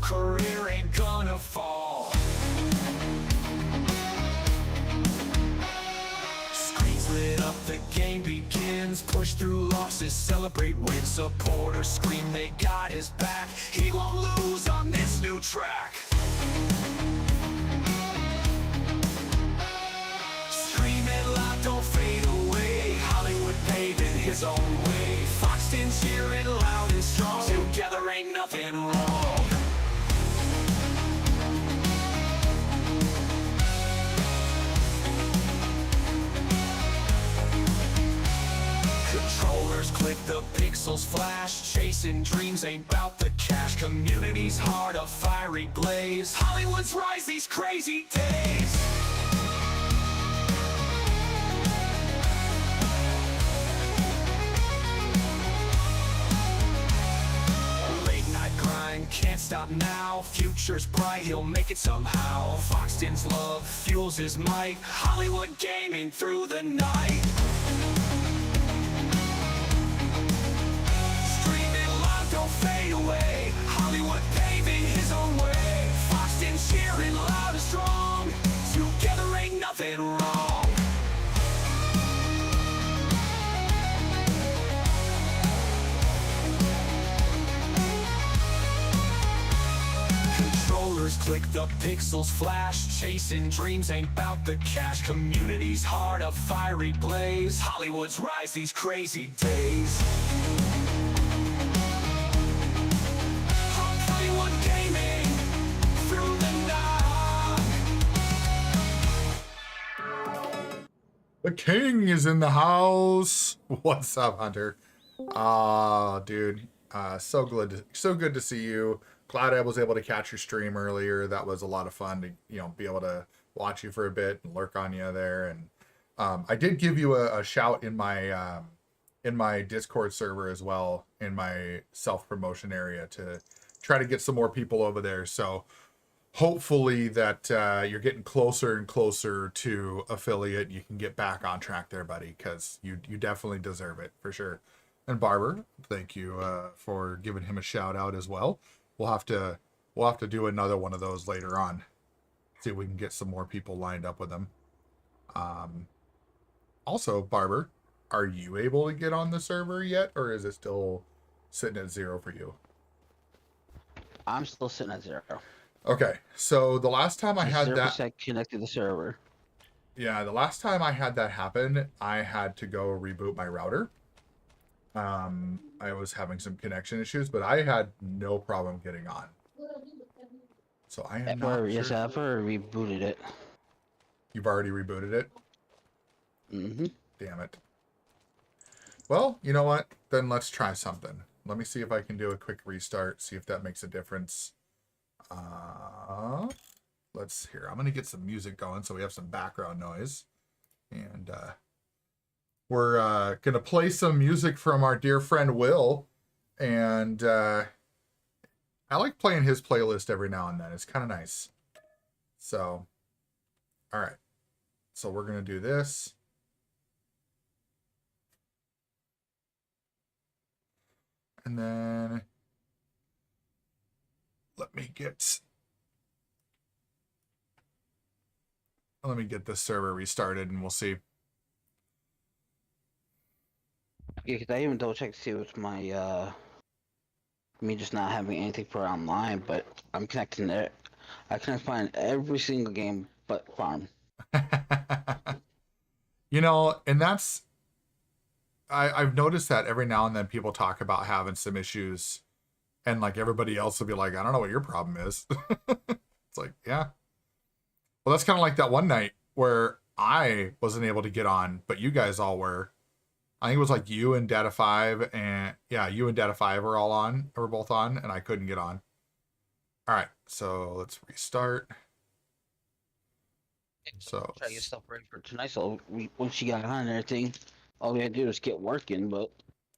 career ain't gonna fall. Screens lit up, the game begins. Push through losses, celebrate wins. Supporters scream they got his back. He won't lose on this new track. Scream it loud, don't fade away. Hollywood paving his own way. Foxton's cheering loud and strong. Together ain't nothing wrong. Controllers click, the pixels flash. Chasing dreams ain't bout the cash. Community's heart a fiery blaze. Hollywood's rise these crazy days. Late night grind, can't stop now. Future's bright, he'll make it somehow. Foxton's love fuels his might. Hollywood gaming through the night. Don't fade away. Hollywood paving his own way. Foxton cheering loud and strong. Together ain't nothing wrong. Controllers click, the pixels flash. Chasing dreams ain't bout the cash. Community's heart a fiery blaze. Hollywood's rise these crazy days. The king is in the house. What's up, Hunter? Ah, dude. So good to see you. Glad I was able to catch your stream earlier. That was a lot of fun to, be able to watch you for a bit and lurk on you there. And I did give you a shout in my Discord server as well, in my self-promotion area, to try to get some more people over there. So hopefully that you're getting closer and closer to affiliate. You can get back on track there, buddy, because you definitely deserve it for sure. And Barber, thank you for giving him a shout out as well. We'll have to do another one of those later on. See if we can get some more people lined up with them. Also, Barber, are you able to get on the server yet, or is it still sitting at 0 for you? I'm still sitting at 0. Okay, so the last time I had that connected to the server. Yeah, the last time I had that happen, I had to go reboot my router. I was having some connection issues, but I had no problem getting on. So I am not sure. Yes, I've already rebooted it. You've already rebooted it? Mm-hmm. Damn it. Well, you know what? Then let's try something. Let me see if I can do a quick restart, see if that makes a difference. Let's hear. I'm going to get some music going so we have some background noise. And we're going to play some music from our dear friend Will. And I like playing his playlist every now and then. It's kind of nice. So, all right. So we're going to do this. And then let me get this server restarted and we'll see. Yeah, because I even double checked to see what's my me just not having anything for online, but I'm connecting there. I can find every single game but Farm. And that's I've noticed that every now and then people talk about having some issues, and like everybody else will be like, I don't know what your problem is. It's like, yeah. Well, that's kind of like that one night where I wasn't able to get on, but you guys all were. I think it was like you and Data 5, and yeah, you and Data 5 were all on, or were both on, and I couldn't get on. All right, so let's restart. So try to get stuff ready for tonight. So once you got on and everything, all we had to do was get working. But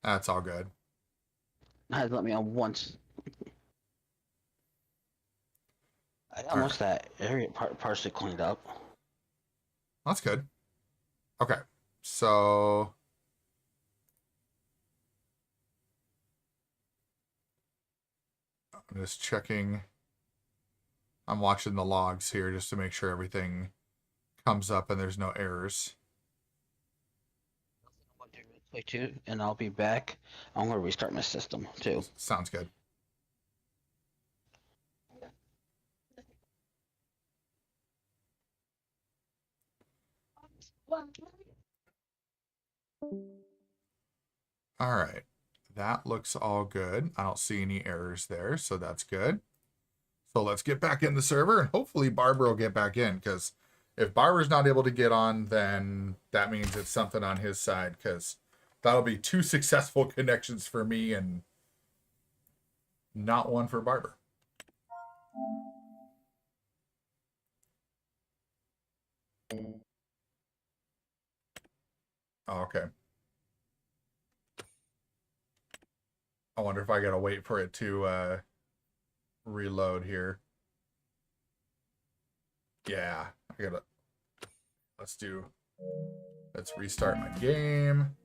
that's all good. It had to let me on once. I got most of that area partially cleaned up. That's good. Okay, so I'm just checking I'm watching the logs here just to make sure everything comes up and there's no errors. Play too, and I'll be back. I'm gonna restart my system too. Sounds good. All right. That looks all good. I don't see any errors there, so that's good. So let's get back in the server, and hopefully Barber will get back in, because if Barber's not able to get on, then that means it's something on his side, because that'll be 2 successful connections for me and not one for Barber. Oh, okay. I wonder if I gotta wait for it to reload here. Yeah, I gotta. Let's restart my game.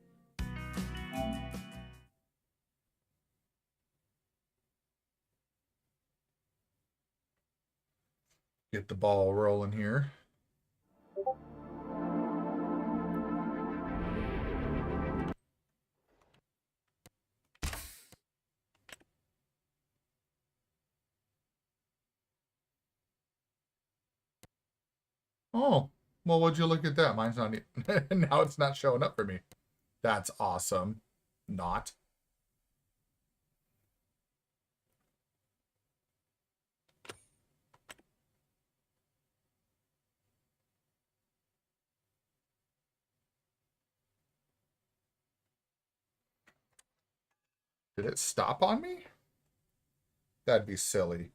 Get the ball rolling here. Oh, well, would you look at that? Mine's not. Now it's not showing up for me. That's awesome. Not. Did it stop on me? That'd be silly.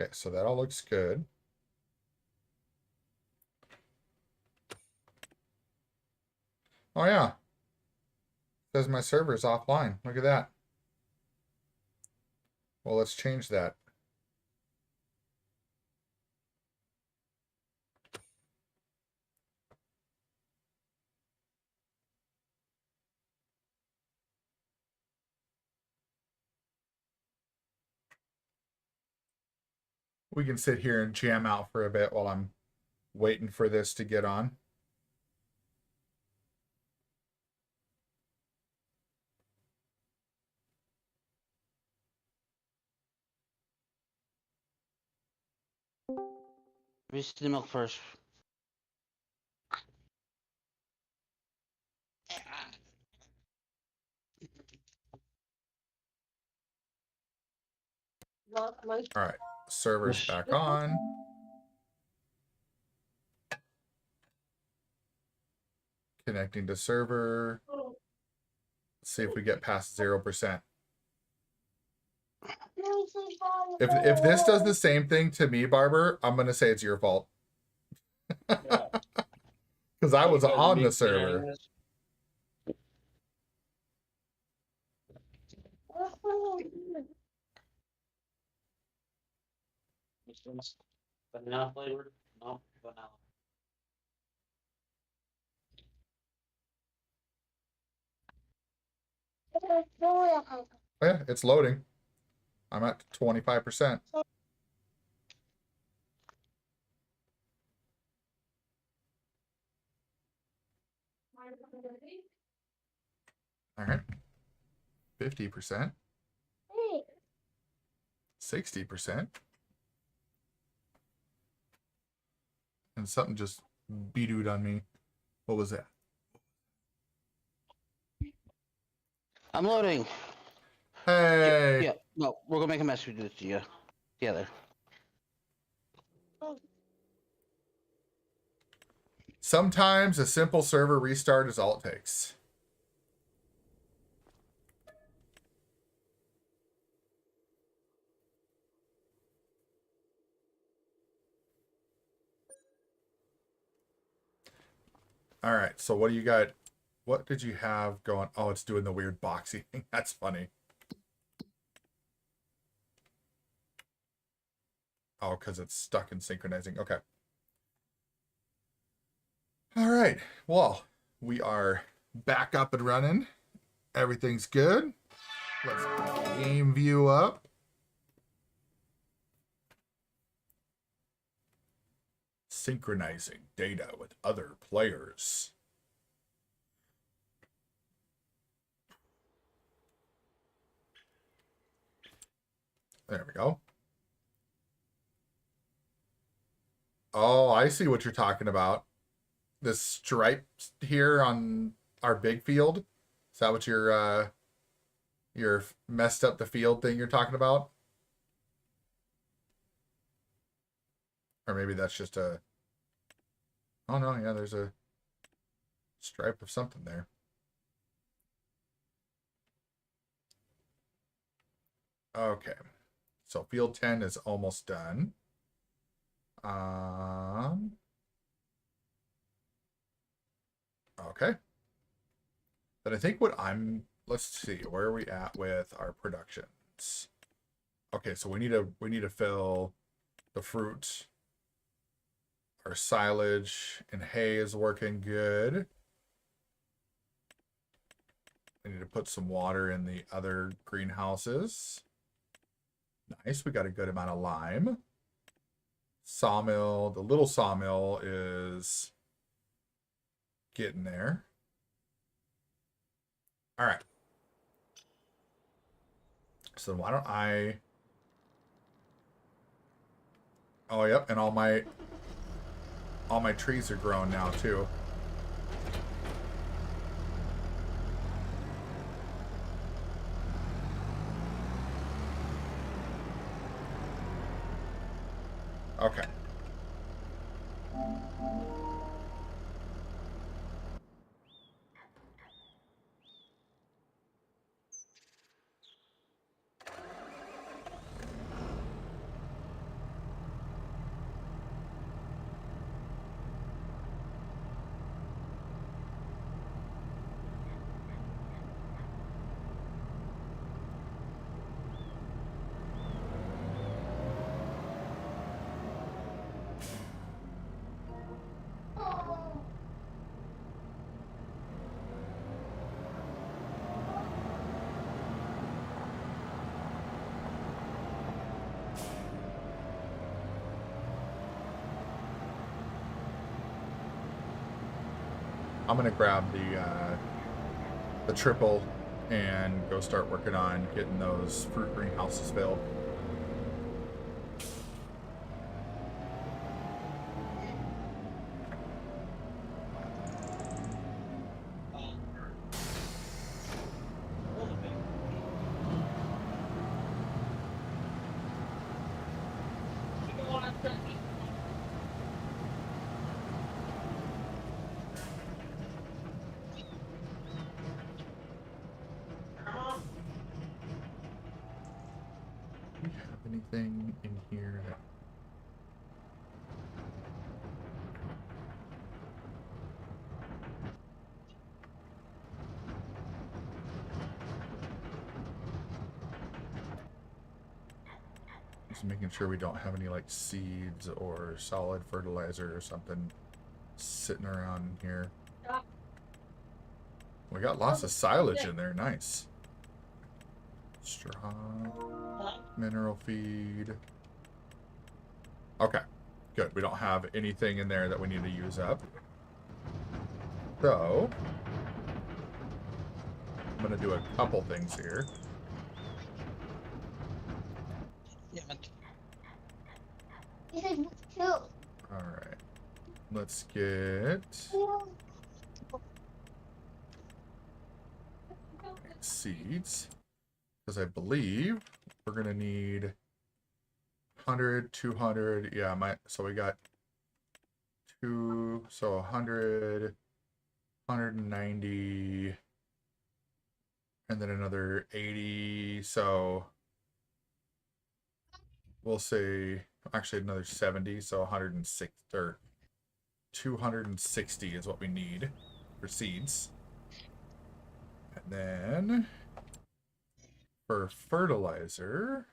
Okay, so that all looks good. Oh yeah. It says my server's offline. Look at that. Well, let's change that. We can sit here and jam out for a bit while I'm waiting for this to get on. Reach the milk first. All right, server's back on. Connecting to server. Let's see if we get past 0%. If this does the same thing to me, Barber, I'm gonna say it's your fault. Because I was on the server. Banana flavored? No, vanilla. Oh, yeah, it's loading. I'm at 25%. All right. 50%. 60%. And something just beat on me. What was that? I'm loading. Hey. Yeah. No, we're gonna make a mess. We do it to you together. Sometimes a simple server restart is all it takes. All right, so what do you got? What did you have going? Oh, it's doing the weird boxy thing. That's funny. Oh, because it's stuck in synchronizing. Okay. All right. Well, we are back up and running. Everything's good. Let's game view up. Synchronizing data with other players. There we go. Oh, I see what you're talking about. This stripe here on our big field. Is that what your messed up the field thing you're talking about? Or maybe that's just a... Oh, no, yeah, there's a stripe of something there. Okay. So field 10 is almost done. Okay. Then I think what I'm... Let's see, where are we at with our productions? Okay, so we need to fill the fruit. Our silage and hay is working good. We need to put some water in the other greenhouses. Nice, we got a good amount of lime. Sawmill, the little sawmill is getting there. All right. So why don't I... Oh, yep, and all my trees are growing now too. Okay. I'm gonna grab the triple and go start working on getting those fruit greenhouses filled. Do we have anything in here that... Just making sure we don't have any like seeds or solid fertilizer or something sitting around in here. We got lots of silage in there. Nice. Straw, mineral feed. Okay, good. We don't have anything in there that we need to use up. So, I'm going to do a couple things here. Alright. Let's get seeds. Because I believe we're going to need 100, 200. Yeah, so we got 2, so 100, 190, and then another 80. So we'll say actually another 70, so 106 or 260 is what we need for seeds. And then for fertilizer,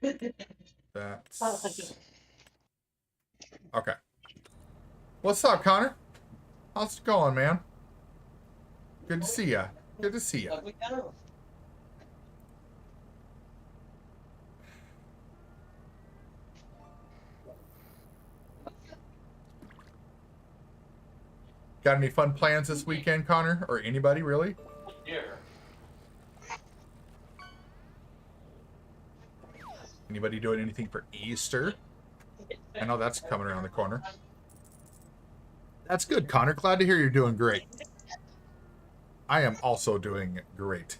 That's okay. What's up, Connor? How's it going, man? Good to see ya. Good to see ya. Got any fun plans this weekend, Connor? Or anybody, really? Anybody doing anything for Easter? I know that's coming around the corner. That's good, Connor. Glad to hear you're doing great. I am also doing great.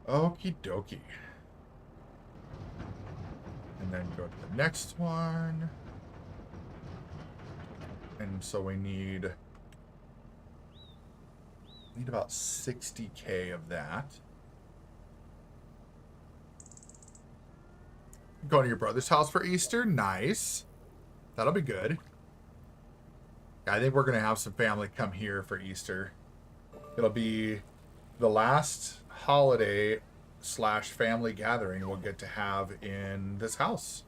Okie dokie. And then go to the next one. And so we need about 60K of that. Going to your brother's house for Easter? Nice. That'll be good. I think we're going to have some family come here for Easter. It'll be the last holiday / family gathering we'll get to have in this house.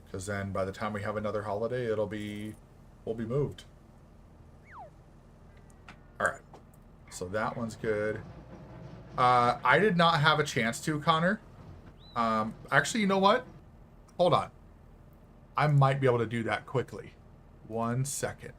Because then by the time we have another holiday, we'll be moved. Alright. So that one's good. I did not have a chance to, Connor. Actually, you know what? Hold on. I might be able to do that quickly. 1 second.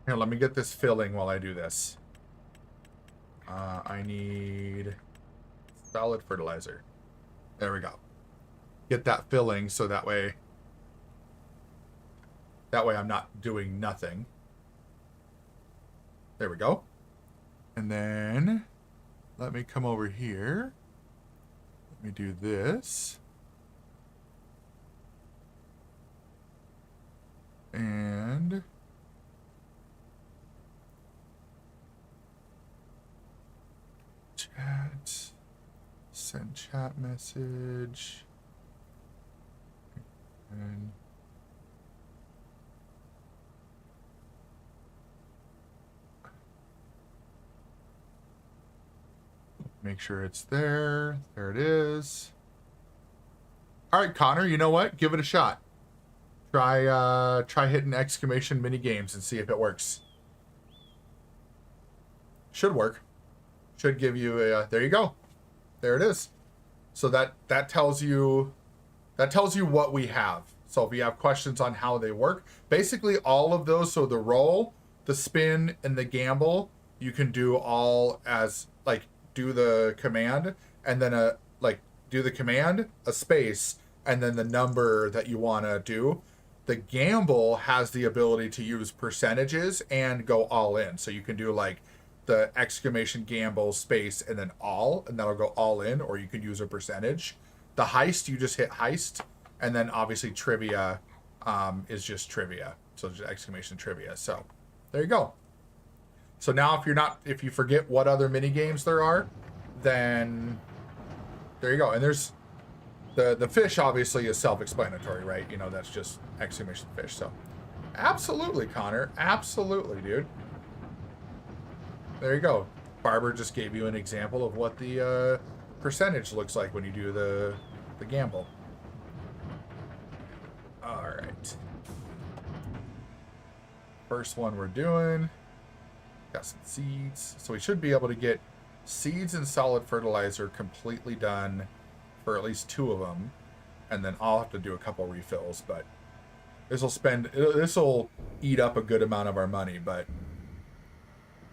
Here, let me get this filling while I do this. I need solid fertilizer. There we go. Get that filling so that way I'm not doing nothing. There we go. And then let me come over here. Let me do this. And chat. Send chat message. And make sure it's there. There it is. All right, Connor, you know what? Give it a shot. Try hitting exclamation mini games and see if it works. Should work. Should give you a there you go. There it is. So that tells you what we have. So if you have questions on how they work, basically all of those, so the roll, the spin, and the gamble, you can do all as like do the command and then do the command, a space, and then the number that you want to do. The gamble has the ability to use percentages and go all in. So you can do like the exclamation gamble space and then all, and that'll go all in, or you can use a percentage. The heist, you just hit heist, and then obviously trivia is just trivia. So just exclamation trivia. So there you go. So now if you forget what other mini games there are, then there you go. And there's the fish obviously is self-explanatory, right? You know, that's just exclamation fish. So absolutely, Connor. Absolutely, dude. There you go. Barber just gave you an example of what the percentage looks like when you do the gamble. All right. First one we're doing. Got some seeds. So we should be able to get seeds and solid fertilizer completely done for at least 2 of them. And then I'll have to do a couple refills, but this will eat up a good amount of our money, but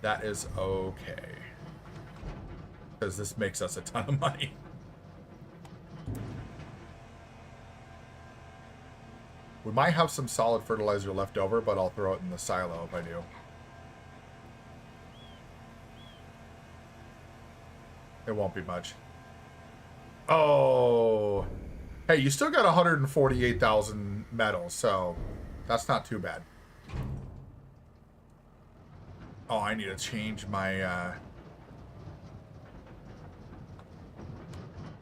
that is okay. Because this makes us a ton of money. We might have some solid fertilizer left over, but I'll throw it in the silo if I do. It won't be much. Oh. Hey, you still got 148,000 metal, so that's not too bad. Oh, I need to change my, I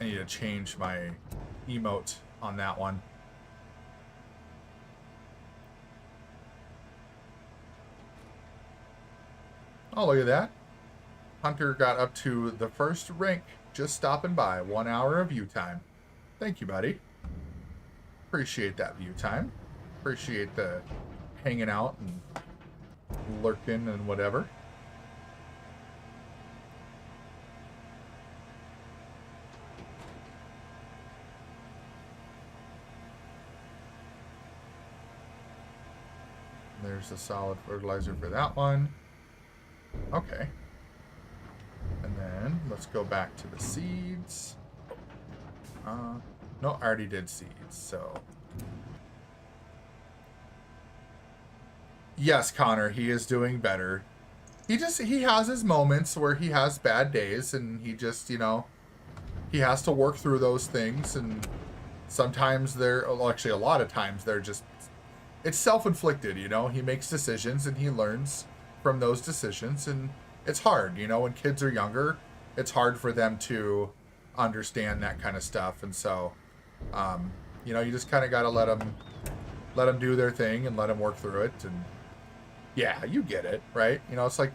need to change my emote on that one. Oh, look at that. Hunter got up to the first rank, just stopping by. 1 hour of view time. Thank you, buddy. Appreciate that view time. Appreciate the hanging out and lurking and whatever. There's a solid fertilizer for that one. Okay. And then let's go back to the seeds. No, I already did seeds, so. Yes, Connor, he is doing better. He has his moments where he has bad days and he just, you know, he has to work through those things, and sometimes well, actually a lot of times they're just, it's self-inflicted, you know. He makes decisions and he learns from those decisions, and it's hard, you know, when kids are younger, it's hard for them to understand that kind of stuff. And so, you know, you just kind of got to let them do their thing and let them work through it. And yeah, you get it, right? You know, it's like,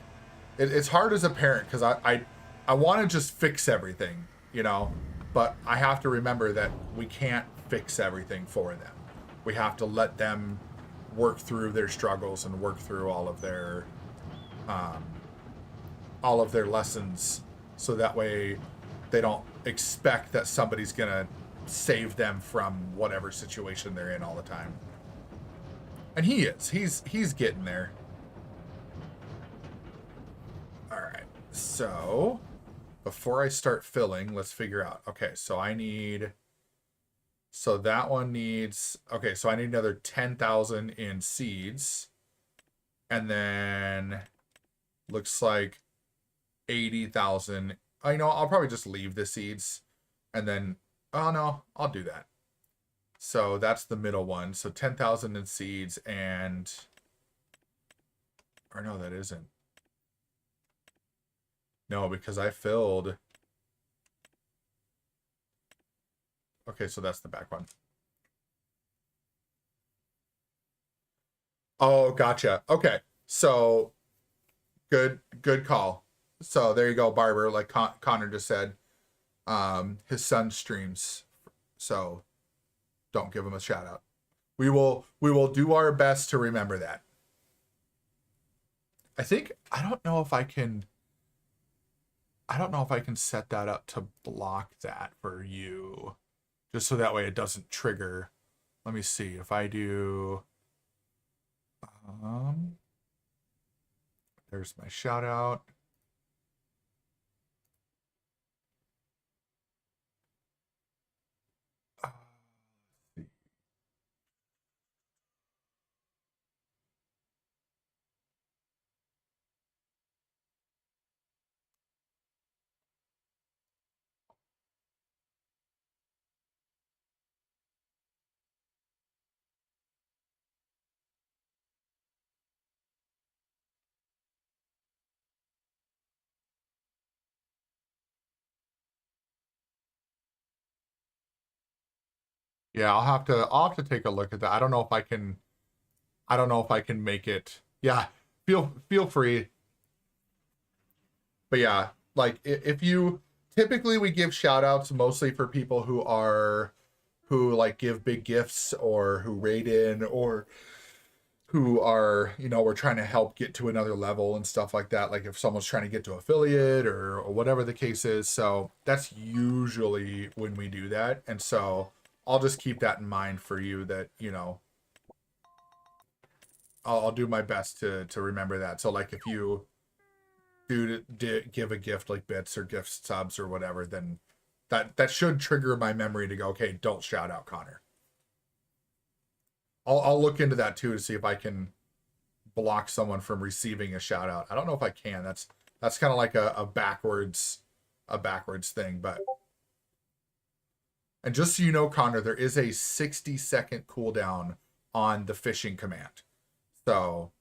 it's hard as a parent because I want to just fix everything, you know, but I have to remember that we can't fix everything for them. We have to let them work through their struggles and work through all of their lessons, so that way they don't expect that somebody's gonna save them from whatever situation they're in all the time. And he's getting there. All right, so before I start filling, let's figure out, okay, so that one needs, okay, so I need another 10,000 in seeds, and then looks like 80,000. I know I'll probably just leave the seeds, and then, oh no, I'll do that. So that's the middle one. So 10,000 in seeds, and, or no, that isn't. No, because I filled. Okay, so that's the back one. Oh, gotcha. Okay, so good call. So there you go, Barber. Like Connor just said, his son streams, so don't give him a shout out. We will do our best to remember that. I don't know if I can set that up to block that for you, just so that way it doesn't trigger. Let me see if I do. There's my shout out. Yeah, I'll have to take a look at that. I don't know if I can make it. Yeah, feel free. But yeah, like if you, typically we give shout outs mostly for people who like give big gifts, or who raid in, or who are, you know, we're trying to help get to another level and stuff like that. Like if someone's trying to get to affiliate or whatever the case is. So that's usually when we do that. And so I'll just keep that in mind for you, that, you know, I'll do my best to remember that. So like if you do give a gift like bits or gift subs or whatever, then that should trigger my memory to go, okay, don't shout out Connor. I'll look into that too to see if I can block someone from receiving a shout out. I don't know if I can. That's kind of like a backwards thing, but. And just so you know, Connor, there is a 60-second cooldown on the fishing command. So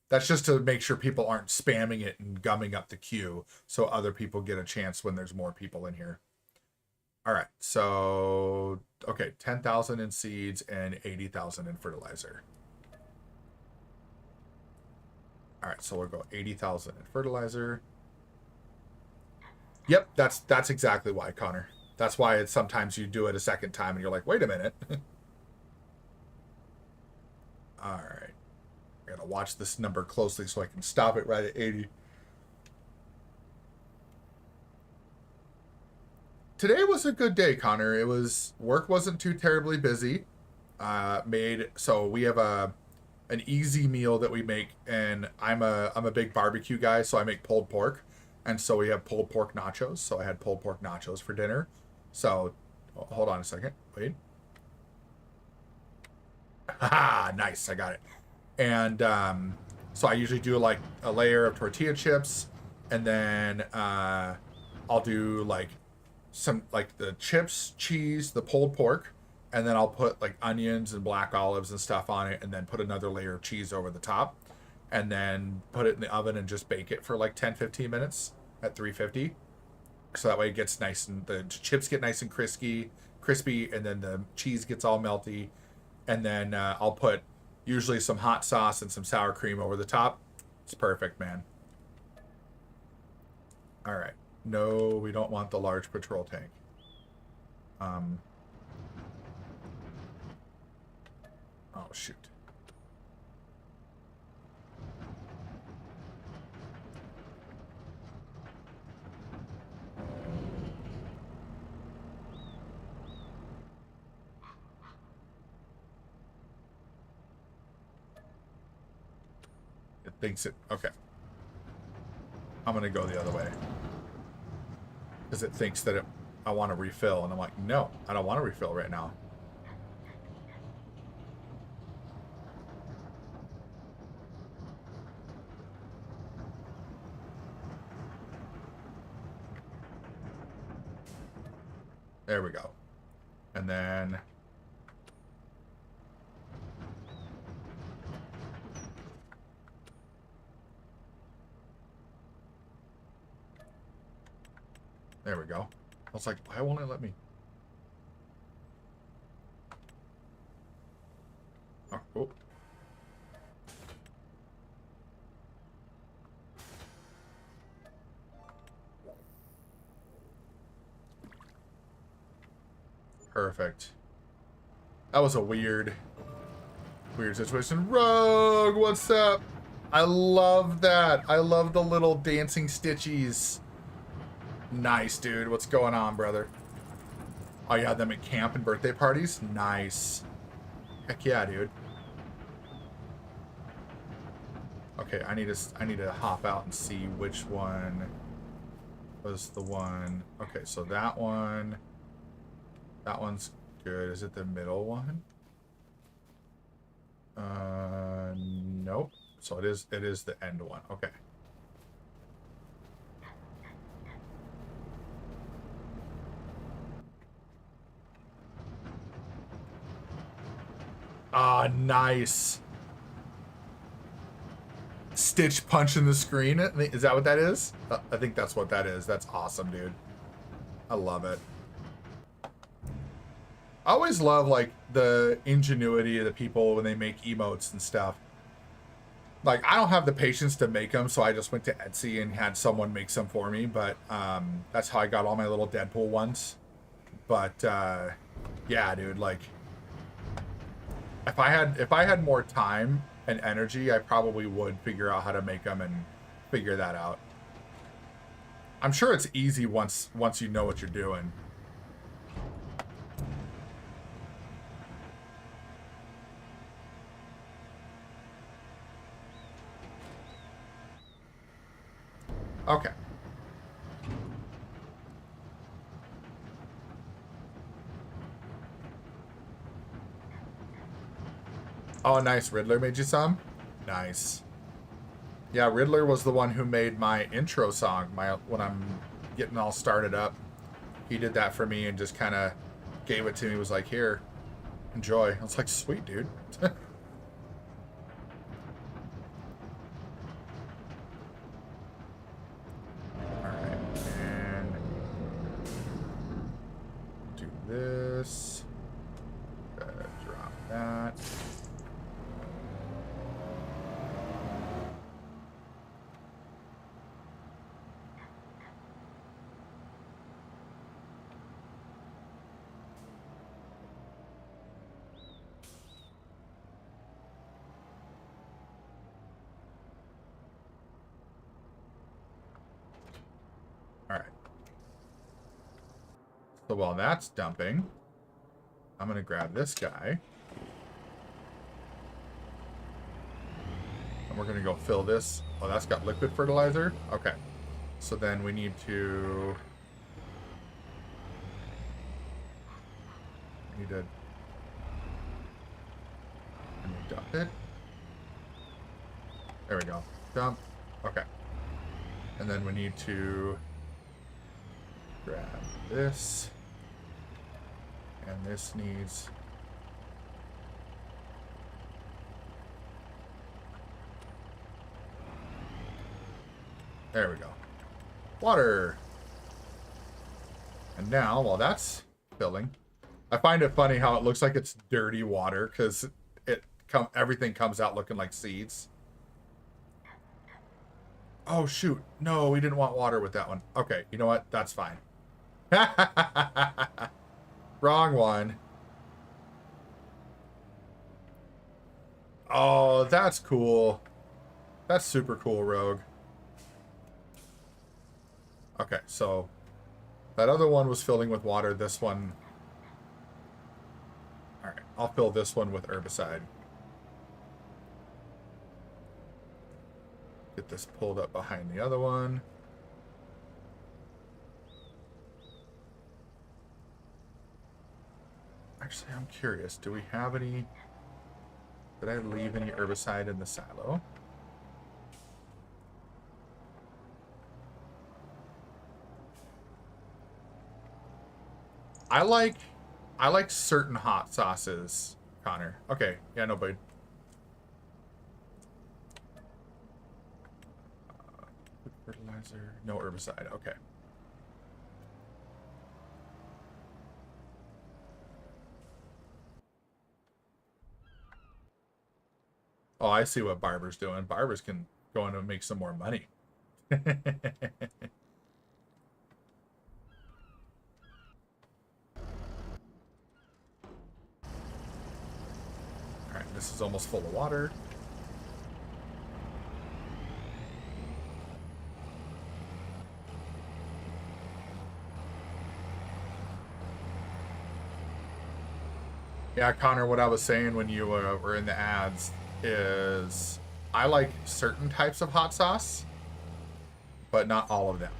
that's just to make sure people aren't spamming it and gumming up the queue so other people get a chance when there's more people in here. All right, so, okay, 10,000 in seeds and 80,000 in fertilizer. All right, so we'll go 80,000 in fertilizer. Yep, that's exactly why, Connor. That's why it's sometimes you do it a second time and you're like, wait a minute. All right. I gotta watch this number closely so I can stop it right at 80. Today was a good day, Connor. Work wasn't too terribly busy. So we have an easy meal that we make, and I'm a big barbecue guy, so I make pulled pork. And so we have pulled pork nachos. So I had pulled pork nachos for dinner. So, hold on a second. Wait. Haha, nice. I got it. And so I usually do like a layer of tortilla chips, and then I'll do like some like the chips, cheese, the pulled pork, and then I'll put like onions and black olives and stuff on it, and then put another layer of cheese over the top, and then put it in the oven and just bake it for like 10-15 minutes at 350. So that way it gets nice and the chips get nice and crispy, and then the cheese gets all melty. And then I'll put usually some hot sauce and some sour cream over the top. It's perfect, man. All right. No, we don't want the large patrol tank. Oh, shoot. Thinks it. Okay. I'm going to go the other way. Because it thinks that I want to refill. And I'm like, no, I don't want to refill right now. There we go. And then... There we go. I was like, why won't it let me? Oh, oh. Perfect. That was a weird situation. Rogue, what's up? I love that. I love the little dancing stitchies. Nice, dude. What's going on, brother? Oh, you had them at camp and birthday parties? Nice. Heck yeah, dude. Okay, I need to hop out and see which one was the one. Okay, so that one's good. Is it the middle one? Nope. So it is the end one. Okay. Ah, nice. Stitch punching the screen. Is that what that is? I think that's what that is. That's awesome, dude. I love it. I always love, like, the ingenuity of the people when they make emotes and stuff. Like, I don't have the patience to make them, so I just went to Etsy and had someone make some for me. But that's how I got all my little Deadpool ones. But, yeah, dude, like... If I had more time and energy, I probably would figure out how to make them and figure that out. I'm sure it's easy once you know what you're doing. Okay. Oh, nice. Riddler made you some? Nice. Yeah, Riddler was the one who made my intro song when I'm getting all started up. He did that for me and just kind of gave it to me. He was like, here, enjoy. I was like, sweet, dude. Alright, and do this. Drop that. Alright. So while that's dumping, I'm going to grab this guy. And we're going to go fill this. Oh, that's got liquid fertilizer? Okay. So then we need to... dump it. There we go. Dump. Okay. And then we need to grab this. And this needs... There we go. Water. And now, while that's filling, I find it funny how it looks like it's dirty water because everything comes out looking like seeds. Oh, shoot. No, we didn't want water with that one. Okay, you know what? That's fine. Wrong one. Oh, that's cool. That's super cool, Rogue. Okay, so that other one was filling with water. This one... Alright, I'll fill this one with herbicide. Get this pulled up behind the other one. Actually, I'm curious. Do we have any... Did I leave any herbicide in the silo? I like certain hot sauces, Connor. Okay, yeah, no, but fertilizer, no herbicide. Okay. Oh, I see what Barber's doing. Barber's can go in and make some more money. Alright, this is almost full of water. Yeah, Connor, what I was saying when you were in the ads is I like certain types of hot sauce, but not all of them.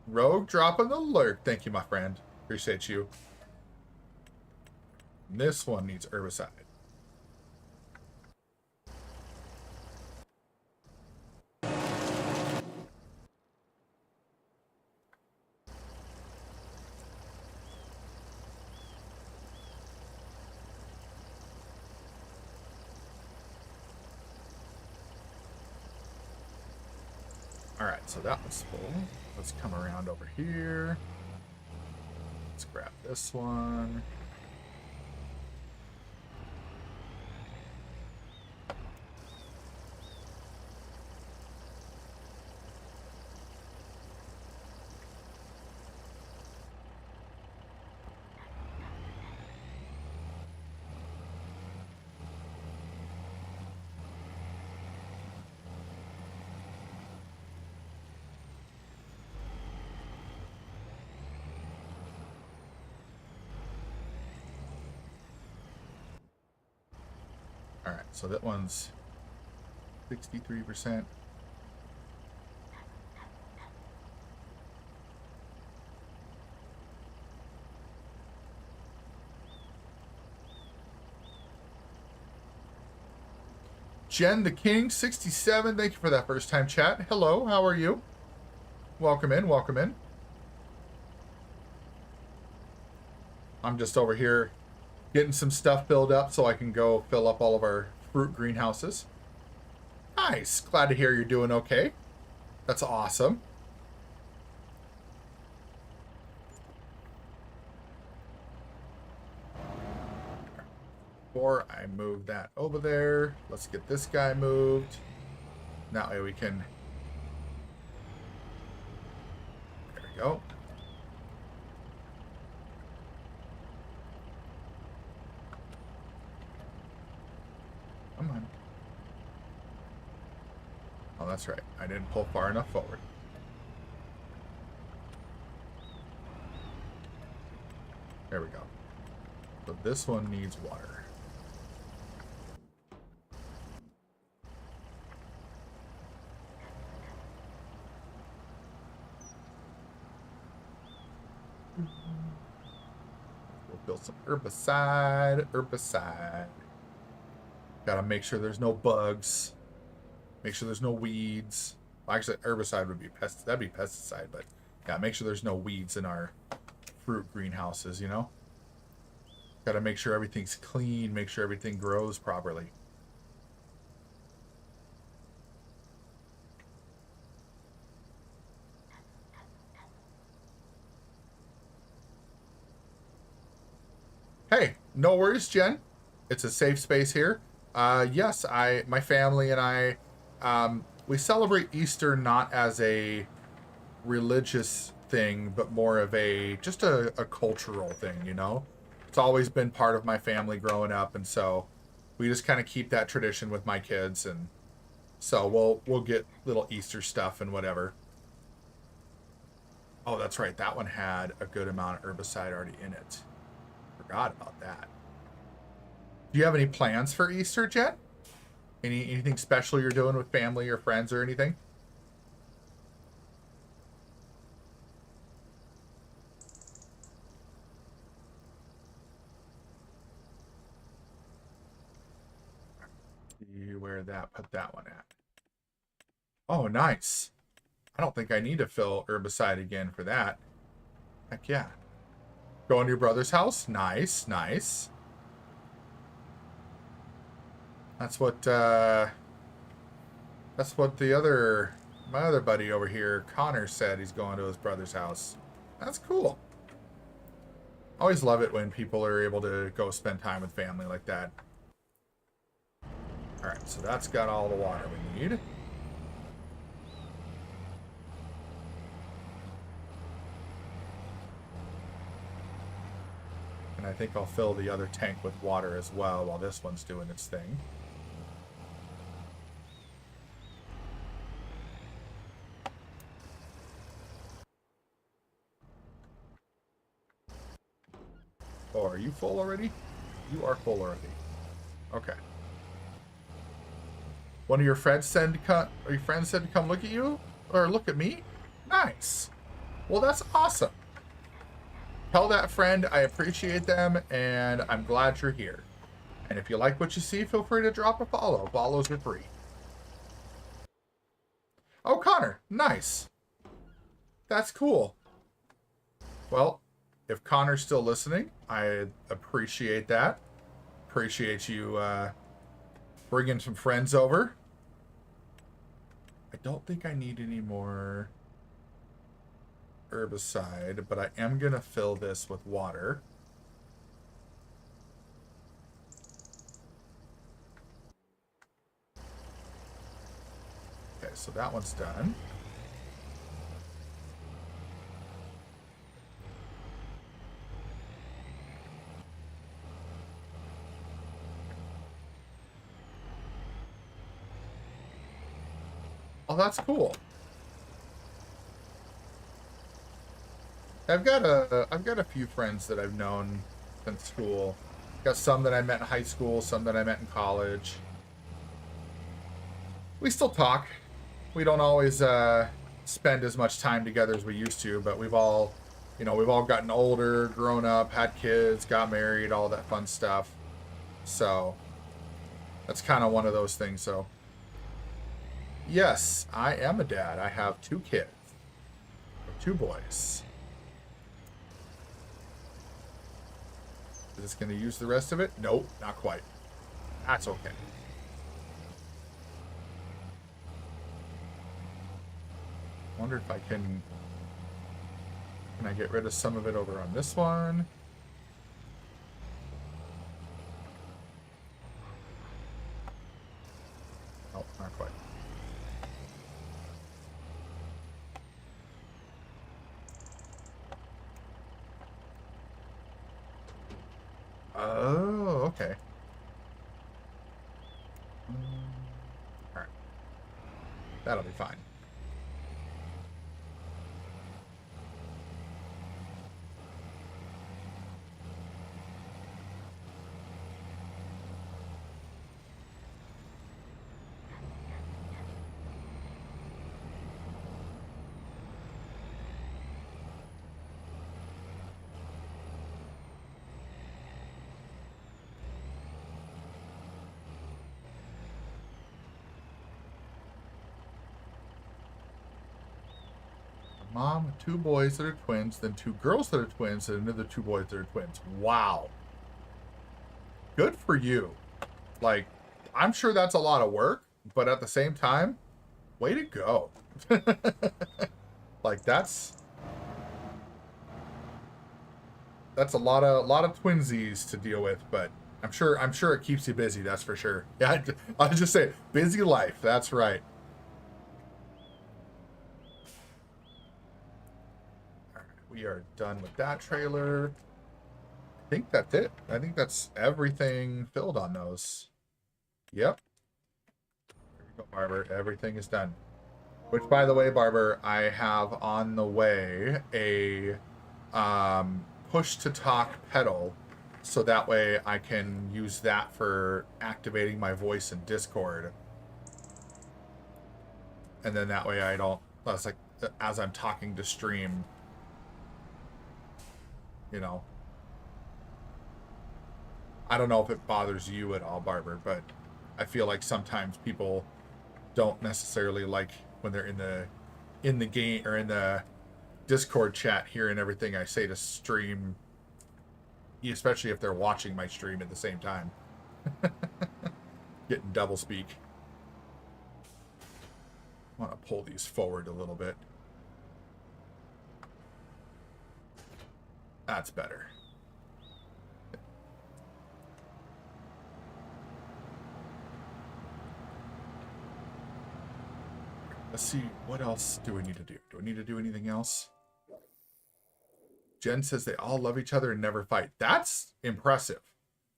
Rogue dropping the lurk. Thank you, my friend. Appreciate you. This one needs herbicide. Alright, so that one's full. Let's come around over here. Let's grab this one. Alright, so that one's 63%. Jen the King 67. Thank you for that first time chat. Hello, how are you? Welcome in, welcome in. I'm just over here getting some stuff filled up so I can go fill up all of our fruit greenhouses. Nice. Glad to hear you're doing okay. That's awesome. Before I move that over there, let's get this guy moved. That way we can... There we go. Come on. Oh, that's right. I didn't pull far enough forward. There we go. So this one needs water. We'll build some herbicide. Gotta make sure there's no bugs. Make sure there's no weeds. Well, actually, herbicide would be that'd be pesticide, but yeah, make sure there's no weeds in our fruit greenhouses, you know? Gotta make sure everything's clean, make sure everything grows properly. Hey, no worries, Jen. It's a safe space here. Yes, my family and I, we celebrate Easter not as a religious thing, but more of just a cultural thing, you know? It's always been part of my family growing up, and so we just kind of keep that tradition with my kids, and so we'll get little Easter stuff and whatever. Oh, that's right. That one had a good amount of herbicide already in it. Forgot about that. Do you have any plans for Easter, Jen? Anything special you're doing with family or friends or anything? See where put that one at. Oh, nice. I don't think I need to fill herbicide again for that. Heck yeah. Going to your brother's house? Nice, nice. That's what my other buddy over here, Connor, said he's going to his brother's house. That's cool. Always love it when people are able to go spend time with family like that. Alright, so that's got all the water we need. And I think I'll fill the other tank with water as well while this one's doing its thing. Oh, are you full already? You are full already. Okay. One of your friends said to come look at you? Or look at me? Nice. Well, that's awesome. Tell that friend I appreciate them, and I'm glad you're here. And if you like what you see, feel free to drop a follow. Follows are free. Oh, Connor. Nice. That's cool. Well, if Connor's still listening, I appreciate that. Appreciate you bringing some friends over. I don't think I need any more herbicide, but I am going to fill this with water. Okay, so that one's done. Oh, that's cool. I've got a few friends that I've known since school. Got some that I met in high school, some that I met in college. We still talk. We don't always spend as much time together as we used to, but we've all gotten older, grown up, had kids, got married, all that fun stuff. So That's kind of one of those things, so. Yes, I am a dad. I have 2 kids. 2 boys. Is this going to use the rest of it? Nope, not quite. That's okay. Wonder if I can I get rid of some of it over on this one? Oh, not quite. Oh, okay. Alright. That'll be fine. Mom, 2 boys that are twins, then 2 girls that are twins, and another 2 boys that are twins. Wow. Good for you. Like, I'm sure that's a lot of work, but at the same time, way to go. Like, that's a lot of twinsies to deal with, but I'm sure it keeps you busy, that's for sure. Yeah, I'll just say, busy life, that's right. We are done with that trailer. I think that's it. I think that's everything filled on those. Yep. There you go, Barber. Everything is done. Which, by the way, Barber, I have on the way a push-to-talk pedal, so that way I can use that for activating my voice in Discord. And then that way I don't, that's like, as I'm talking to stream, you know. I don't know if it bothers you at all, Barber, but I feel like sometimes people don't necessarily like when they're in the game or in the Discord chat hearing everything I say to stream, especially if they're watching my stream at the same time. Getting double speak. I want to pull these forward a little bit. That's better. Let's see, what else do we need to do? Do I need to do anything else? Jen says they all love each other and never fight. That's impressive,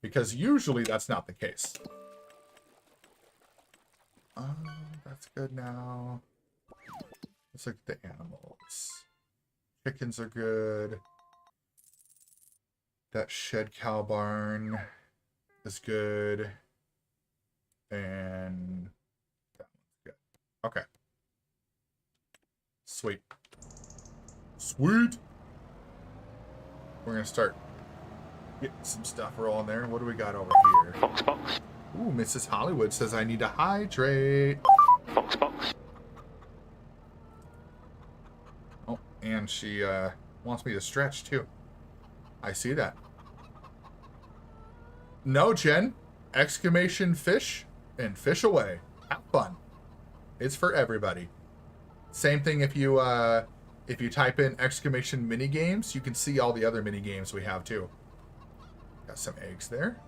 because usually that's not the case. That's good now. Let's look at the animals. Chickens are good. That shed cow barn is good. And that one's good. Okay. Sweet. Sweet. We're going to start getting some stuff rolling there. What do we got over here? Foxbox. Ooh, Mrs. Hollywood says I need to hydrate. Foxbox. Oh, and she wants me to stretch too. I see that. No, Jen. Exclamation fish and fish away. Have fun. It's for everybody. Same thing if you type in exclamation mini games, you can see all the other mini games we have too. Got some eggs there.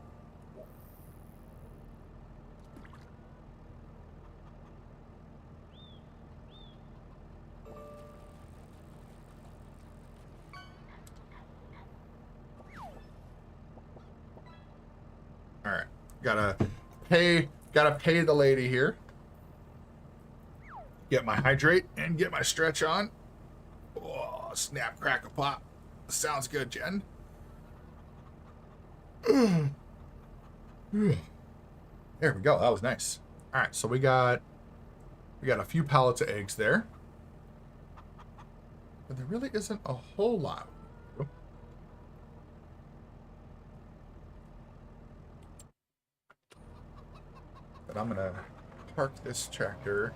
All right, gotta pay the lady here. Get my hydrate and get my stretch on. Oh, snap, crackle, pop. Sounds good, Jen. There we go. That was nice. All right, so we got a few pallets of eggs there, but there really isn't a whole lot. But I'm gonna park this tractor.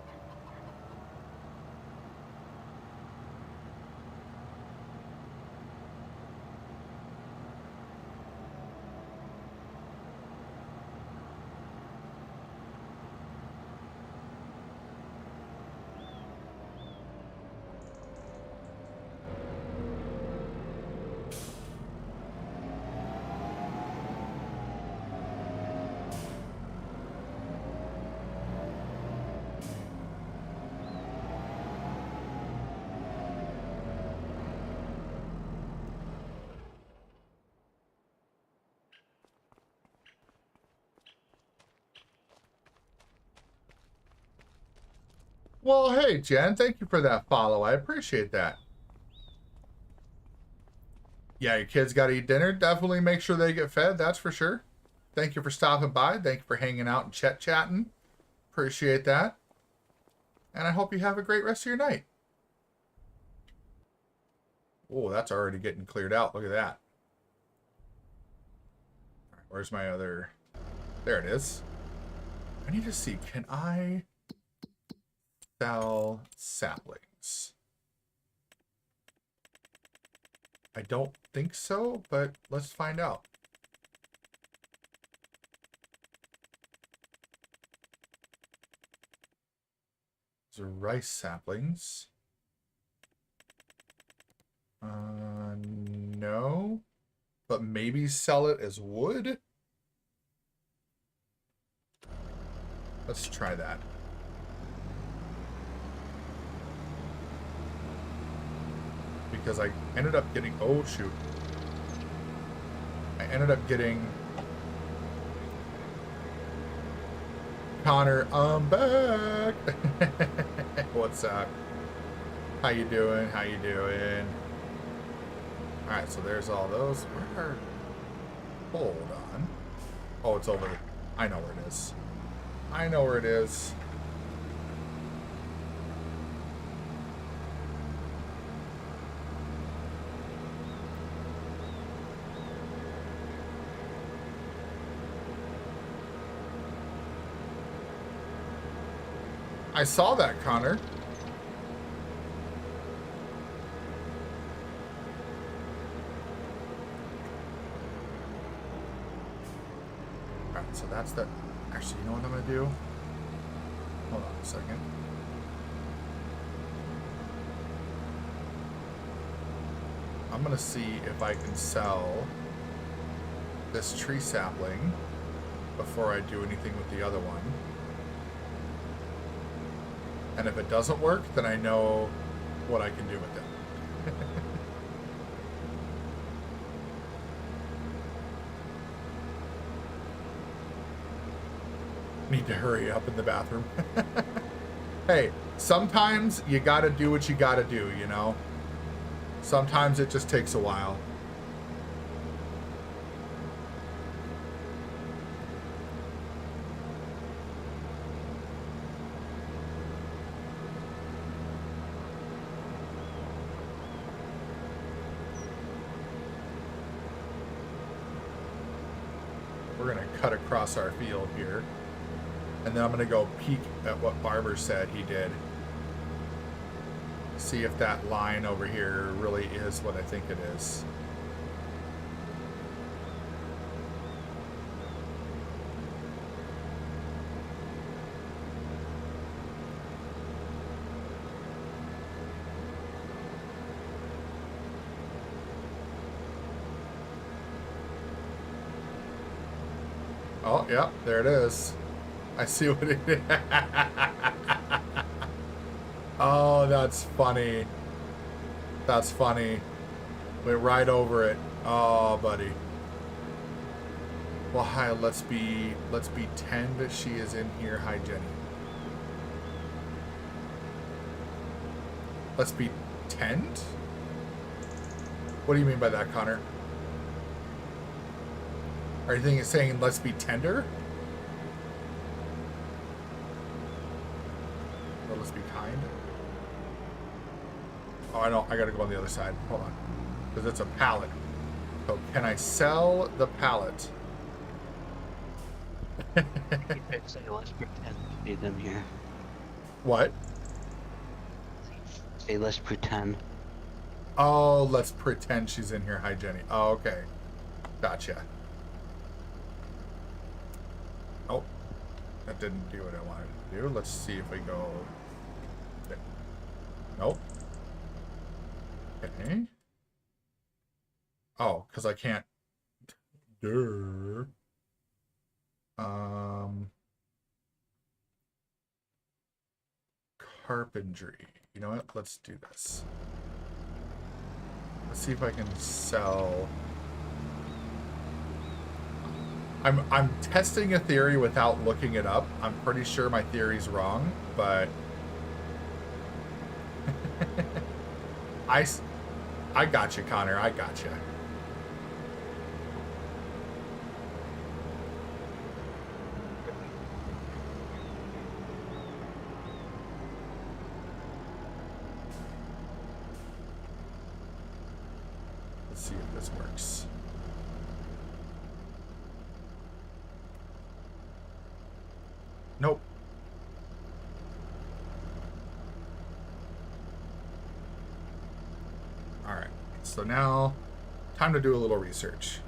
Well, hey, Jen, thank you for that follow. I appreciate that. Yeah, your kids got to eat dinner. Definitely make sure they get fed. That's for sure. Thank you for stopping by. Thank you for hanging out and chatting. Appreciate that. And I hope you have a great rest of your night. Oh, that's already getting cleared out. Look at that. All right, where's my other... There it is. I need to see, can I sell saplings? I don't think so, but let's find out. These are rice saplings. No. But maybe sell it as wood? Let's try that. Because I ended up getting... Oh, shoot. I ended up getting... Connor, I'm back! What's up? How you doing? How you doing? Alright, so there's all those. Where? Hold on. Oh, it's over. I know where it is. I know where it is. I saw that, Connor. Alright, so that's the... Actually, you know what I'm going to do? Hold on a second. I'm going to see if I can sell this tree sapling before I do anything with the other one. And if it doesn't work, then I know what I can do with it. Need to hurry up in the bathroom. Hey, sometimes you gotta do what you gotta do, you know? Sometimes it just takes a while. We're gonna cut across our field here. And then I'm gonna go peek at what Barber said he did. See if that line over here really is what I think it is. Oh, yeah, there it is. I see what it is. Oh, that's funny. That's funny. Went right over it. Oh, buddy. Well, hi, let's be 10 that she is in here. Hi, Jenny. Let's be 10? What do you mean by that, Connor? Are you saying let's be tender? Or let's be kind? Oh, I don't. I gotta go on the other side. Hold on. Because it's a pallet. So can I sell the pallet? You could say let's pretend to be them here. What? Say let's pretend. Oh, let's pretend she's in here. Hi, Jenny. Oh, okay. Gotcha. Oh, that didn't do what I wanted to do. Let's see if we go... Nope. Okay. Oh, because I can't... Durr. Carpentry. You know what? Let's do this. Let's see if I can sell... I'm testing a theory without looking it up. I'm pretty sure my theory's wrong, but... I got you, Connor. I got you. Let's see if this works. Nope. All right. So now, time to do a little research.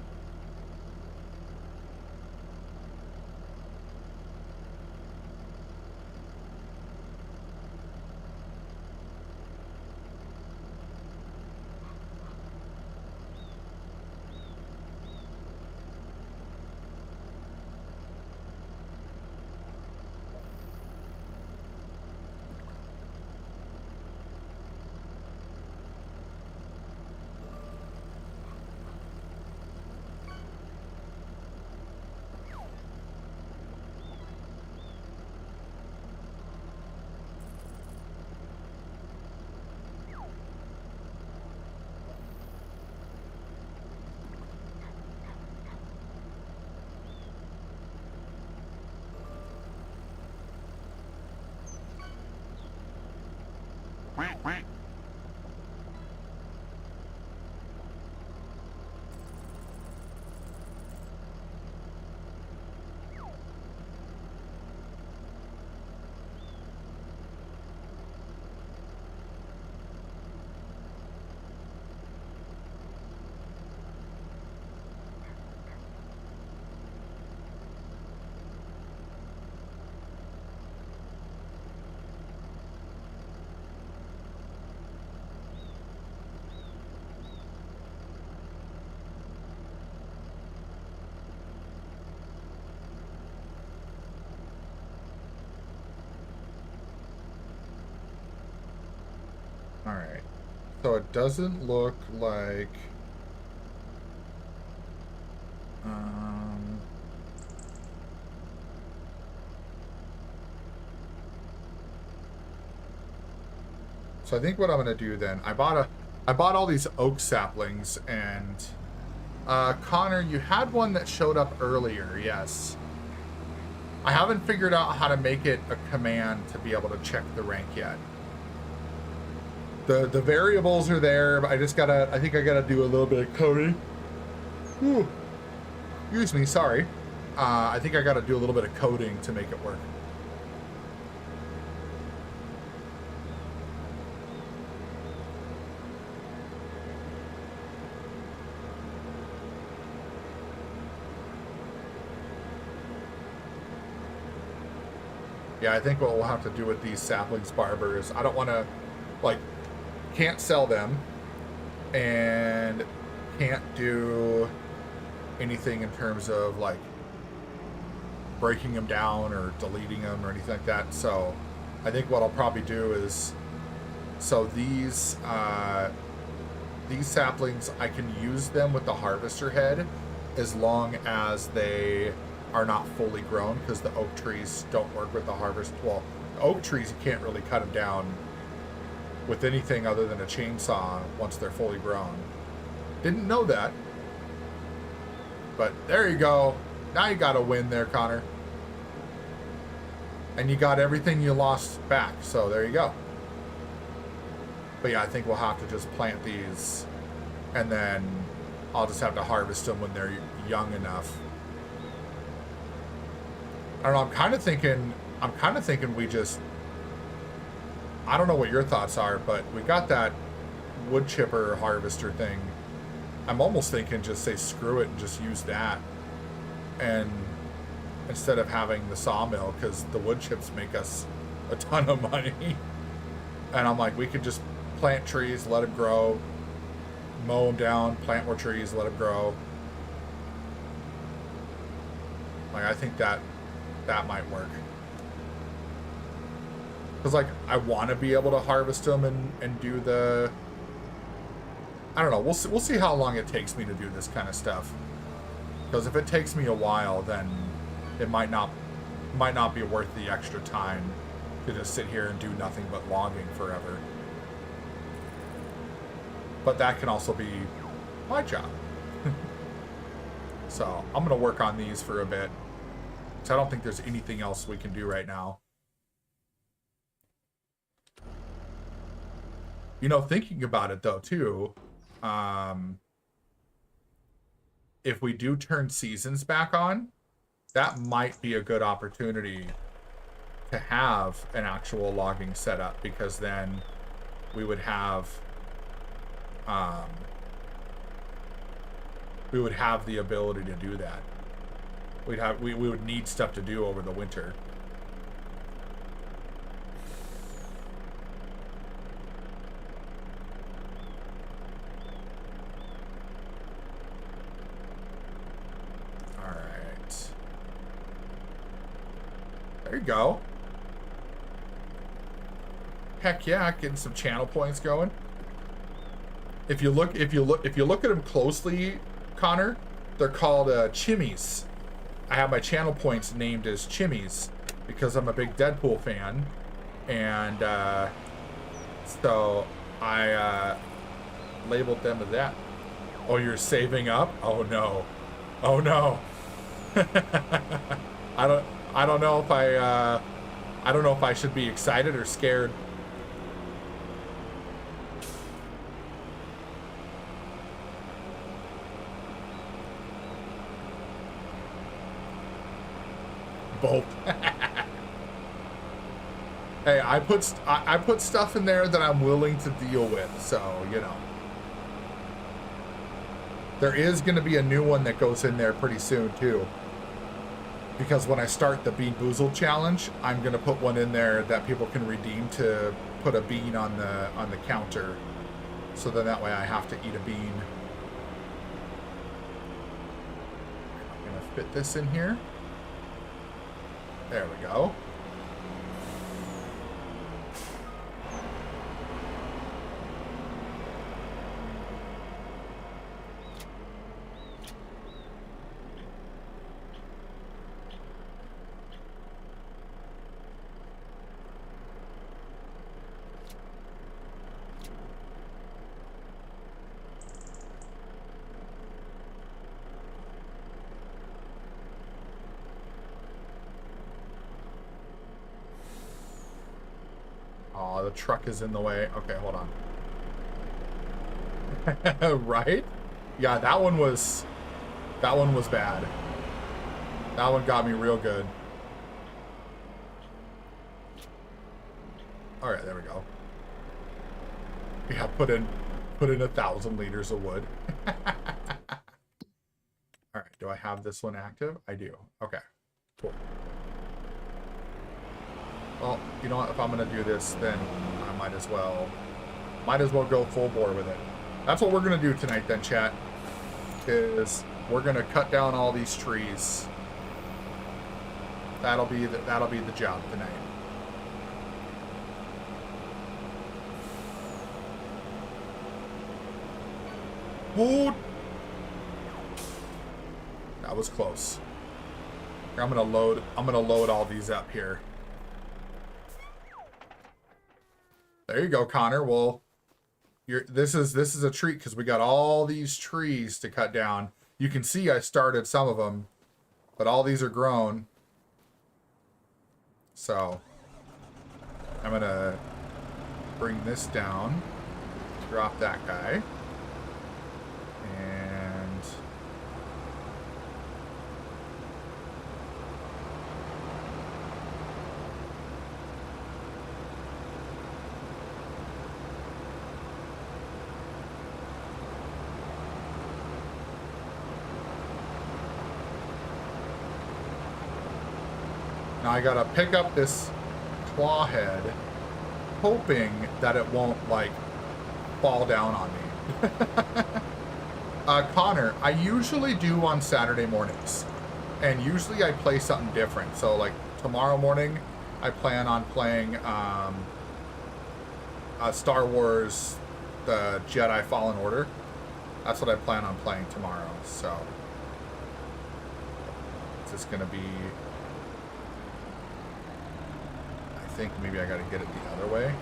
All right. So it doesn't look like... So I think what I'm going to do then, I bought all these oak saplings, and Connor, you had one that showed up earlier, yes. I haven't figured out how to make it a command to be able to check the rank yet. The variables are there, but I think I gotta do a little bit of coding. Ooh. Excuse me, sorry. I think I gotta do a little bit of coding to make it work. Yeah, I think what we'll have to do with these saplings, Barber, is I don't want to, like, can't sell them and can't do anything in terms of, like, breaking them down or deleting them or anything like that. So I think what I'll probably do is, so these saplings, I can use them with the harvester head as long as they are not fully grown, because the oak trees don't work with the harvest. Well, oak trees, you can't really cut them down with anything other than a chainsaw once they're fully grown. Didn't know that. But there you go. Now you got a win there, Connor. And you got everything you lost back, so there you go. But yeah, I think we'll have to just plant these, and then I'll just have to harvest them when they're young enough. I don't know, I'm kind of thinking we just, I don't know what your thoughts are, but we got that wood chipper harvester thing. I'm almost thinking just say screw it and just use that. And instead of having the sawmill, because the wood chips make us a ton of money. And I'm like, we could just plant trees, let them grow, mow them down, plant more trees, let them grow. Like, I think that might work. Because, like, I want to be able to harvest them and do the... I don't know. We'll see how long it takes me to do this kind of stuff. Because if it takes me a while, then it might not be worth the extra time to just sit here and do nothing but logging forever. But that can also be my job. So I'm going to work on these for a bit. So I don't think there's anything else we can do right now. You know, thinking about it though too, if we do turn seasons back on, that might be a good opportunity to have an actual logging setup, because then we would have the ability to do that. We would need stuff to do over the winter. There you go. Heck yeah, getting some channel points going. If you look at them closely, Connor, they're called chimneys. I have my channel points named as chimneys because I'm a big Deadpool fan, and so I labeled them as that. Oh, you're saving up? Oh no. Oh no. I don't know if I should be excited or scared. Both. Hey, I put stuff in there that I'm willing to deal with, so you know. There is going to be a new one that goes in there pretty soon too. Because when I start the Bean Boozled challenge, I'm gonna put one in there that people can redeem to put a bean on the counter. So then that way I have to eat a bean. I'm gonna fit this in here. There we go. The truck is in the way. Okay, hold on. Right? Yeah, that one was bad. That one got me real good. All right, there we go. Yeah, put in 1,000 liters of wood. All right, do I have this one active? I do. Okay, cool. Well, you know what? If I'm gonna do this, then I might as well go full bore with it. That's what we're gonna do tonight, then, chat. Is we're gonna cut down all these trees. That'll be the job tonight. Oh, that was close. I'm gonna load all these up here. There you go, Connor. Well, this is a treat because we got all these trees to cut down. You can see I started some of them, but all these are grown. So I'm gonna bring this down, drop that guy, and Now I gotta pick up this claw head, hoping that it won't, like, fall down on me. Connor, I usually do on Saturday mornings. And usually I play something different. So, like, tomorrow morning, I plan on playing Star Wars, the Jedi Fallen Order. That's what I plan on playing tomorrow. So, it's just going to be... I think maybe I got to get it the other way.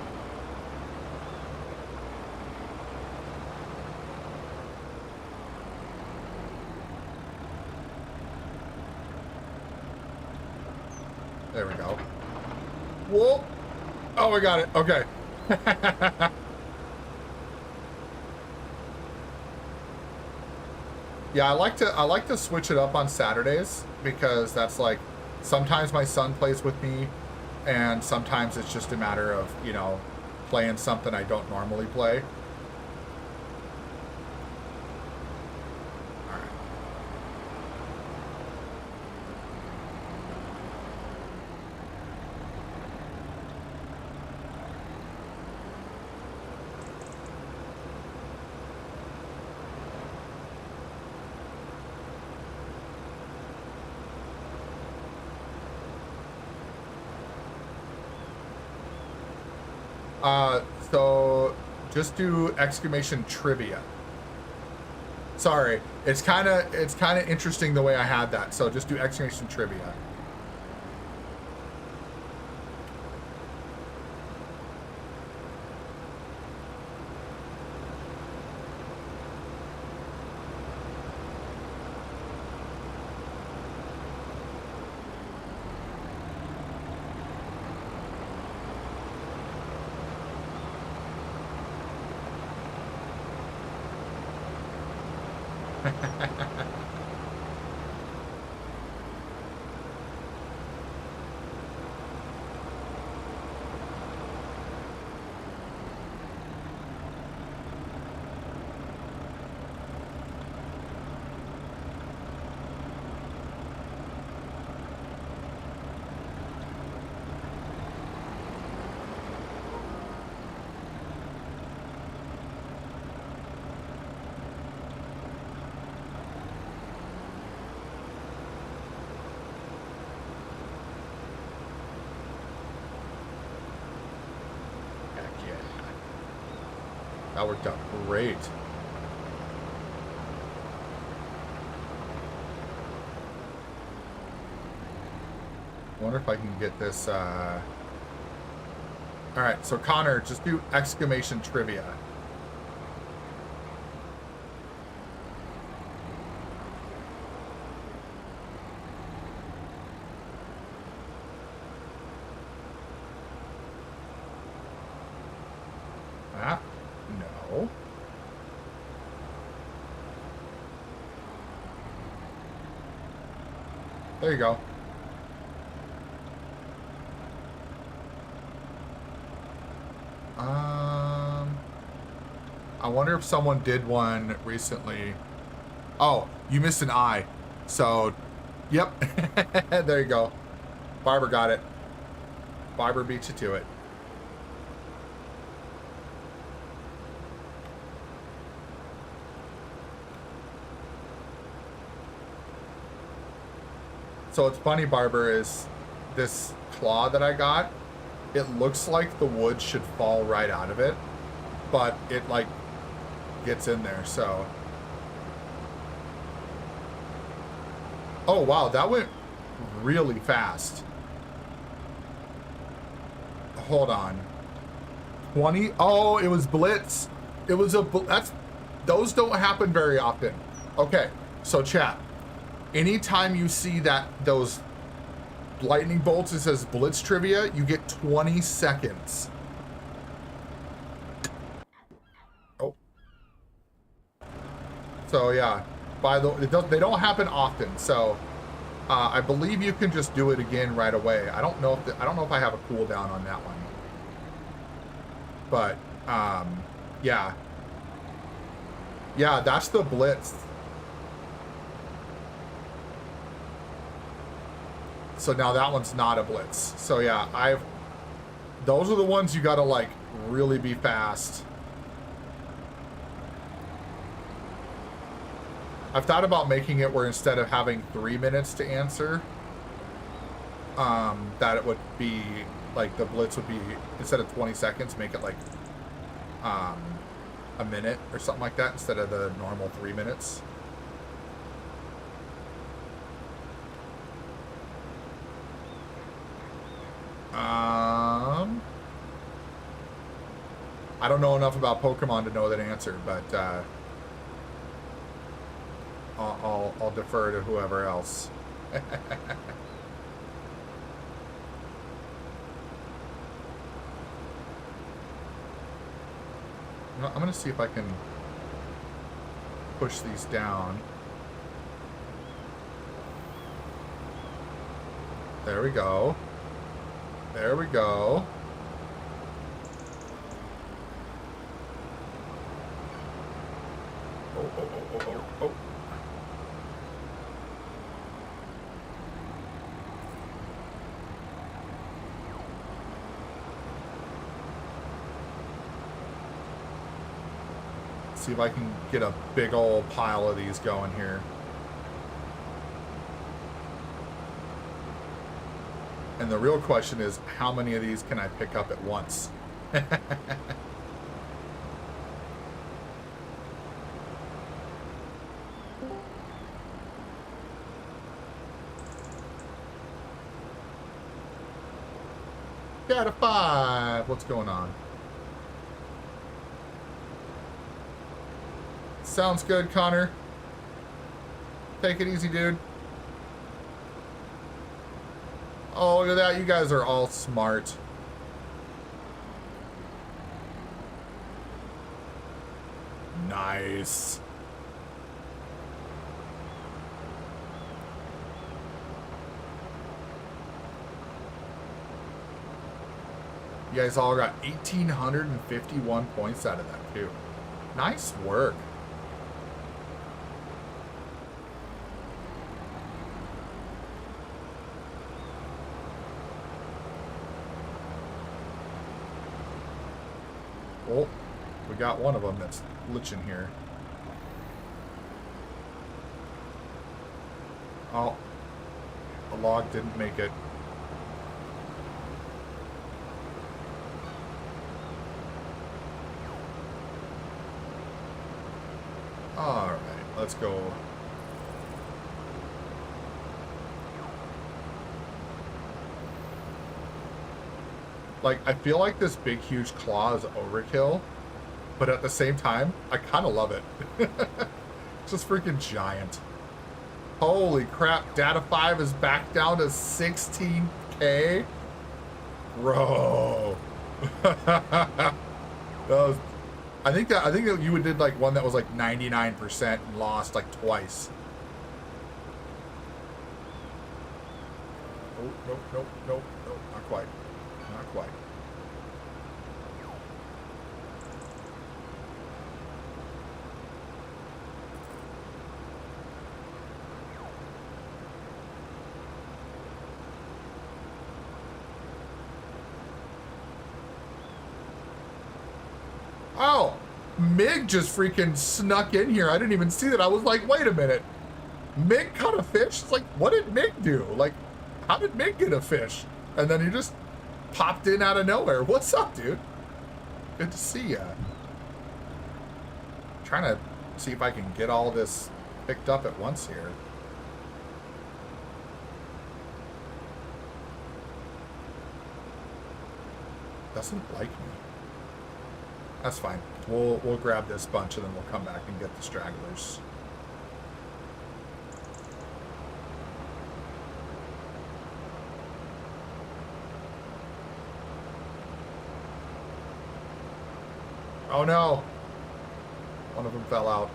There we go. Whoa! Oh, we got it. Okay. Yeah, I like to switch it up on Saturdays because that's like sometimes my son plays with me and sometimes it's just a matter of, you know, playing something I don't normally play. So just do exclamation trivia. Sorry, it's kind of interesting the way I had that. So just do exclamation trivia. That worked out great. I wonder if I can get this, All right, so Connor, just do exclamation trivia. Ah, no. There you go. I wonder if someone did one recently. Oh, you missed an I. So, yep. There you go. Barber got it. Barber beat you to it. So what's funny, Barber, is this claw that I got, it looks like the wood should fall right out of it, but it like gets in there, so. Oh wow, that went really fast. Hold on. 20, oh, it was blitz. It was those don't happen very often. Okay, so chat. Anytime you see those lightning bolts, it says blitz trivia, you get 20 seconds. Oh. So yeah, they don't happen often. So I believe you can just do it again right away. I don't know if I have a cooldown on that one. But yeah. Yeah, that's the blitz. So now that one's not a blitz. So yeah, those are the ones you gotta like really be fast. I've thought about making it where instead of having 3 minutes to answer, that it would be like the blitz would be, instead of 20 seconds, make it like a minute or something like that instead of the normal 3 minutes. I don't know enough about Pokemon to know that answer, but I'll defer to whoever else. I'm gonna see if I can push these down. There we go. There we go. Oh, oh, oh, oh, oh, oh. See if I can get a big old pile of these going here. And the real question is, how many of these can I pick up at once? Got a 5. What's going on? Sounds good, Connor. Take it easy, dude. Oh, look at that. You guys are all smart. Nice. You guys all got 1,851 points out of that, too. Nice work. Oh, we got one of them that's glitching here. Oh, the log didn't make it. Alright, let's go. Like, I feel like this big, huge claw is overkill, but at the same time, I kind of love it. It's just freaking giant. Holy crap, Data 5 is back down to 16K? Bro. That was, I think that you did like one that was like 99% and lost like twice. Oh, nope, nope, nope, nope, not quite. Not quite. Oh, Mig just freaking snuck in here. I didn't even see that. I was like, wait a minute. Mig caught a fish? It's like, what did Mig do? Like, how did Mig get a fish? And then he just popped in out of nowhere. What's up, dude? Good to see ya. Trying to see if I can get all this picked up at once here. Doesn't like me. That's fine. We'll grab this bunch and then we'll come back and get the stragglers. Oh no! One of them fell out.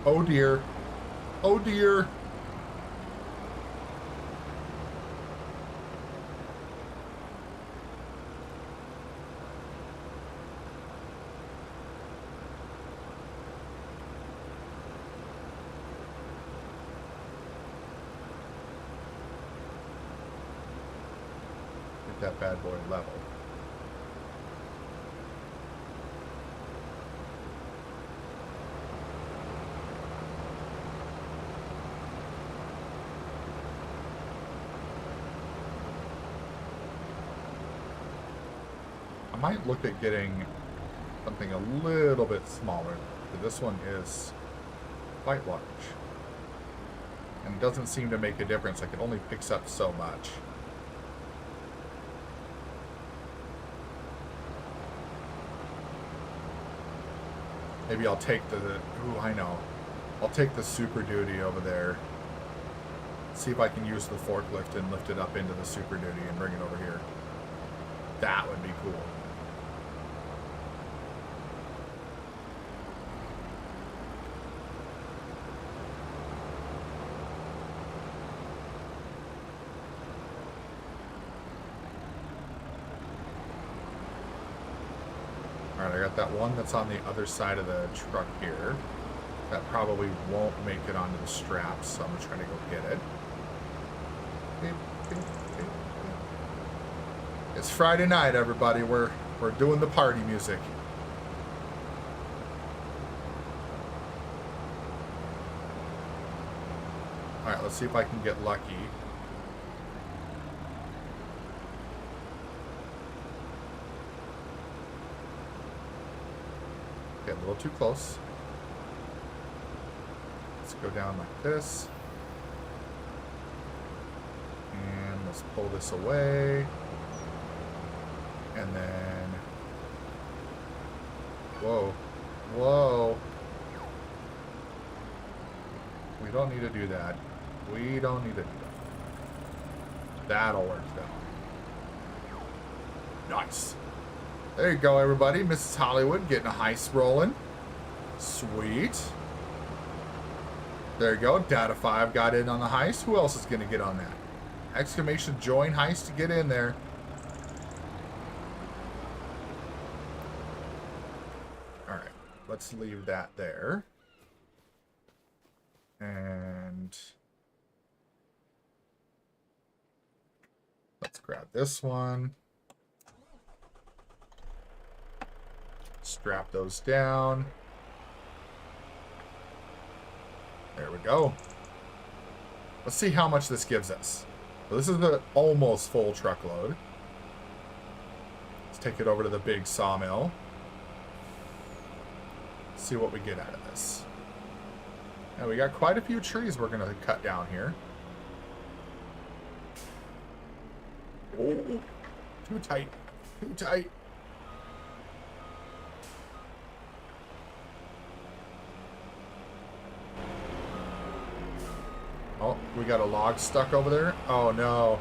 Oh dear. Oh dear. Get that bad boy level. I might look at getting something a little bit smaller. But this one is quite large. And it doesn't seem to make a difference. Like, it only picks up so much. Maybe I'll take the... Ooh, I know. I'll take the Super Duty over there. See if I can use the forklift and lift it up into the Super Duty and bring it over here. That would be cool. Alright, I got that one that's on the other side of the truck here. That probably won't make it onto the straps, so I'm going to try to go get it. It's Friday night, everybody. We're doing the party music. Alright, let's see if I can get lucky. Get a little too close. Let's go down like this. And let's pull this away. And then... Whoa. Whoa. We don't need to do that. We don't need to do that. That'll work though. Nice. There you go, everybody. Mrs. Hollywood getting a heist rolling. Sweet. There you go. Data 5 got in on the heist. Who else is going to get on that? Exclamation join heist to get in there. Alright. Let's leave that there. And... let's grab this one. Strap those down. There we go. Let's see how much this gives us. So this is the almost full truckload. Let's take it over to the big sawmill. See what we get out of this. And we got quite a few trees we're going to cut down here. Oh, too tight. Too tight. Oh, we got a log stuck over there. Oh, no.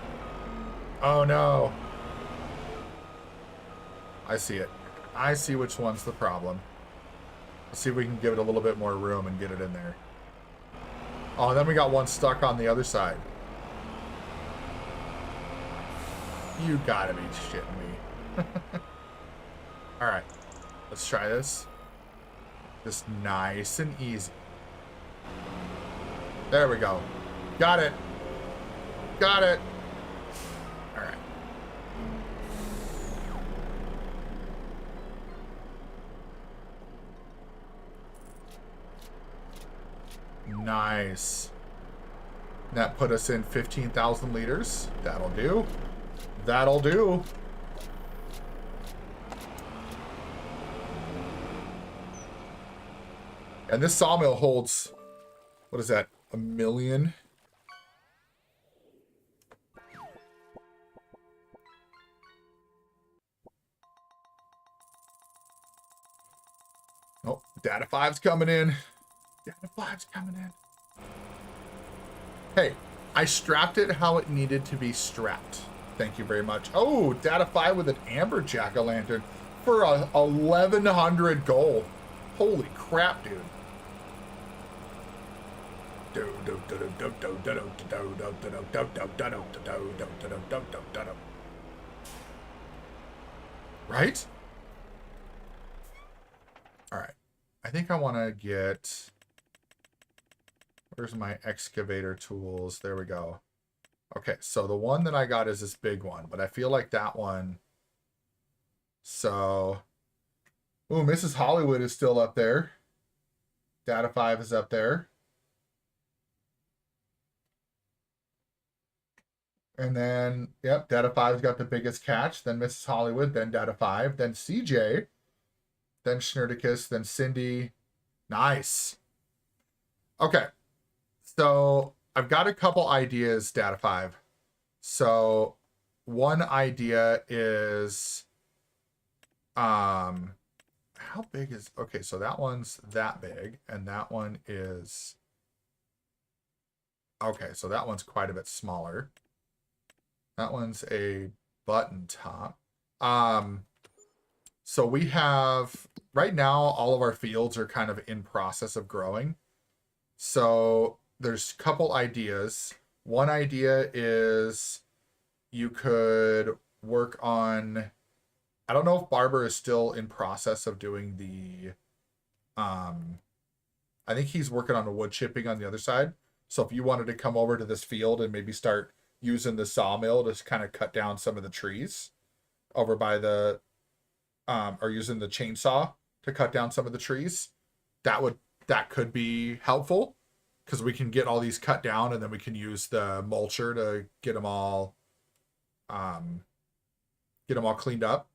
Oh, no. I see it. I see which one's the problem. Let's see if we can give it a little bit more room and get it in there. Oh, and then we got one stuck on the other side. You gotta be shitting me. Alright. Let's try this. Just nice and easy. There we go. Got it. Got it. All right. Nice. That put us in 15,000 liters. That'll do. That'll do. And this sawmill holds, what is that, 1 million? Oh, data 5's coming in. Data 5's coming in. Hey, I strapped it how it needed to be strapped. Thank you very much. Oh, data 5 with an amber jack-o'-lantern for 1,100 gold. Holy crap, dude. Right? All right. I think I want to get... Where's my excavator tools? There we go. Okay, so the one that I got is this big one, but I feel like that one... So... Ooh, Mrs. Hollywood is still up there. Data 5 is up there. And then, yep, Data 5's got the biggest catch. Then Mrs. Hollywood, then Data 5, then CJ, then Schnerdicus, then Cindy. Nice. Okay. So I've got a couple ideas, Data 5. So one idea is, how big is, okay, so that one's that big, and that one is, okay, so that one's quite a bit smaller. That one's a button top. So we have, right now, all of our fields are kind of in process of growing. So there's a couple ideas. One idea is you could work on, I don't know if Barber is still in process of doing the, I think he's working on the wood chipping on the other side. So if you wanted to come over to this field and maybe start using the sawmill to kind of cut down some of the trees over by the, or using the chainsaw to cut down some of the trees, that could be helpful, because we can get all these cut down and then we can use the mulcher to get them all cleaned up.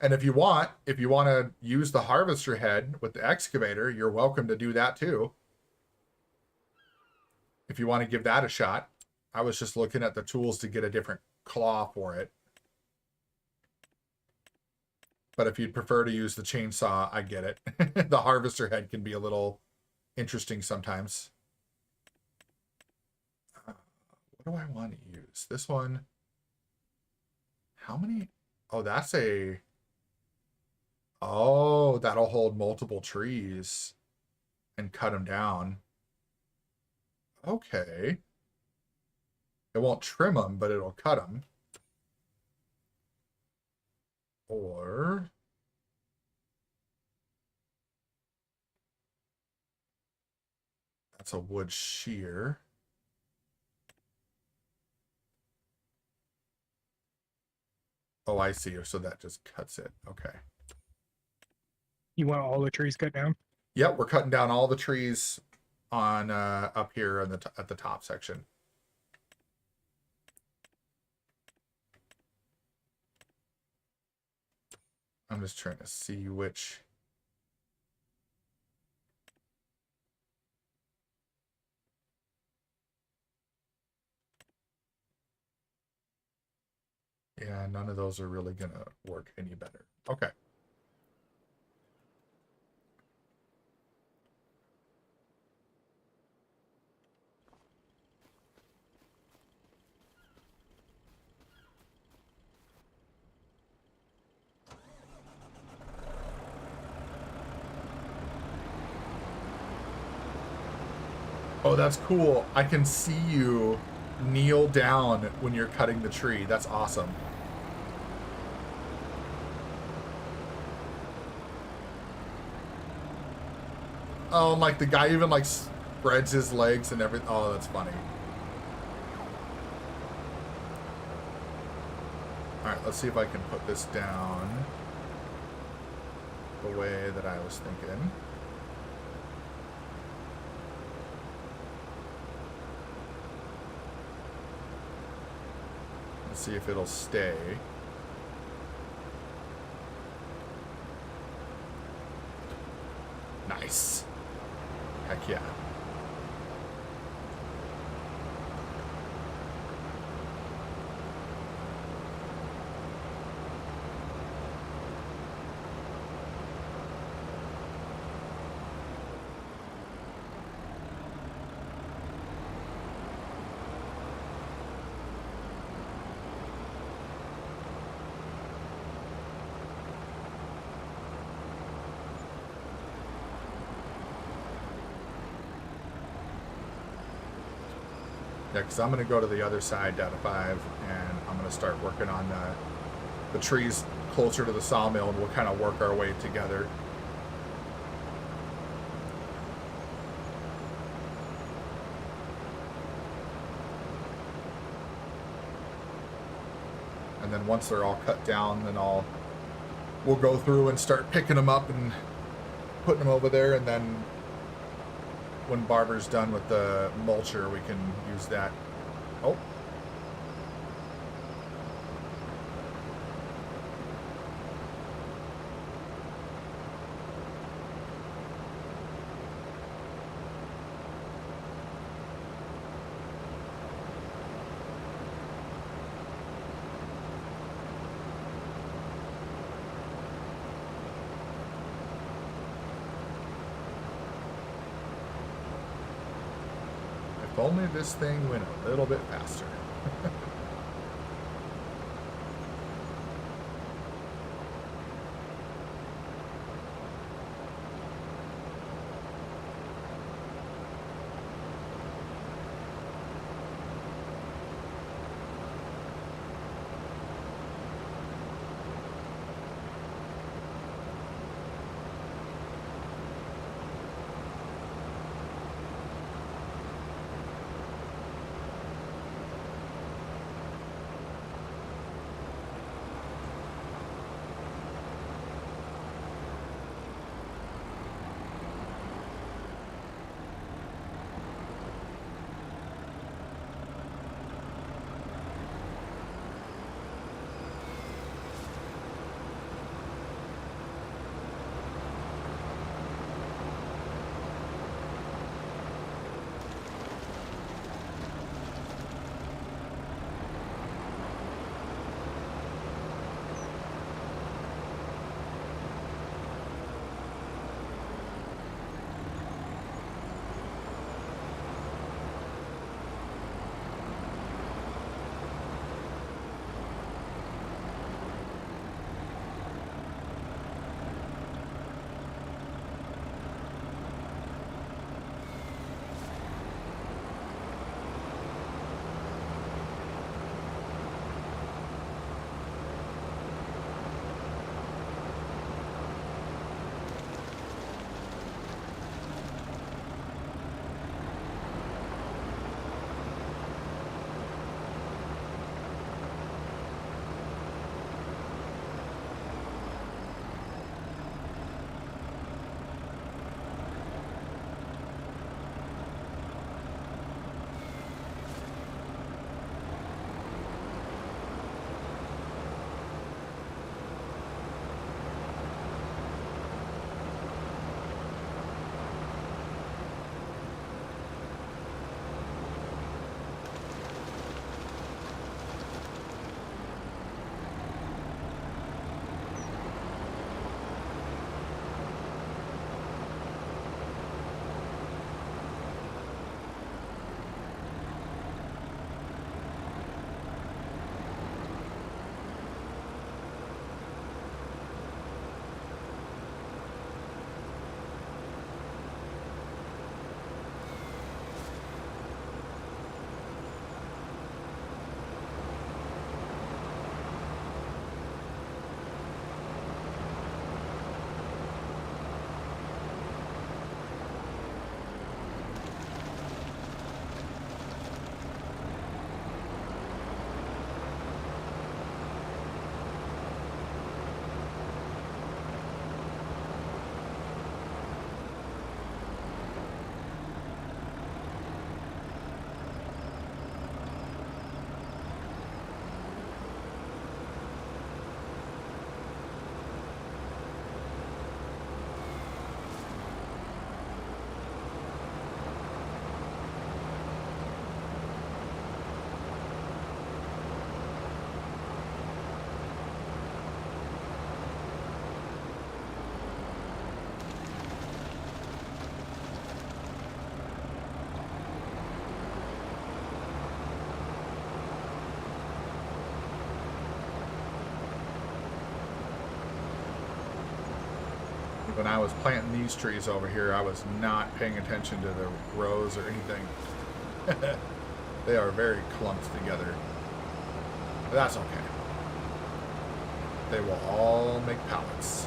And if you want to use the harvester head with the excavator, you're welcome to do that too. If you want to give that a shot. I was just looking at the tools to get a different claw for it. But if you'd prefer to use the chainsaw, I get it. The harvester head can be a little interesting sometimes. What do I want to use? This one. How many? Oh, that's a... Oh, that'll hold multiple trees and cut them down. Okay. It won't trim them, but it'll cut them. Or... That's a wood shear. Oh, I see. So that just cuts it. Okay. You want all the trees cut down? Yep, we're cutting down all the trees on up here in at the top section. I'm just trying to see which. Yeah, none of those are really gonna work any better. Okay. Oh, that's cool. I can see you kneel down when you're cutting the tree. That's awesome. Oh, like the guy even like spreads his legs and everything. Oh, that's funny. All right, let's see if I can put this down the way that I was thinking. Let's see if it'll stay. Nice. Heck yeah. Yeah, because I'm going to go to the other side, Data 5, and I'm going to start working on the trees closer to the sawmill, and we'll kind of work our way together. And then once they're all cut down, then we'll go through and start picking them up and putting them over there, and then when Barber's done with the mulcher, we can use that. Oh. If only this thing went a little bit faster. When I was planting these trees over here, I was not paying attention to the rows or anything. They are very clumped together. But that's okay. They will all make pallets.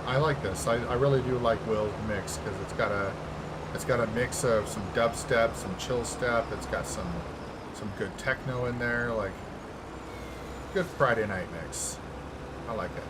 I like this. I really do like Will's mix because it's got a mix of some dubstep, some chill step. It's got some good techno in there. Like good Friday night mix. I like it.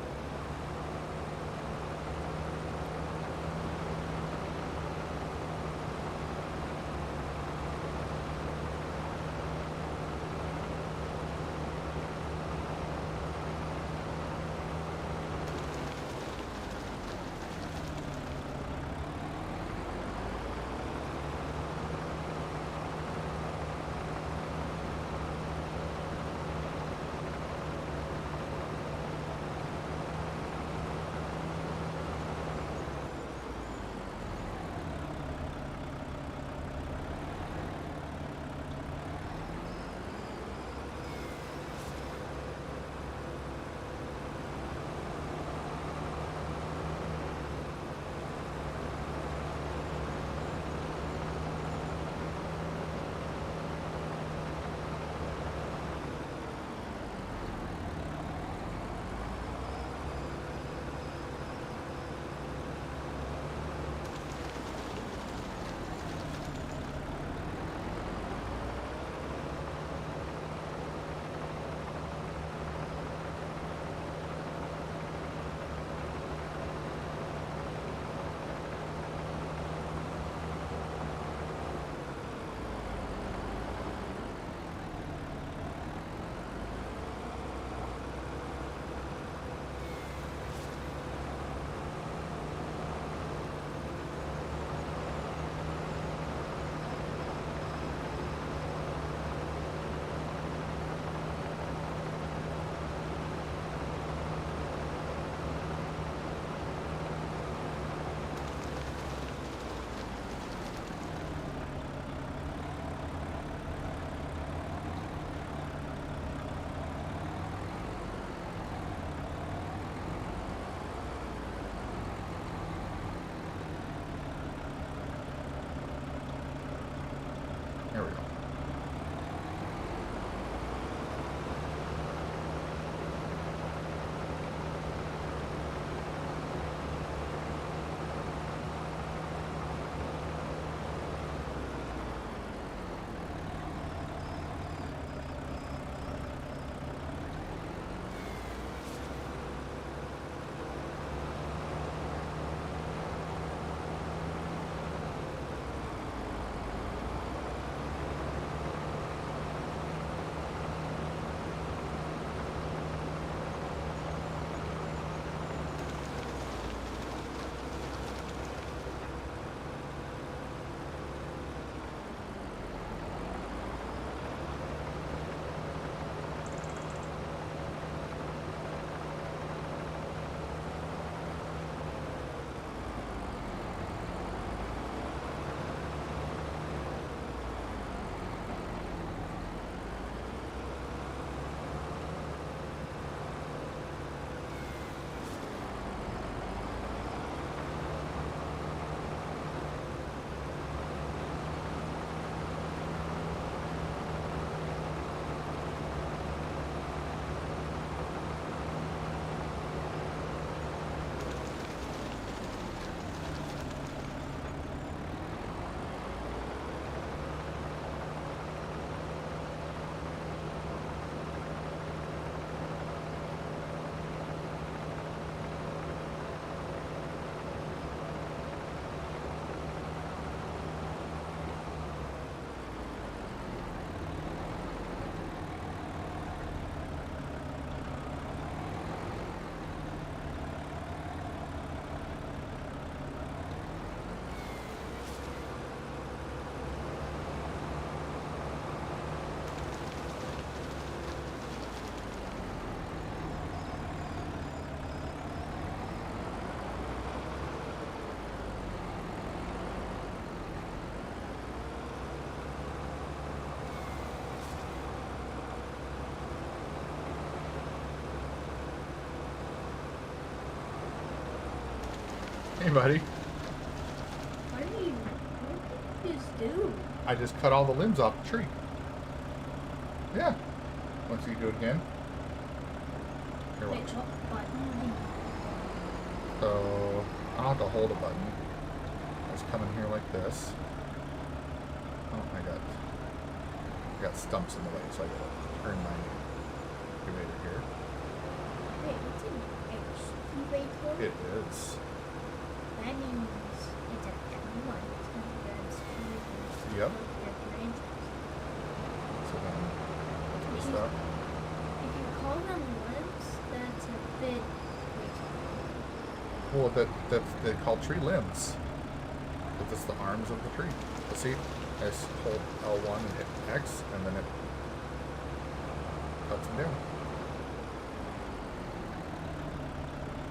Hey, buddy. What did you just do? I just cut all the limbs off the tree. Yeah. Once you do it again. Here, Wait, watch. what button? So, I don't have to hold a button. I just come in here like this. Oh, I got stumps in the way, so I gotta turn my excavator here. Wait, what's an excavator? It is. That means it's a tree line. It's not good speed. Yep. Your branches. So then, what's this stuff? If you call them limbs, that's a bit. Well, they're called tree limbs. But it's the arms of the tree. Let's see. I just hold L1 and hit X, and then it cuts them down.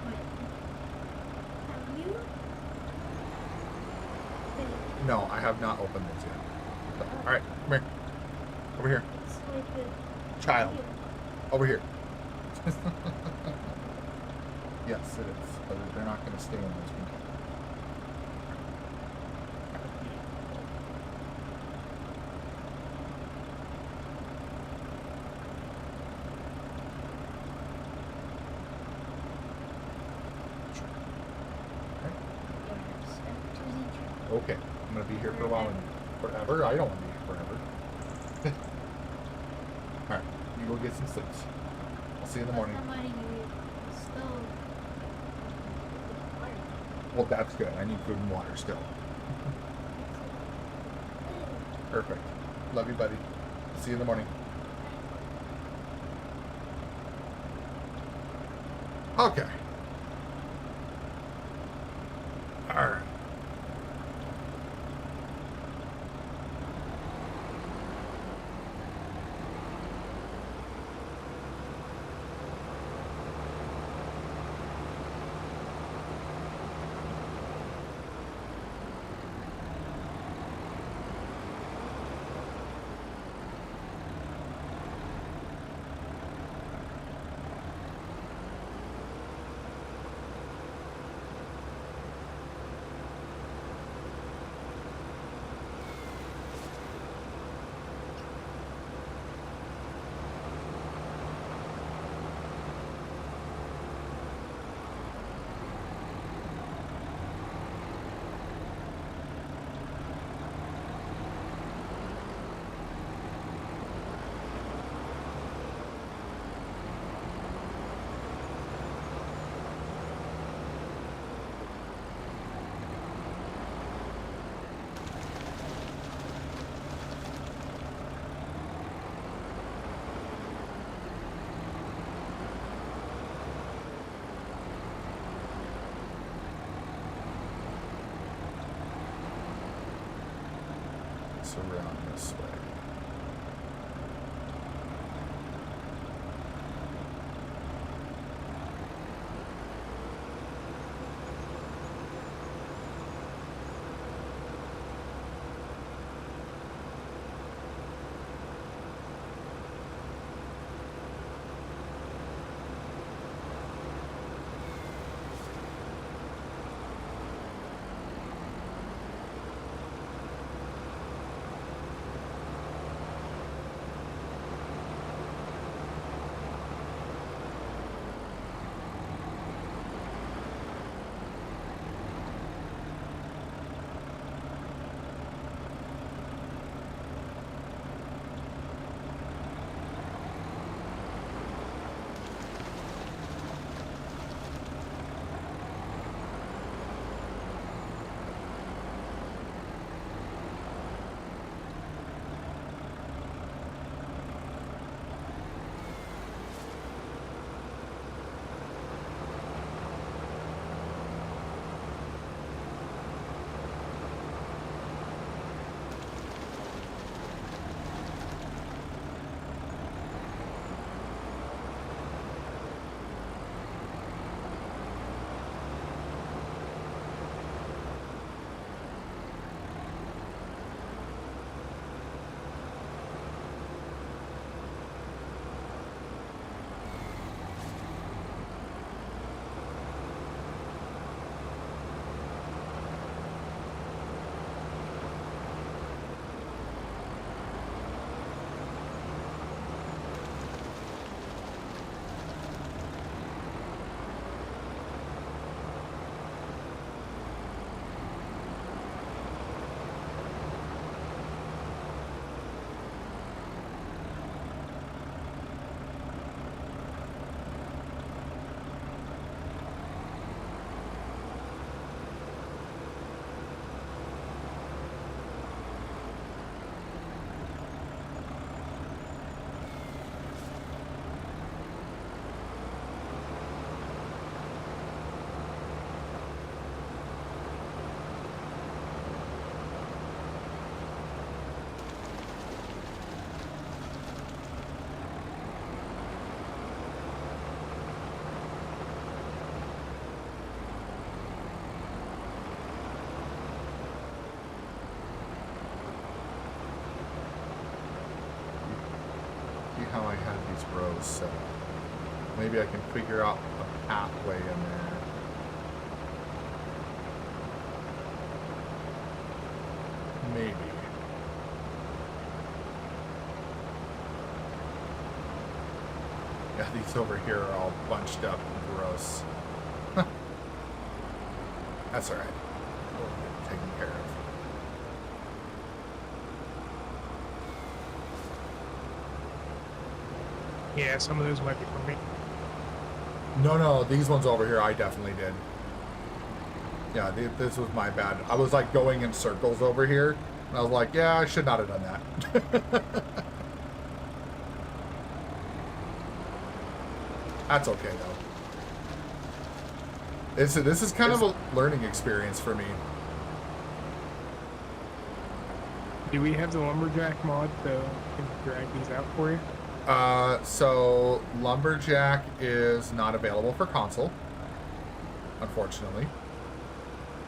Wait. Have you? Wait, No, I have not opened those yet. All right, come here. Over here. it's like a Child. Over here. Yes, it is. But they're not going to stay in those containers. Okay, I'm going to be here for a while. Forever? I don't want to be here forever. Alright, you go get some sleep. I'll see you in the morning. Well, that's good. I need food and water still. Perfect. Love you, buddy. See you in the morning. Okay. Alright. Around this way. goes, so maybe I can figure out a pathway in there. Maybe. Yeah, these over here are all bunched up and gross. That's alright. We'll get it taken care of. Yeah, some of those might be for me. No, these ones over here I definitely did. Yeah, this was my bad. I was like going in circles over here, and I was like, yeah, I should not have done that. That's okay though. This is kind of a learning experience for me. Do we have the lumberjack mod so I can drag these out for you? So Lumberjack is not available for console, unfortunately.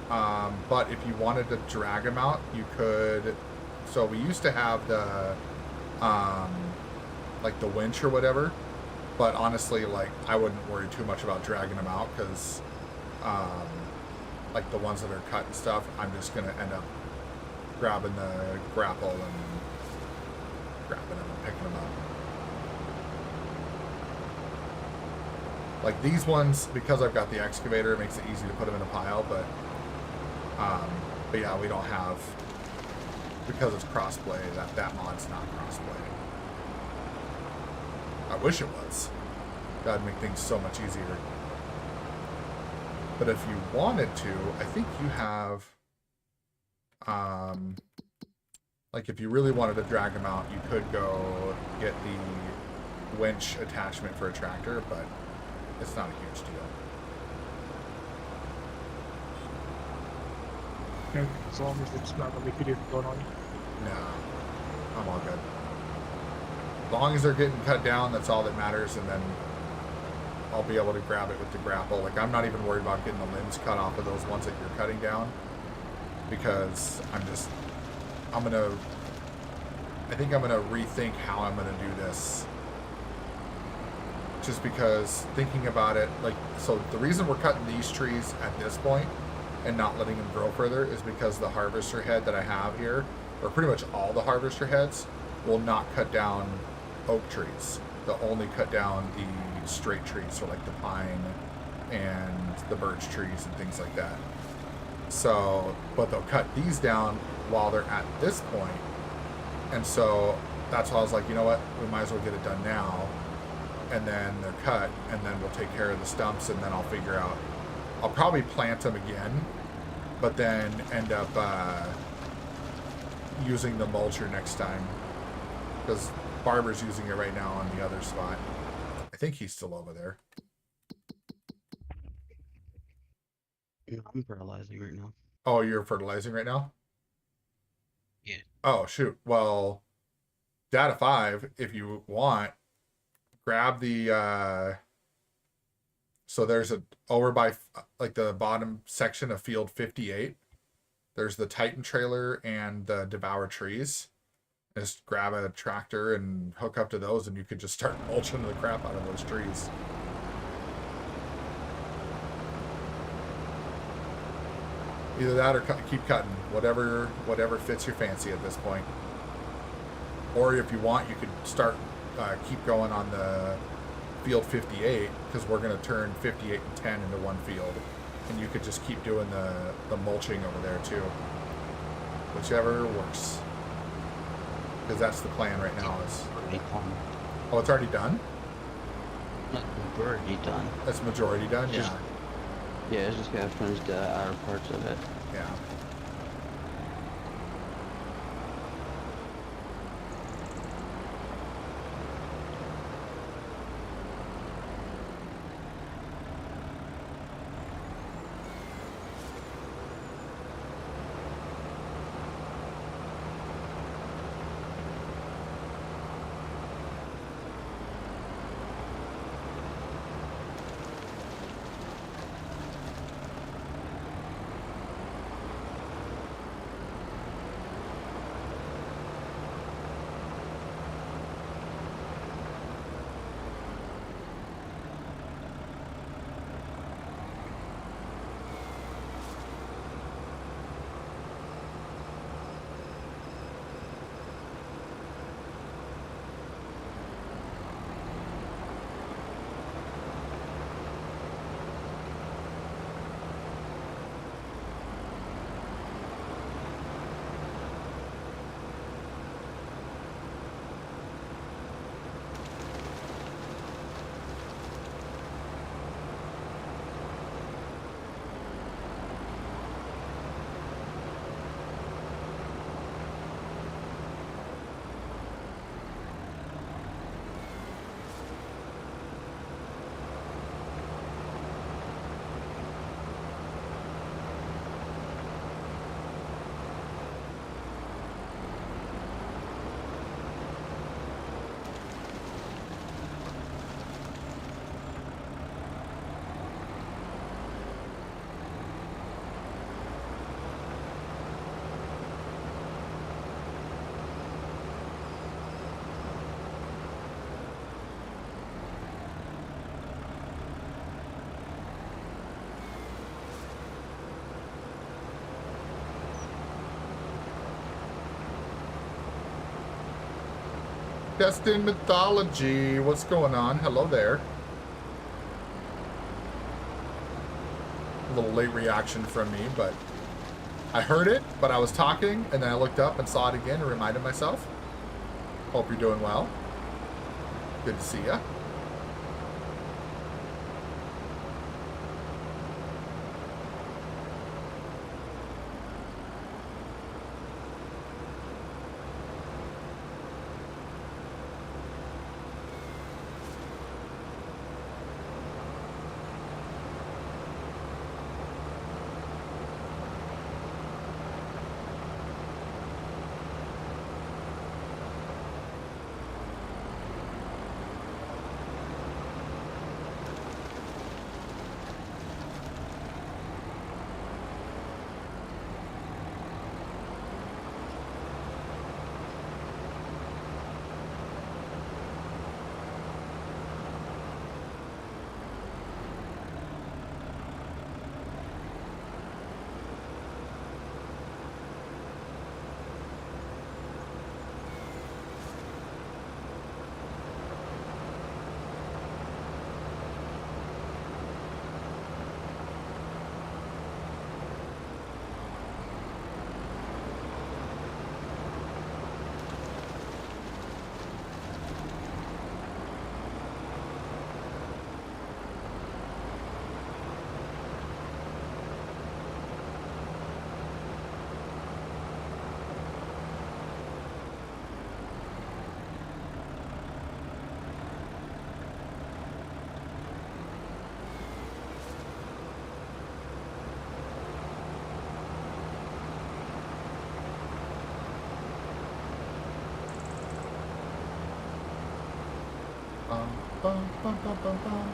But if you wanted to drag them out, you could. So we used to have the, like the winch or whatever. But honestly, like I wouldn't worry too much about dragging them out because, like the ones that are cut and stuff, I'm just gonna end up grabbing the grapple and grabbing them and picking them up. Like these ones, because I've got the excavator, it makes it easy to put them in a pile, but yeah, we don't have, because it's crossplay, that mod's not crossplay. I wish it was. That'd make things so much easier. But if you wanted to, I think you have, like if you really wanted to drag them out, you could go get the winch attachment for a tractor, but it's not a huge deal. No, as long as it's not really too difficult on you. No, I'm all good. As long as they're getting cut down, that's all that matters, and then I'll be able to grab it with the grapple. Like, I'm not even worried about getting the limbs cut off of those ones that you're cutting down, because I think I'm gonna rethink how I'm gonna do this. Just because thinking about it, like, so the reason we're cutting these trees at this point and not letting them grow further is because the harvester head that I have here, or pretty much all the harvester heads, will not cut down oak trees. They'll only cut down the straight trees, so like the pine and the birch trees and things like that. So, but they'll cut these down while they're at this point. And so that's why I was like, you know what, we might as well get it done now. And then they're cut, and then we'll take care of the stumps, and then I'll figure out, I'll probably plant them again, but then end up using the mulcher next time, because Barber's using it right now on the other spot. I think he's still over there. No, I'm fertilizing right now. Oh, you're fertilizing right now? Yeah. Oh, shoot. Well, Data 5, if you want, grab the, so there's over by, like, the bottom section of field 58. There's the Titan trailer and the Devour trees. Just grab a tractor and hook up to those, and you could just start mulching the crap out of those trees. Either that or keep cutting, whatever fits your fancy at this point. Or if you want, you could start, keep going on the field 58, because we're going to turn 58 and 10 into one field. And you could just keep doing the mulching over there too. Whichever works. Because that's the plan right now is... Oh, it's already done? Majority done. That's majority done? Just, yeah. Yeah, it's just gotta finish the outer parts of it. Yeah. Destin Mythology, what's going on? Hello there. A little late reaction from me, but I heard it, but I was talking, and then I looked up and saw it again and reminded myself. Hope you're doing well. Good to see ya. Bum, bum, bum, bum, bum.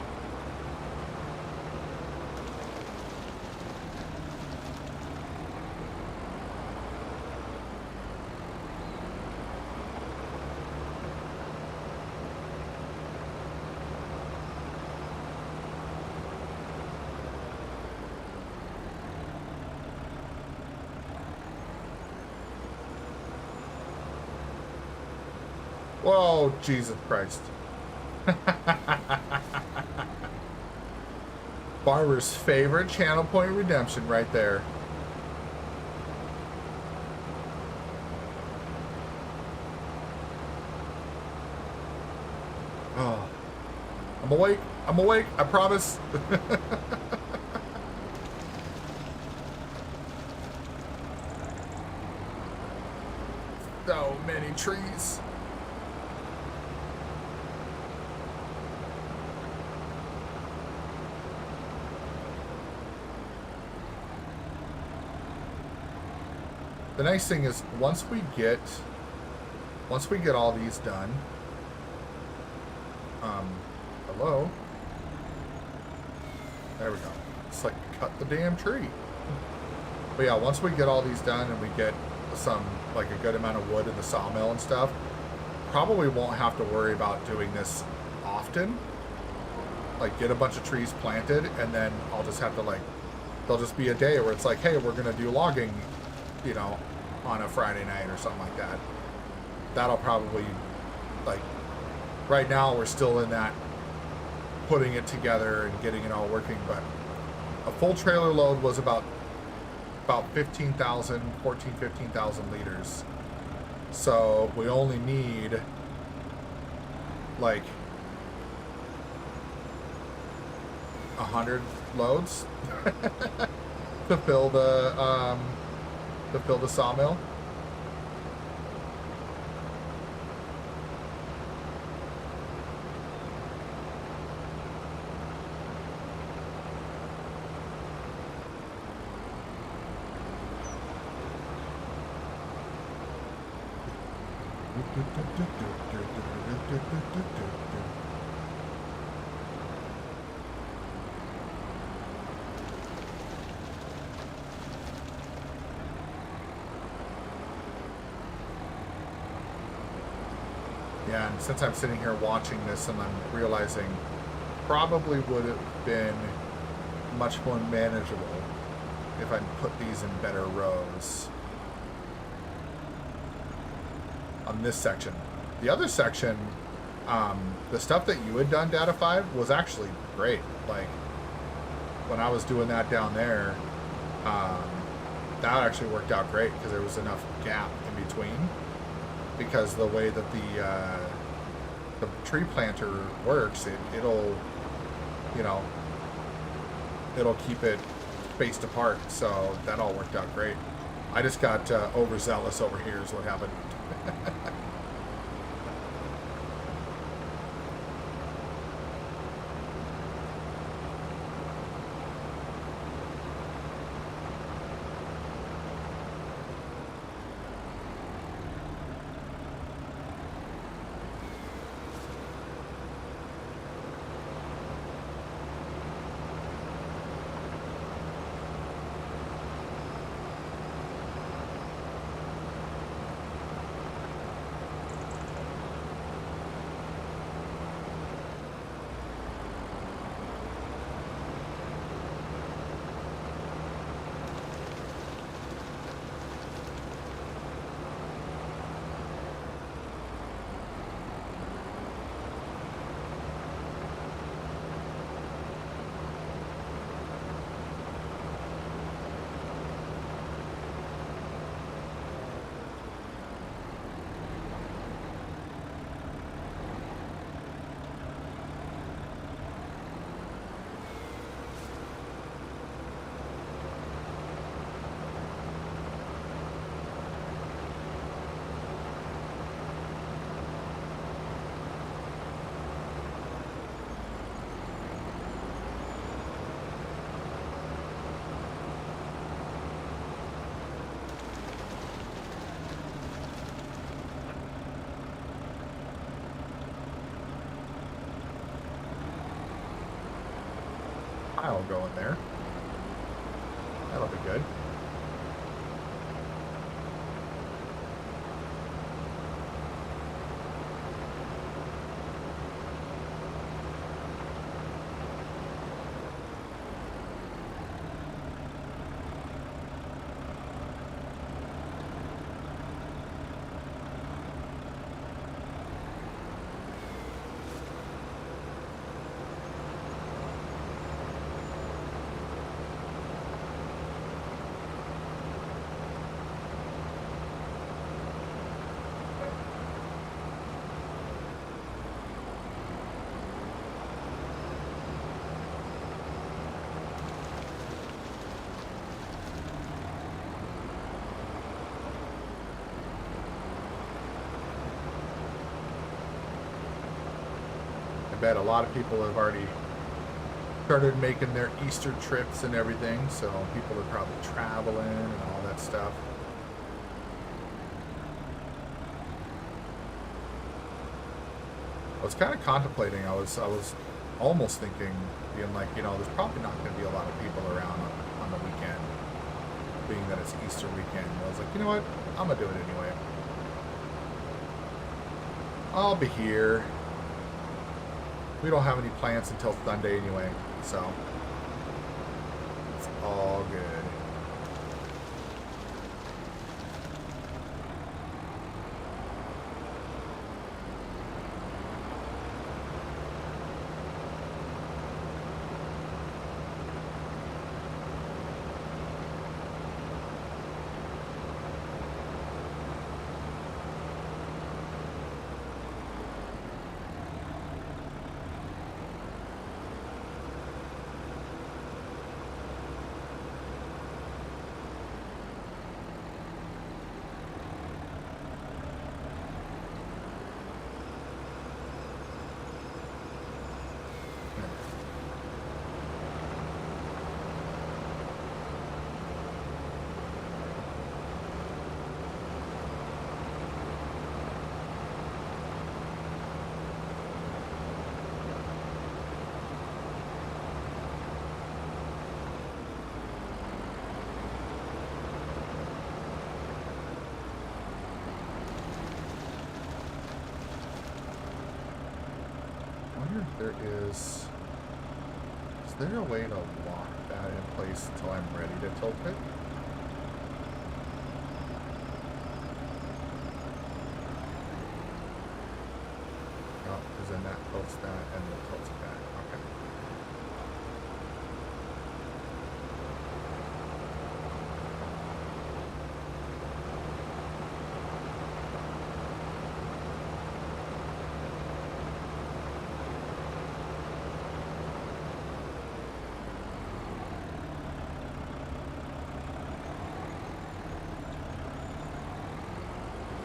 Whoa, Jesus Christ. Barber's favorite channel point redemption right there. Oh, I'm awake. I'm awake. I promise. So many trees. The nice thing is once we get all these done, hello, there we go. It's like cut the damn tree. But yeah, once we get all these done and we get some, like a good amount of wood in the sawmill and stuff, probably won't have to worry about doing this often. Like get a bunch of trees planted and then I'll just have to like, there'll just be a day where it's like, hey, we're gonna do logging, you know, on a Friday night or something like that. That'll probably, like, right now we're still in that putting it together and getting it all working, but a full trailer load was about 15,000 liters. So we only need like 100 loads to fill the sawmill. Yeah, and since I'm sitting here watching this and I'm realizing probably would have been much more manageable if I put these in better rows on this section. The other section, the stuff that you had done, Data 5, was actually great. Like, when I was doing that down there, that actually worked out great because there was enough gap in between. Because the way that the tree planter works, it'll, you know, it'll keep it spaced apart. So that all worked out great. I just got overzealous over here is what happened. I'll go in there. That'll be good. Bet a lot of people have already started making their Easter trips and everything, so people are probably traveling and all that stuff. I was kind of contemplating, I was almost thinking, being like, you know, there's probably not going to be a lot of people around on the weekend, being that it's Easter weekend. I was like, you know what, I'm going to do it anyway. I'll be here. We don't have any plans until Sunday anyway, so it's all good. There is there a way to lock that in place until I'm ready to tilt it? then that tilts that, and then tilts that. Okay.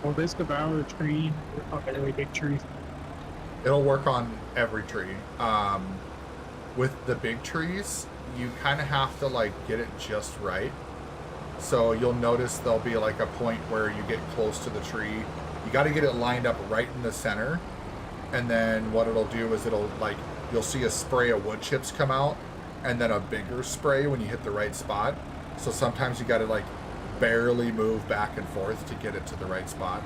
Will this devour a tree on a really big tree? It'll work on every tree. With the big trees, you kind of have to like get it just right. So you'll notice there'll be like a point where you get close to the tree. You got to get it lined up right in the center. And then what it'll do is it'll like, you'll see a spray of wood chips come out and then a bigger spray when you hit the right spot. So sometimes you got to like barely move back and forth to get it to the right spot.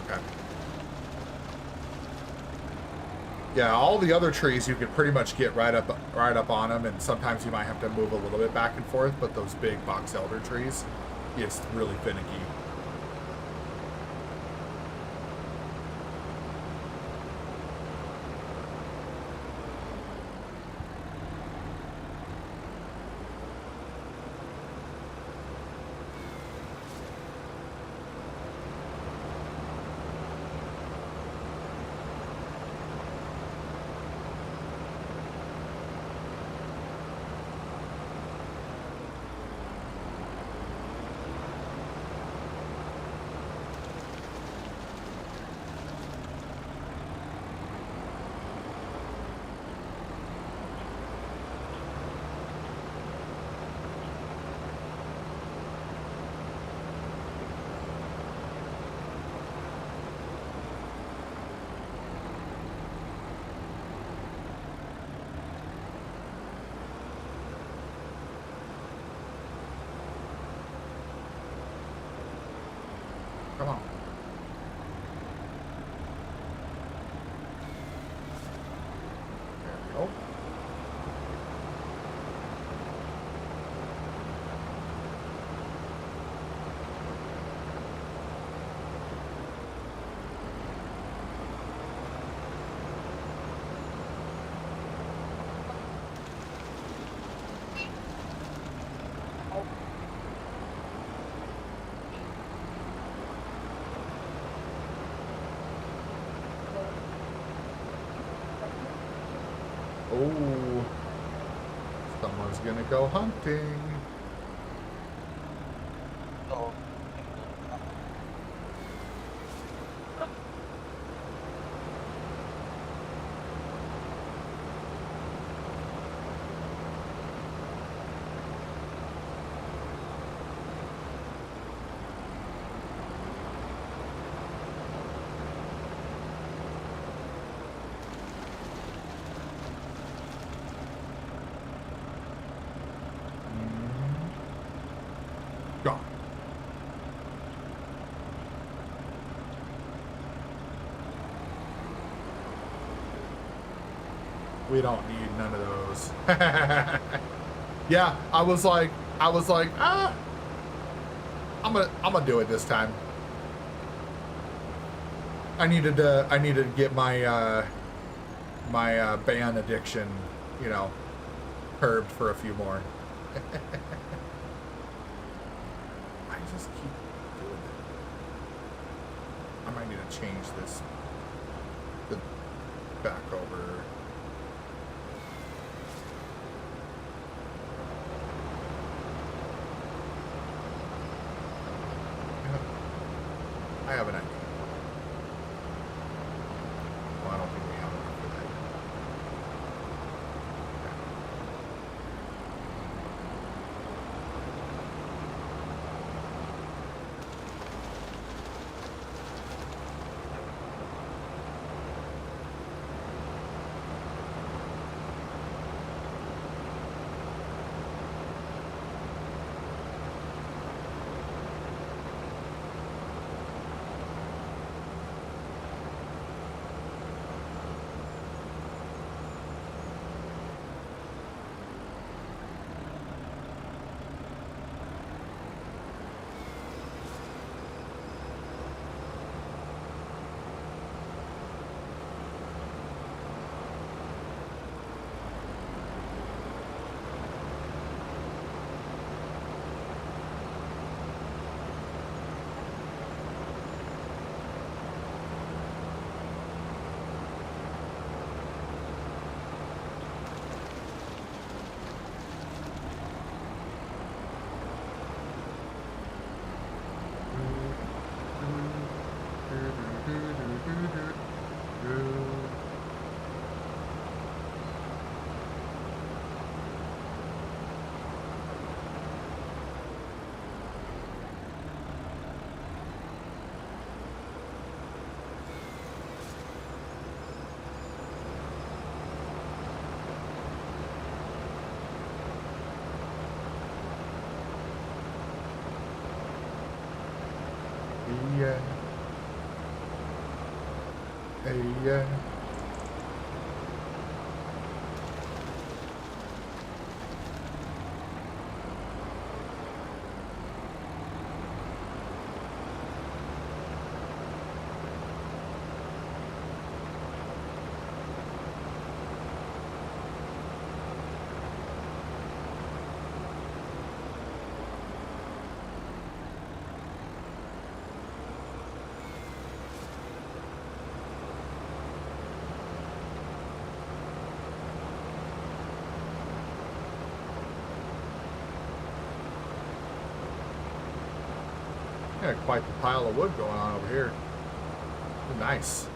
Okay. Yeah, all the other trees you could pretty much get right up on them, and sometimes you might have to move a little bit back and forth, but those big box elder trees, it's really finicky. Come on. There we go. Oh, someone's gonna go hunting. Gone. We don't need none of those. Yeah, I was like, I'm gonna do it this time. I needed to get my my ban addiction, you know, curbed for a few more. I just keep doing it. I might need to change this back over. I have an idea. Well, I don't think we have enough for that. yeah. Yeah, quite the pile of wood going on over here. Nice.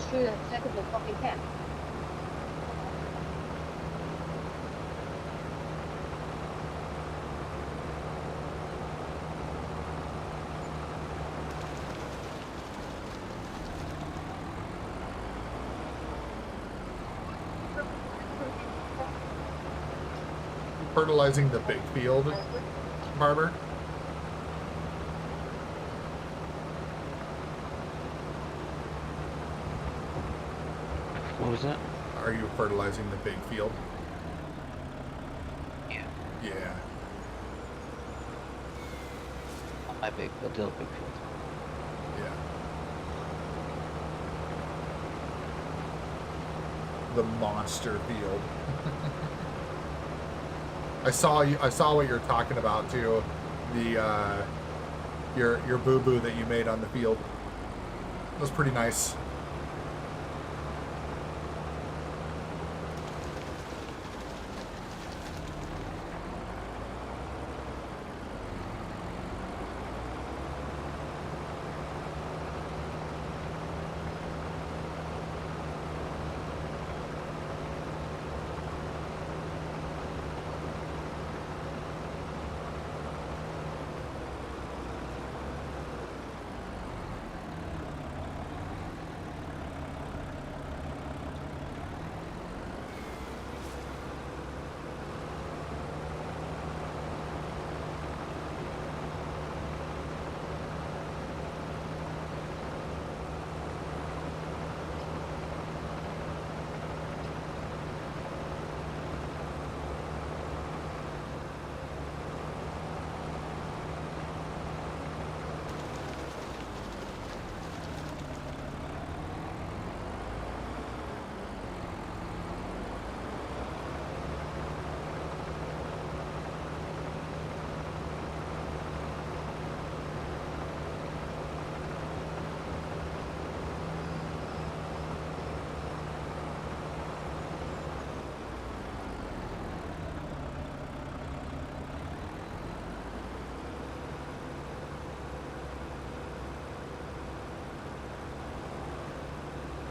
True, the second the fucking cat. Fertilizing the big field, Barber. What was that? Are you fertilizing the big field? Yeah. Yeah. Not my big, but the other big field. Yeah. The monster field. I saw you. I saw what you're talking about too. The your boo boo that you made on the field. That was pretty nice.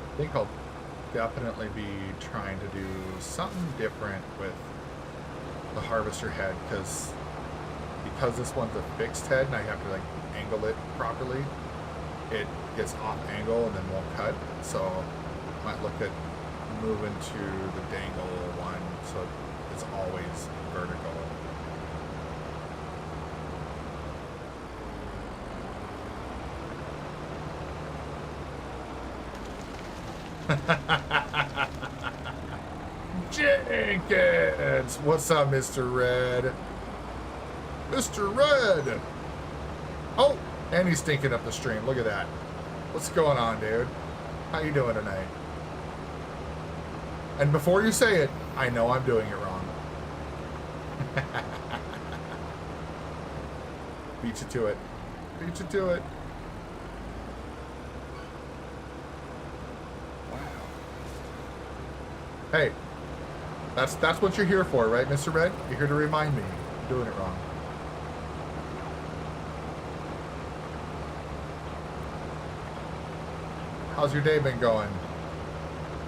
I think I'll definitely be trying to do something different with the harvester head, because this one's a fixed head and I have to like angle it properly, it gets off angle and then won't cut. So I might look at moving to the dangle one so it's always vertical. Jenkins! What's up, Mr. Red? Mr. Red! Oh, and he's stinking up the stream. Look at that. What's going on, dude? How you doing tonight? And before you say it, I know I'm doing it wrong. Beat you to it. Beat you to it. Hey, that's what you're here for, right, Mr. Red? You're here to remind me I'm doing it wrong. How's your day been going?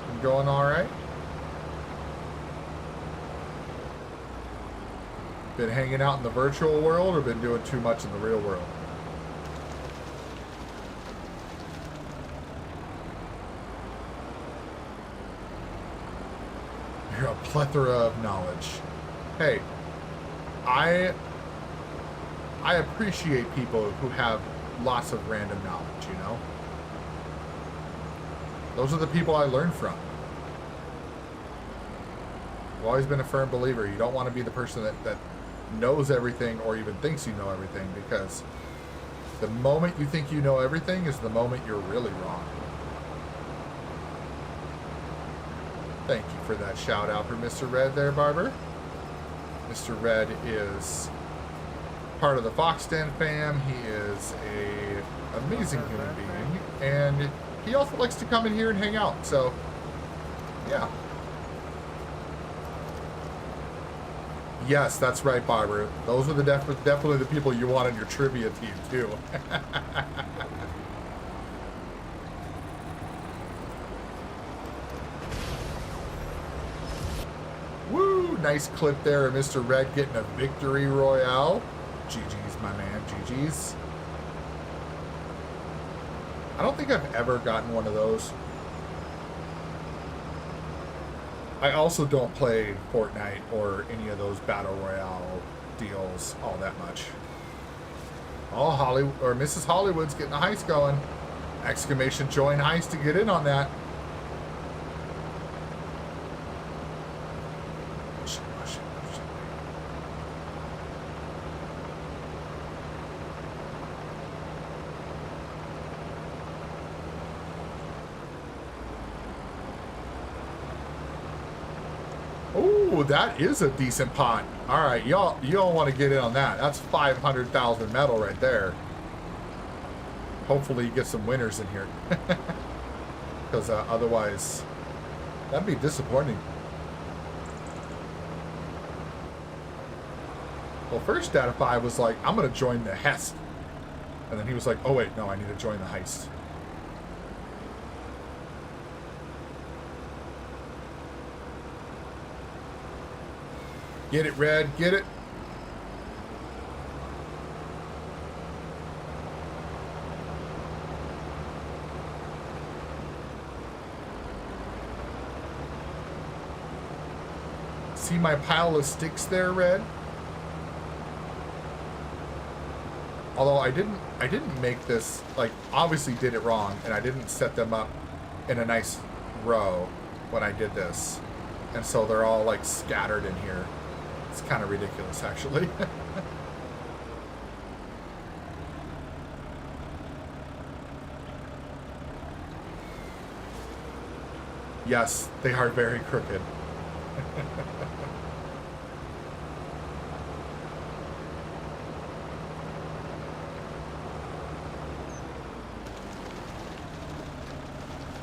Been going all right? Been hanging out in the virtual world or been doing too much in the real world? You're a plethora of knowledge. Hey, I appreciate people who have lots of random knowledge, you know? Those are the people I learn from. I've always been a firm believer. You don't want to be the person that knows everything or even thinks you know everything, because the moment you think you know everything is the moment you're really wrong. Thank you for that shout out for Mr. Red there, Barber. Mr. Red is part of the Fox Den fam. He is a amazing human being, and he also likes to come in here and hang out. So, yeah. Yes, that's right, Barber. Those are the definitely the people you want on your trivia team too. Woo! Nice clip there of Mr. Red getting a victory royale. GG's, my man. GG's. I don't think I've ever gotten one of those. I also don't play Fortnite or any of those Battle Royale deals all that much. Oh, Hollywood, or Mrs. Hollywood's getting a heist going. Exclamation join heist to get in on that. Ooh, that is a decent pot. All right, y'all want to get in on that. That's 500,000 metal right there. Hopefully you get some winners in here. Because otherwise, that'd be disappointing. Well, first Data 5 was like, I'm going to join the Hest. And then he was like, oh wait, no, I need to join the heist. Get it, Red, get it. See my pile of sticks there, Red? Although I didn't make this, like, obviously did it wrong, and I didn't set them up in a nice row when I did this. And so they're all like scattered in here. It's kind of ridiculous, actually. Yes, they are very crooked.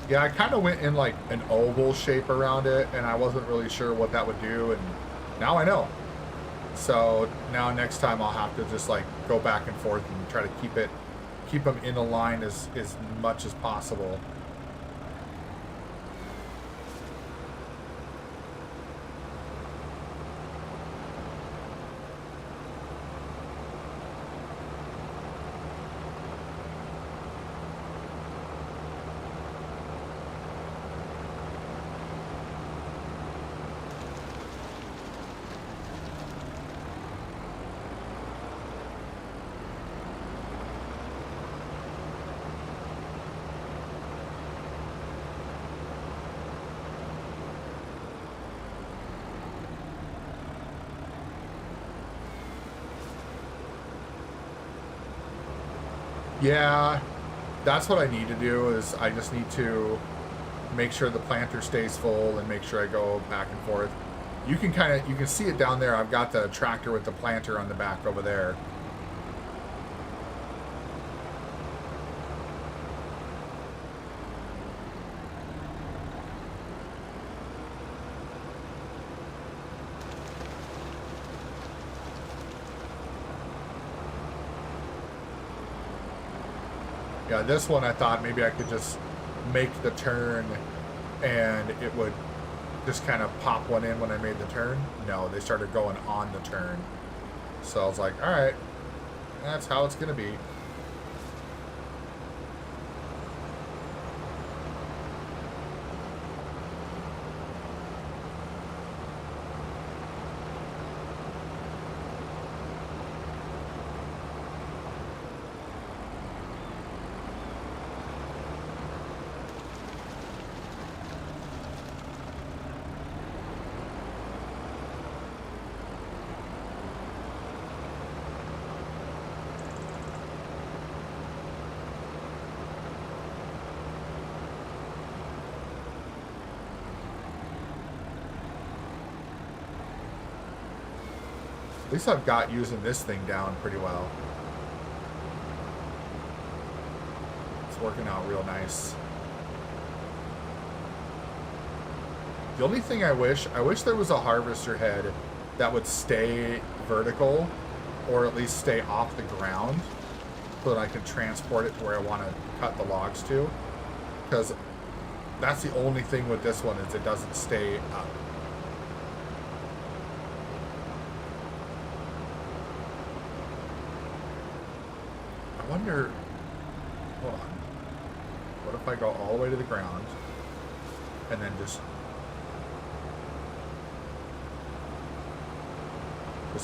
Yeah, I kind of went in like an oval shape around it, and I wasn't really sure what that would do, and now I know. So now next time I'll have to just like go back and forth and try to keep them in a line as much as possible. Yeah, that's what I need to do. Is I just need to make sure the planter stays full and make sure I go back and forth. You can see it down there. I've got the tractor with the planter on the back over there. Yeah, this one I thought maybe I could just make the turn and it would just kind of pop one in when I made the turn. No, they started going on the turn. So I was like, all right, that's how it's going to be. At least I've got using this thing down pretty well. It's working out real nice. The only thing I wish there was a harvester head that would stay vertical or at least stay off the ground so that I could transport it to where I want to cut the logs to. Because that's the only thing with this one is it doesn't stay up. I wonder, hold on, what if I go all the way to the ground and then just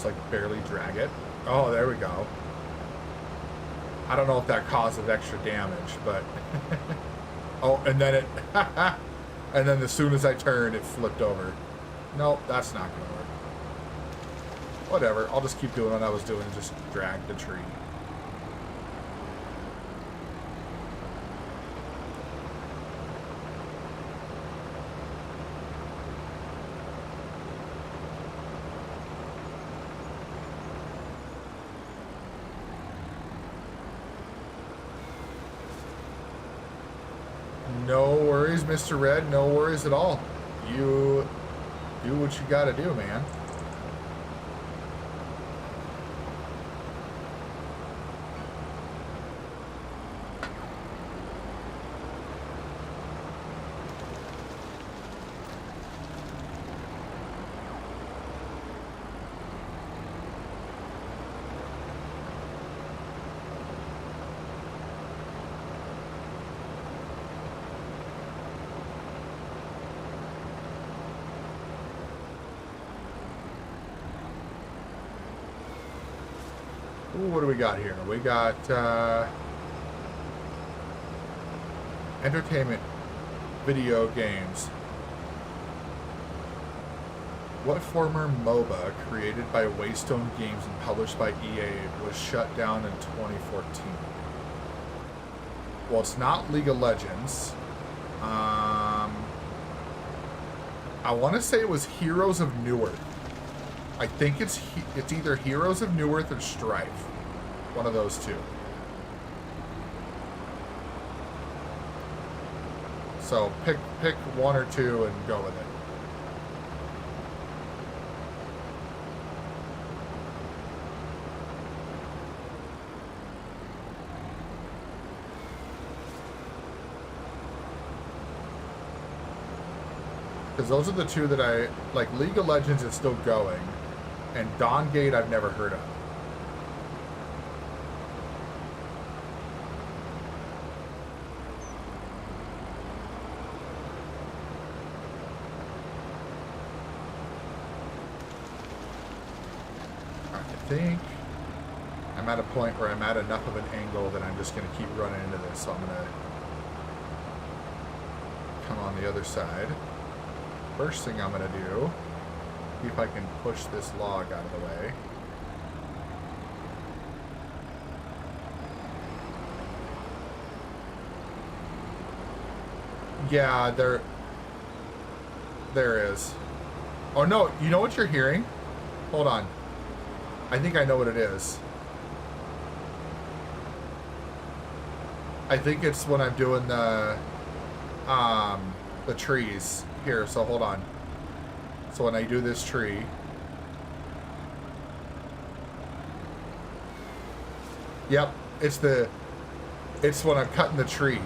like barely drag it? Oh, there we go. I don't know if that causes extra damage, but oh, and then it and then as soon as I turned, it flipped over. Nope, that's not gonna work. Whatever, I'll just keep doing what I was doing and just drag the tree. No worries, Mr. Red. No worries at all. You do what you gotta do, man. Ooh, what do we got here? We got entertainment video games. What former MOBA created by Waystone Games and published by EA was shut down in 2014? Well, it's not League of Legends. I want to say it was Heroes of Newerth. I think it's either Heroes of Newerth or Strife. One of those two. So pick one or two and go with it. Because those are the two that I like. League of Legends is still going, and Dawn Gate I've never heard of. I think I'm at a point where I'm at enough of an angle that I'm just going to keep running into this. So I'm going to come on the other side. First thing I'm going to do, see if I can push this log out of the way. Yeah, there is. Oh no, you know what you're hearing? Hold on. I think I know what it is. I think it's when I'm doing the trees here. So hold on. So when I do this tree, yep, it's when I'm cutting the tree.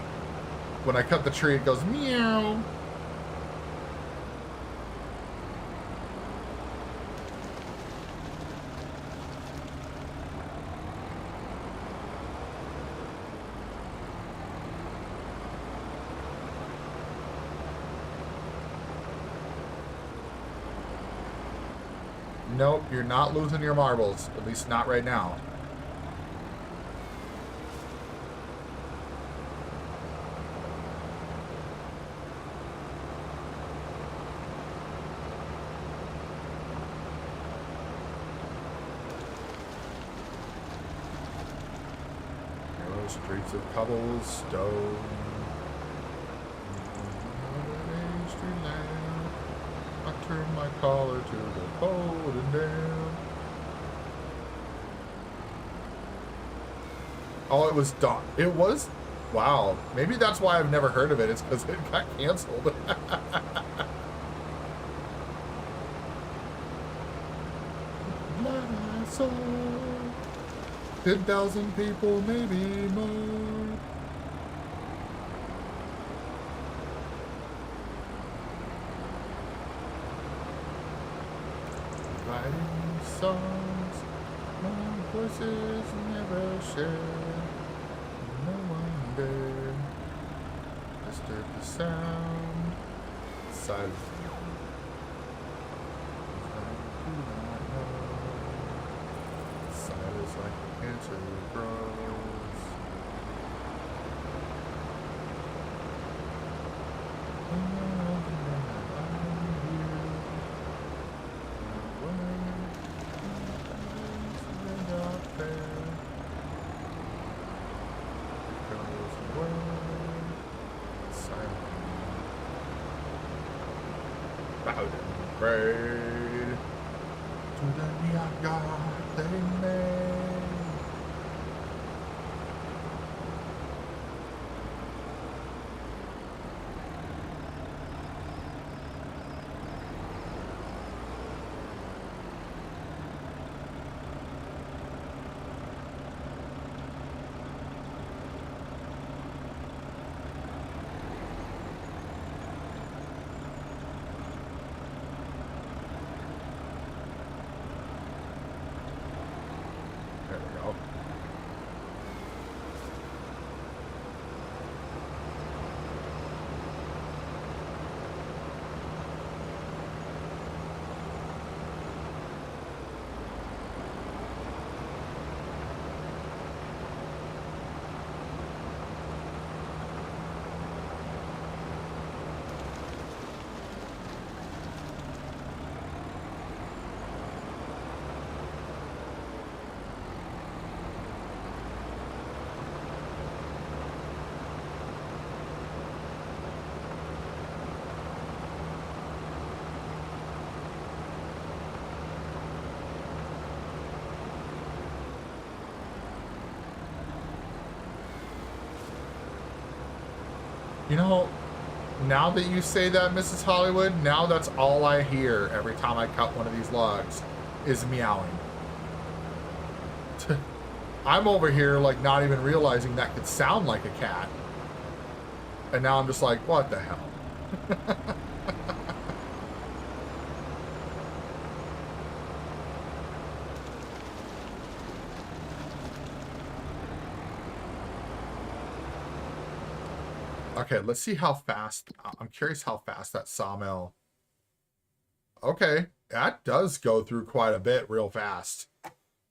When I cut the tree, it goes meow. Nope, you're not losing your marbles. At least not right now. Narrow streets of cobblestone. I turn my collar to the cold and down. Oh, it was done. It was? Wow. Maybe that's why I've never heard of it. It's because it got canceled. Blood I saw 10,000 people, maybe more. Writing songs, my voices never share. No one dare disturb the sound. Silence. Silence like the cancer grows. Bowed and prayed to the neon god they made. There we go. You know, now that you say that, Mrs. Hollywood, now that's all I hear every time I cut one of these logs is meowing. I'm over here like not even realizing that could sound like a cat. And now I'm just like, what the hell? Okay, let's see how fast. I'm curious how fast that sawmill. Okay, that does go through quite a bit real fast.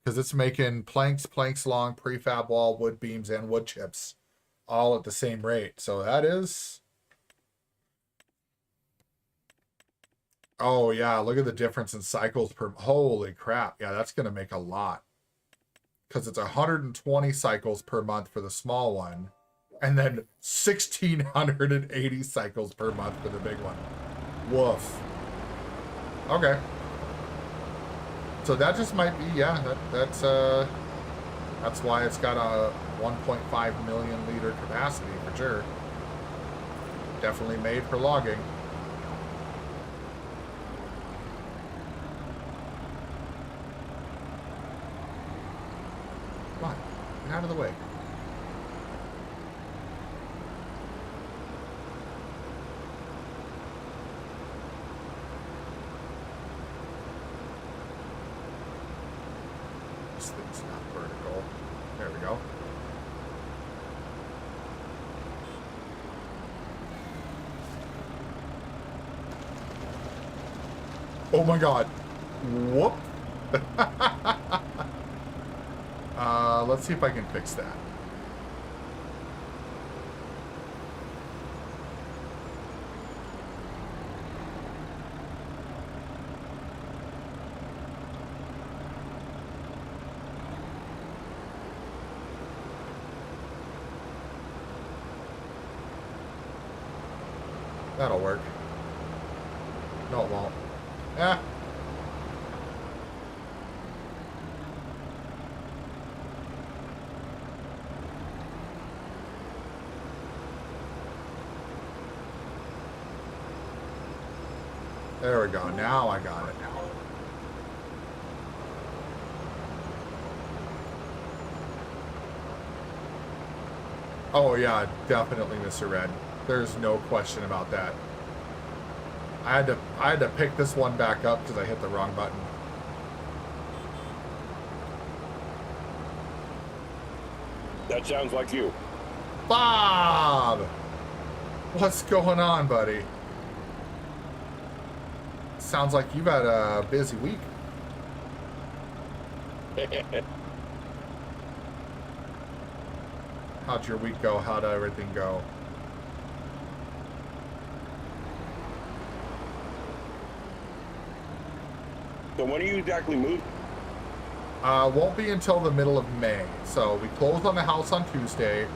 Because it's making planks long, prefab wall, wood beams, and wood chips all at the same rate. So that is... Oh, yeah, look at the difference in cycles per... Holy crap. Yeah, that's going to make a lot. Because it's 120 cycles per month for the small one. And then 1,680 cycles per month for the big one. Woof. Okay. So that just might be, yeah, that's why it's got a 1.5 million liter capacity for sure. Definitely made for logging. Come on, get out of the way. This thing's not vertical. There we go. Oh my god. Whoop. Let's see if I can fix that. That'll work. No, it won't. Eh. There we go. Now I got it. Oh yeah, definitely, Mr. Red. There's no question about that. I had to pick this one back up because I hit the wrong button. That sounds like you. Bob! What's going on, buddy? Sounds like you've had a busy week. How'd your week go? How'd everything go? So when are you exactly moving? Won't be until the middle of May. So we closed on the house on Tuesday,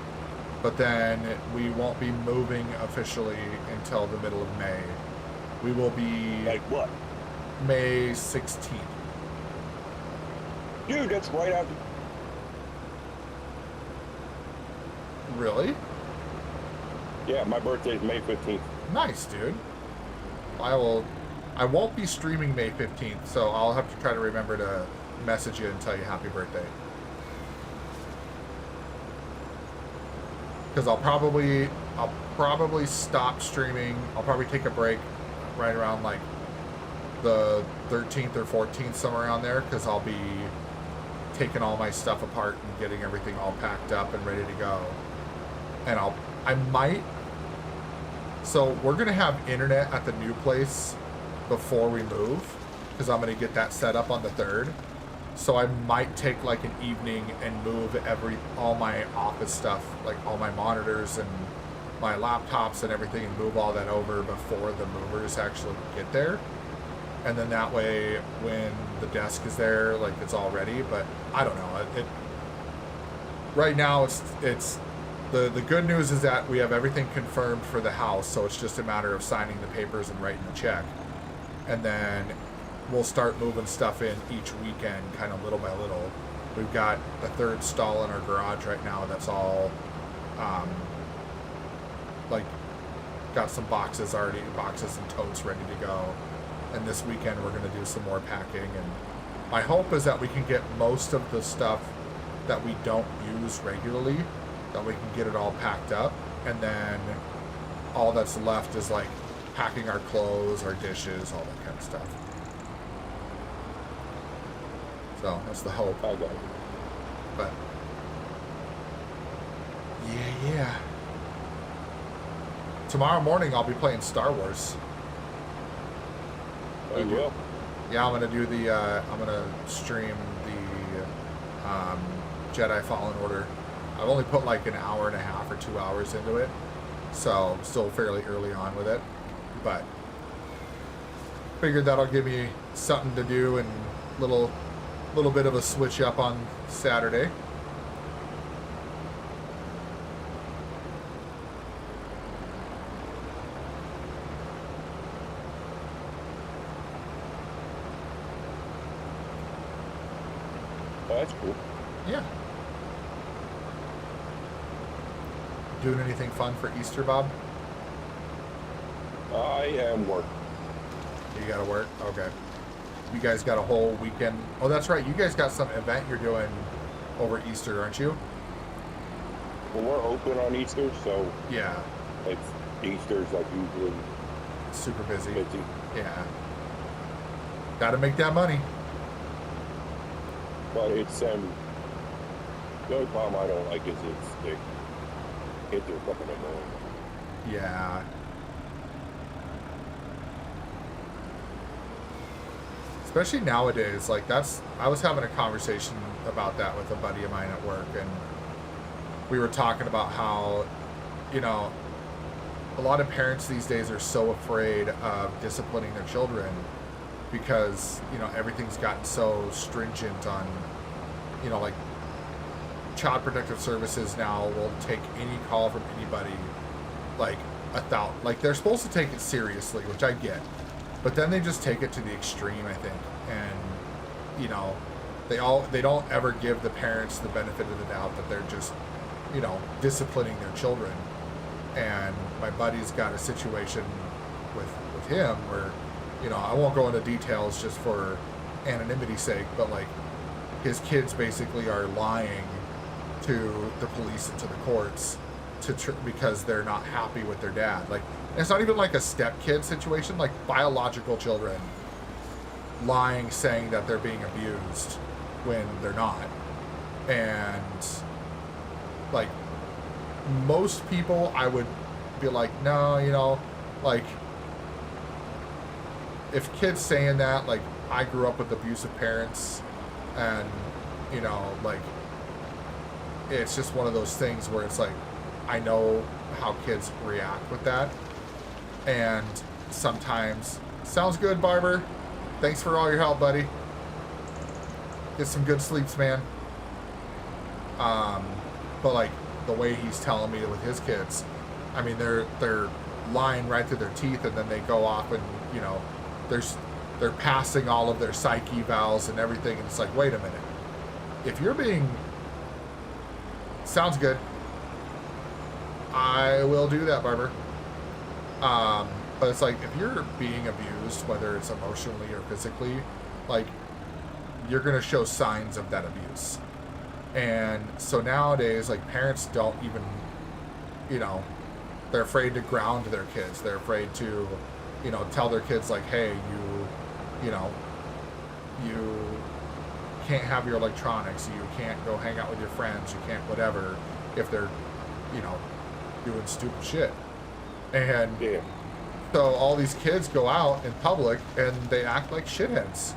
but then we won't be moving officially until the middle of May. We will be Like what? May 16th. Dude, that's right after. Really? Yeah, my birthday's May 15th. Nice, dude. I won't be streaming May 15th, so I'll have to try to remember to message you and tell you happy birthday. Because I'll probably stop streaming. I'll probably take a break right around like the 13th or 14th, somewhere around there, because I'll be taking all my stuff apart and getting everything all packed up and ready to go. And I might. So we're gonna have internet at the new place before we move, because I'm gonna get that set up on the 3rd. So I might take like an evening and move all my office stuff, like all my monitors and my laptops and everything, and move all that over before the movers actually get there. And then that way, when the desk is there, like it's all ready. But I don't know. Right now, it's the good news is that we have everything confirmed for the house, so it's just a matter of signing the papers and writing the check. And then we'll start moving stuff in each weekend, kind of little by little. We've got the 3rd stall in our garage right now that's all, like, got some boxes and totes ready to go. And this weekend we're going to do some more packing. And my hope is that we can get most of the stuff that we don't use regularly, that we can get it all packed up. And then all that's left is like packing our clothes, our dishes, all that kind of stuff. So that's the hope. I got it. But yeah. Tomorrow morning I'll be playing Star Wars. Oh, you will? Yeah, I'm gonna stream the Jedi Fallen Order. I've only put like an hour and a half or 2 hours into it, so I'm still fairly early on with it. But figured that'll give me something to do and little bit of a switch up on Saturday. Oh, that's cool. Yeah. Doing anything fun for Easter, Bob? I am working. You gotta work? Okay. You guys got a whole weekend. Oh, that's right. You guys got some event you're doing over Easter, aren't you? Well, we're open on Easter, so Yeah. it's Easter's like usually Super busy. busy. Yeah. Gotta make that money. But it's the only problem I don't like is the kids are fucking annoying. Yeah. Especially nowadays, like I was having a conversation about that with a buddy of mine at work, and we were talking about how, you know, a lot of parents these days are so afraid of disciplining their children because, you know, everything's gotten so stringent on, you know, like Child Protective Services now will take any call from anybody, like like they're supposed to take it seriously, which I get, but then they just take it to the extreme, I think, and, you know, they don't ever give the parents the benefit of the doubt that they're just, you know, disciplining their children. And my buddy's got a situation with him where, you know, I won't go into details just for anonymity's sake, but like his kids basically are lying to the police and to the courts because they're not happy with their dad. Like, and it's not even like a step-kid situation, like biological children lying, saying that they're being abused when they're not. And like most people, I would be like, no, you know, like if kids saying that, like I grew up with abusive parents, and, you know, like it's just one of those things where it's like, I know how kids react with that. And sometimes, sounds good, Barber. Thanks for all your help, buddy. Get some good sleeps, man. But like the way he's telling me with his kids, I mean, they're lying right through their teeth, and then they go off and, you know, they're passing all of their psych evals and everything, and it's like, wait a minute. If you're being, sounds good, I will do that, Barber. But it's like, if you're being abused, whether it's emotionally or physically, like, you're gonna show signs of that abuse. And so nowadays, like, parents don't even, you know, they're afraid to ground their kids. They're afraid to, you know, tell their kids, like, hey, you know, you can't have your electronics, you can't go hang out with your friends, you can't whatever, if they're, you know, doing stupid shit. And Yeah. so all these kids go out in public and they act like shitheads.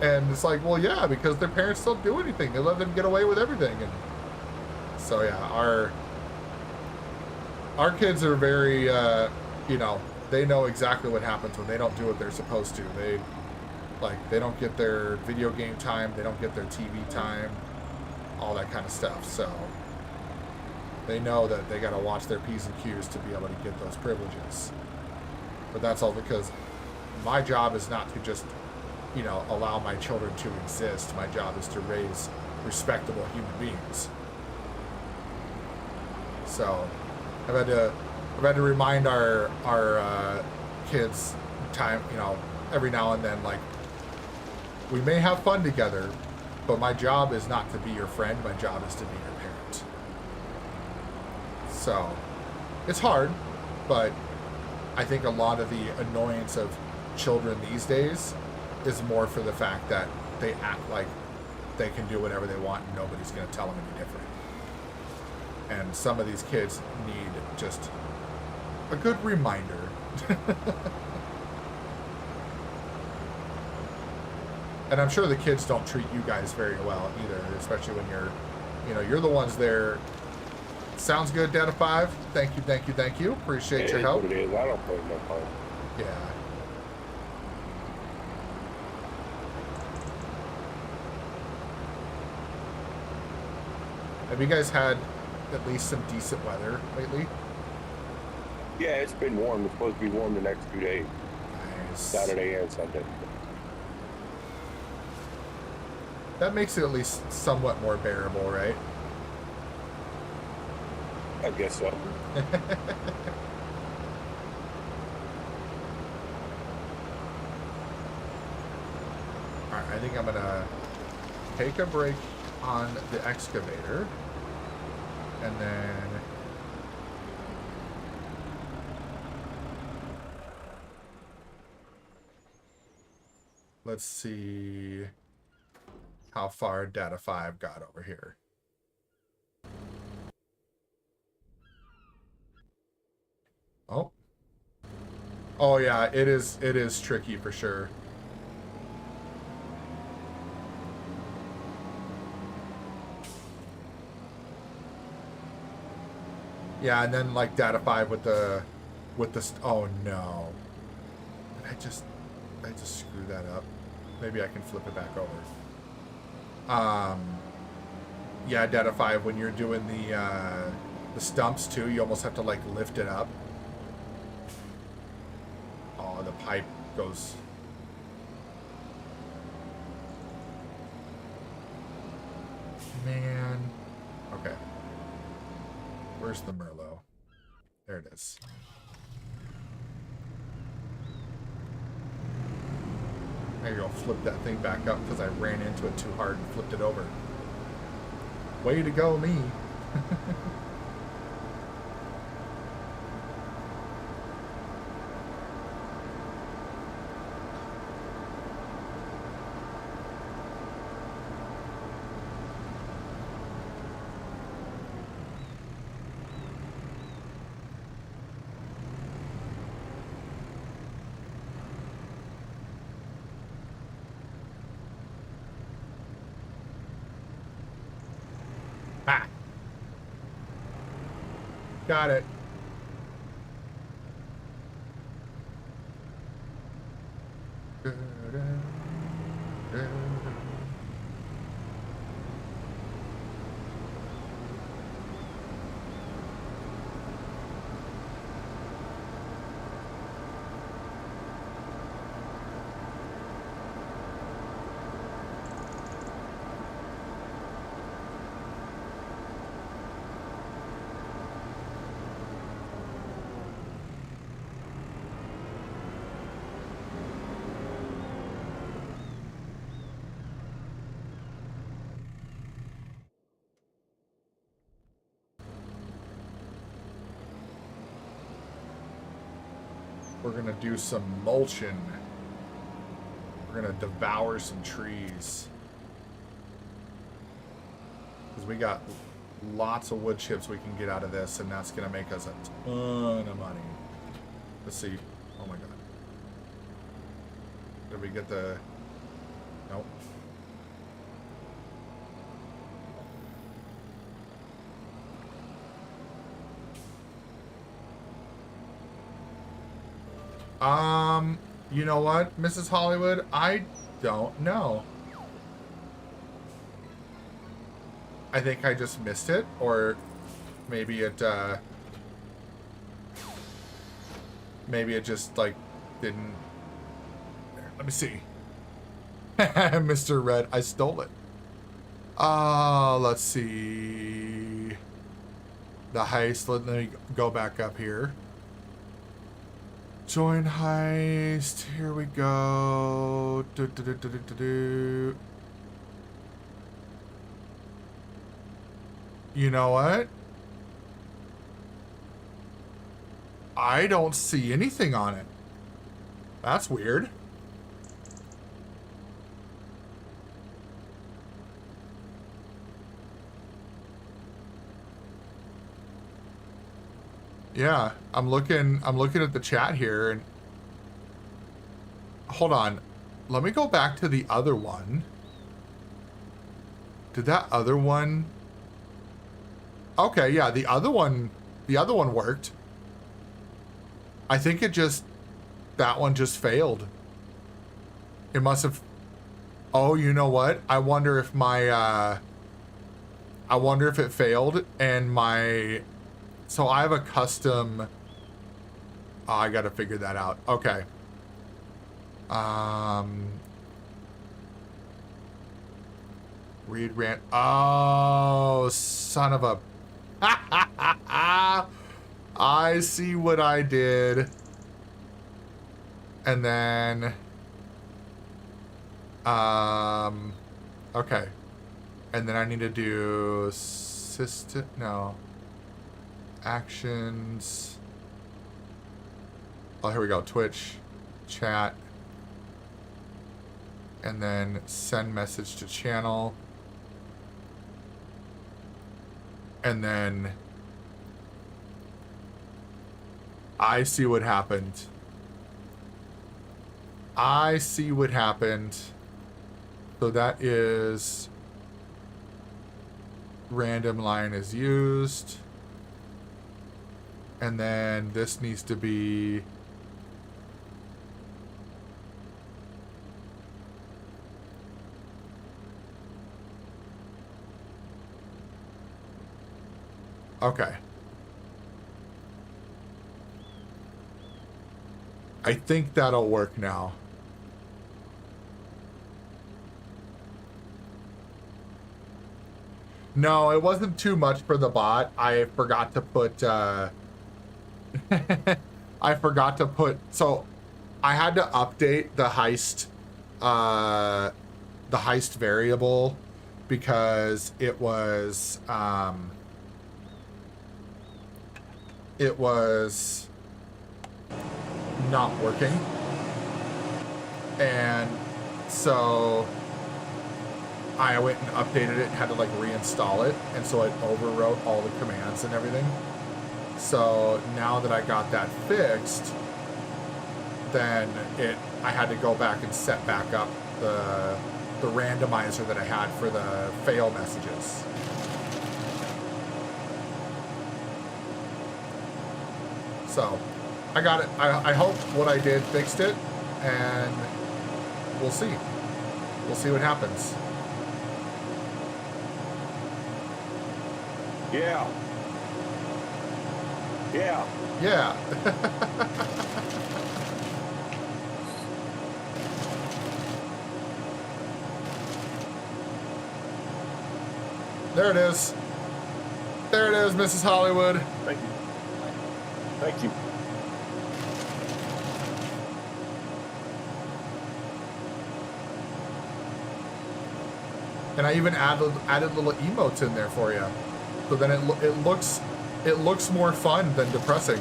And it's like, well, yeah, because their parents don't do anything. They let them get away with everything. And so, yeah, our kids are very, you know, they know exactly what happens when they don't do what they're supposed to. They don't get their video game time. They don't get their TV time, all that kind of stuff. So they know that they got to watch their P's and Q's to be able to get those privileges. But that's all because my job is not to just, you know, allow my children to exist. My job is to raise respectable human beings. So I've had to remind our kids time, you know, every now and then, like, we may have fun together, but my job is not to be your friend. My job is to be your parent. So it's hard, but I think a lot of the annoyance of children these days is more for the fact that they act like they can do whatever they want and nobody's going to tell them any different. And some of these kids need just a good reminder. And I'm sure the kids don't treat you guys very well either, especially when you're the ones there. Sounds good, Data 5. Thank you, thank you, thank you. Appreciate your help. What it is. I don't put no time. Yeah. Have you guys had at least some decent weather lately? Yeah, it's been warm. It's supposed to be warm the next 2 days. Nice. Saturday and Sunday. That makes it at least somewhat more bearable, right? I guess so. Alright, I think I'm gonna take a break on the excavator. And then... let's see how far data 5 got over here. Oh. Oh yeah, it is tricky for sure. Yeah, and then like data 5 with the oh no. Did I just screw that up? Maybe I can flip it back over. Yeah, data 5 when you're doing the stumps too, you almost have to like lift it up. Oh, the pipe goes. Man. Okay. Where's the Merlot? There it is. There you go. Flip that thing back up because I ran into it too hard and flipped it over. Way to go, me. Got it. We're gonna do some mulching. We're gonna devour some trees. Because we got lots of wood chips we can get out of this, and that's gonna make us a ton of money. Let's see. Oh my god. Did we get the... Nope. You know what, Mrs. Hollywood? I don't know. I think I just missed it, or maybe it, maybe it just, like, didn't... There, let me see. Mr. Red, I stole it. Let's see. The heist, let me go back up here. Join heist. Here we go. You know what? I don't see anything on it. That's weird. Yeah, I'm looking at the chat here and hold on. Let me go back to the other one. Did that other one? Okay, yeah, the other one worked. I think that one just failed. It must have. Oh, you know what? I wonder if it failed and my. So I have a custom... Oh, I gotta figure that out. Okay. Read rant. Oh, son of a. I see what I did. And then. Okay. And then I need to do system. No. Actions. Oh, here we go. Twitch. Chat. And then send message to channel. And then I see what happened. I see what happened. So that is random line is used. And then this needs to be okay. I think that'll work now. No, it wasn't too much for the bot. I forgot to put, I forgot to put, so I had to update the heist variable because it was not working. And so I went and updated it and had to like reinstall it, and so it overwrote all the commands and everything. So now that I got that fixed, then I had to go back and set back up the randomizer that I had for the fail messages. So I got it. I hope what I did fixed it, and we'll see. We'll see what happens. Yeah. Yeah. Yeah. There it is. There it is, Mrs. Hollywood. Thank you. Thank you. And I even added little emotes in there for you, so then it looks more fun than depressing.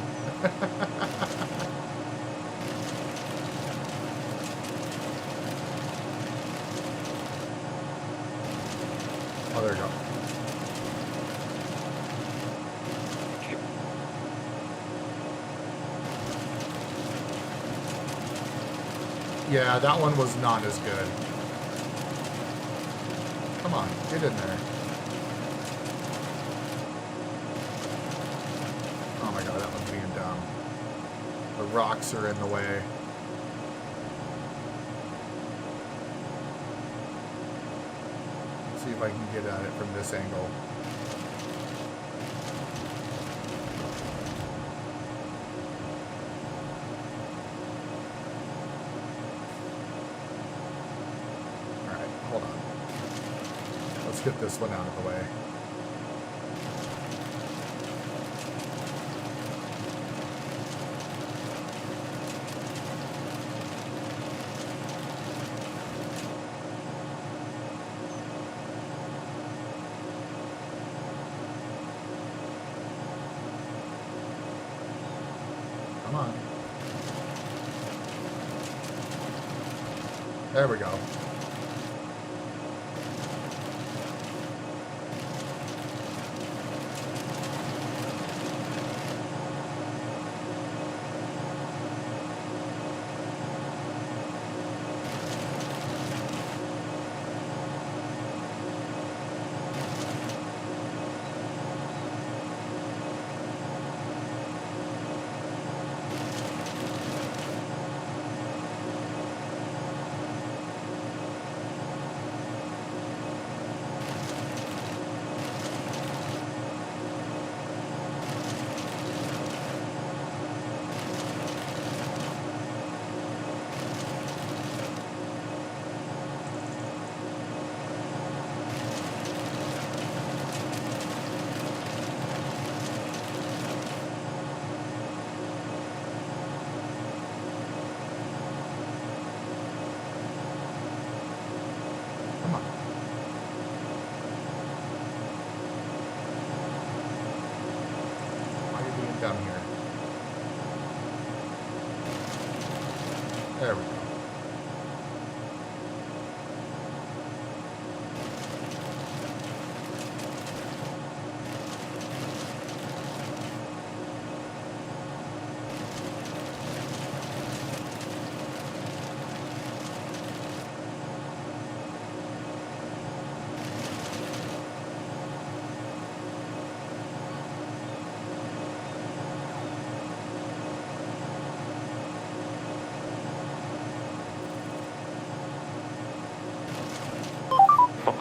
Oh, there we go. Yeah, that one was not as good. Come on, get in there. Oh my god, that one's being dumb. The rocks are in the way. Let's see if I can get at it from this angle. Alright, hold on. Let's get this one out of the way. Come on. There we go.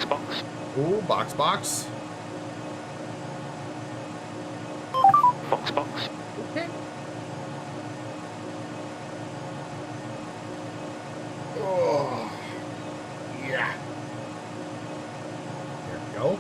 box. Ooh, box. Box. Okay. Oh, yeah. There we go.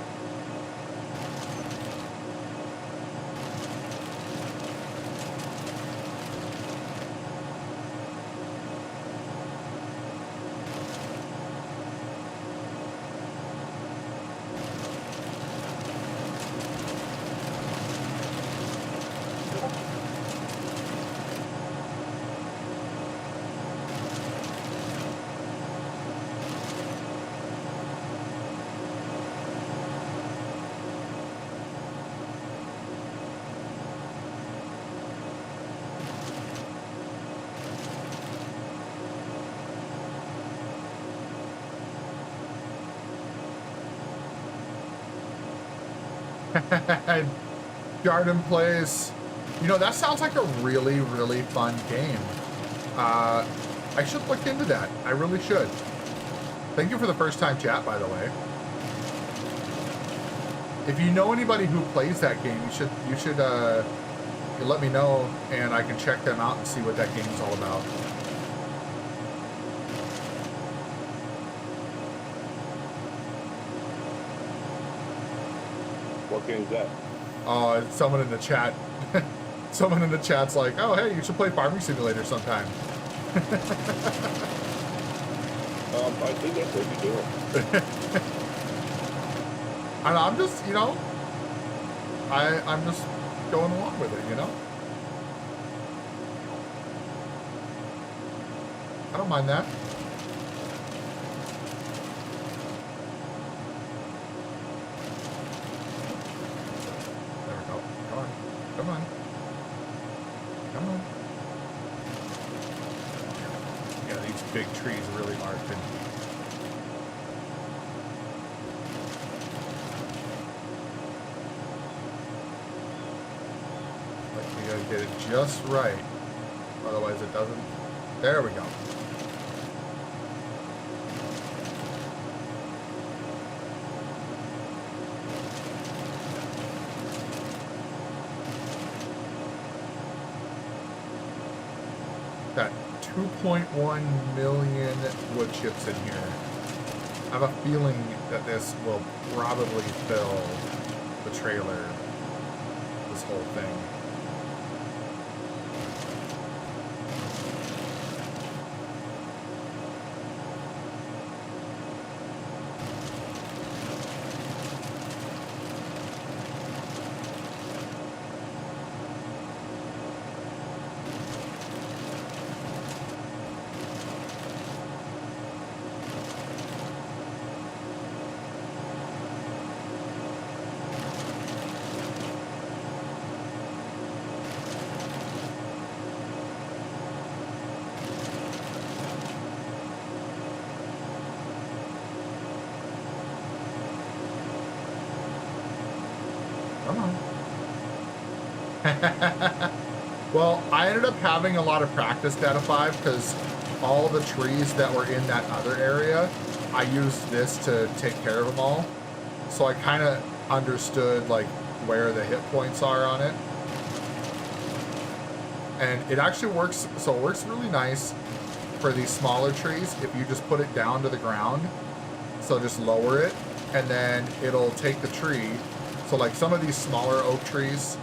Garden Place. You know, that sounds like a really, really fun game. I should look into that. I really should. Thank you for the first time chat, by the way. If you know anybody who plays that game, you should let me know, and I can check them out and see what that game is all about. What game is that? Oh, someone in the chat. Someone in the chat's like, oh, hey, you should play Farming Simulator sometime. I think that's what you do. And I'm just, you know, I'm just going along with it, you know? I don't mind that. There we go. Come on. Come on. Come on. Yeah, these big trees really marked. You gotta get it just right. Otherwise it doesn't. There we go. Got 2.1 million wood chips in here. I have a feeling that this will probably fill the trailer. This whole thing. Come on. Well, I ended up having a lot of practice Data 5 because all the trees that were in that other area, I used this to take care of them all. So I kind of understood like where the hit points are on it. And it actually works, so it works really nice for these smaller trees if you just put it down to the ground. So just lower it and then it'll take the tree. So like some of these smaller oak trees,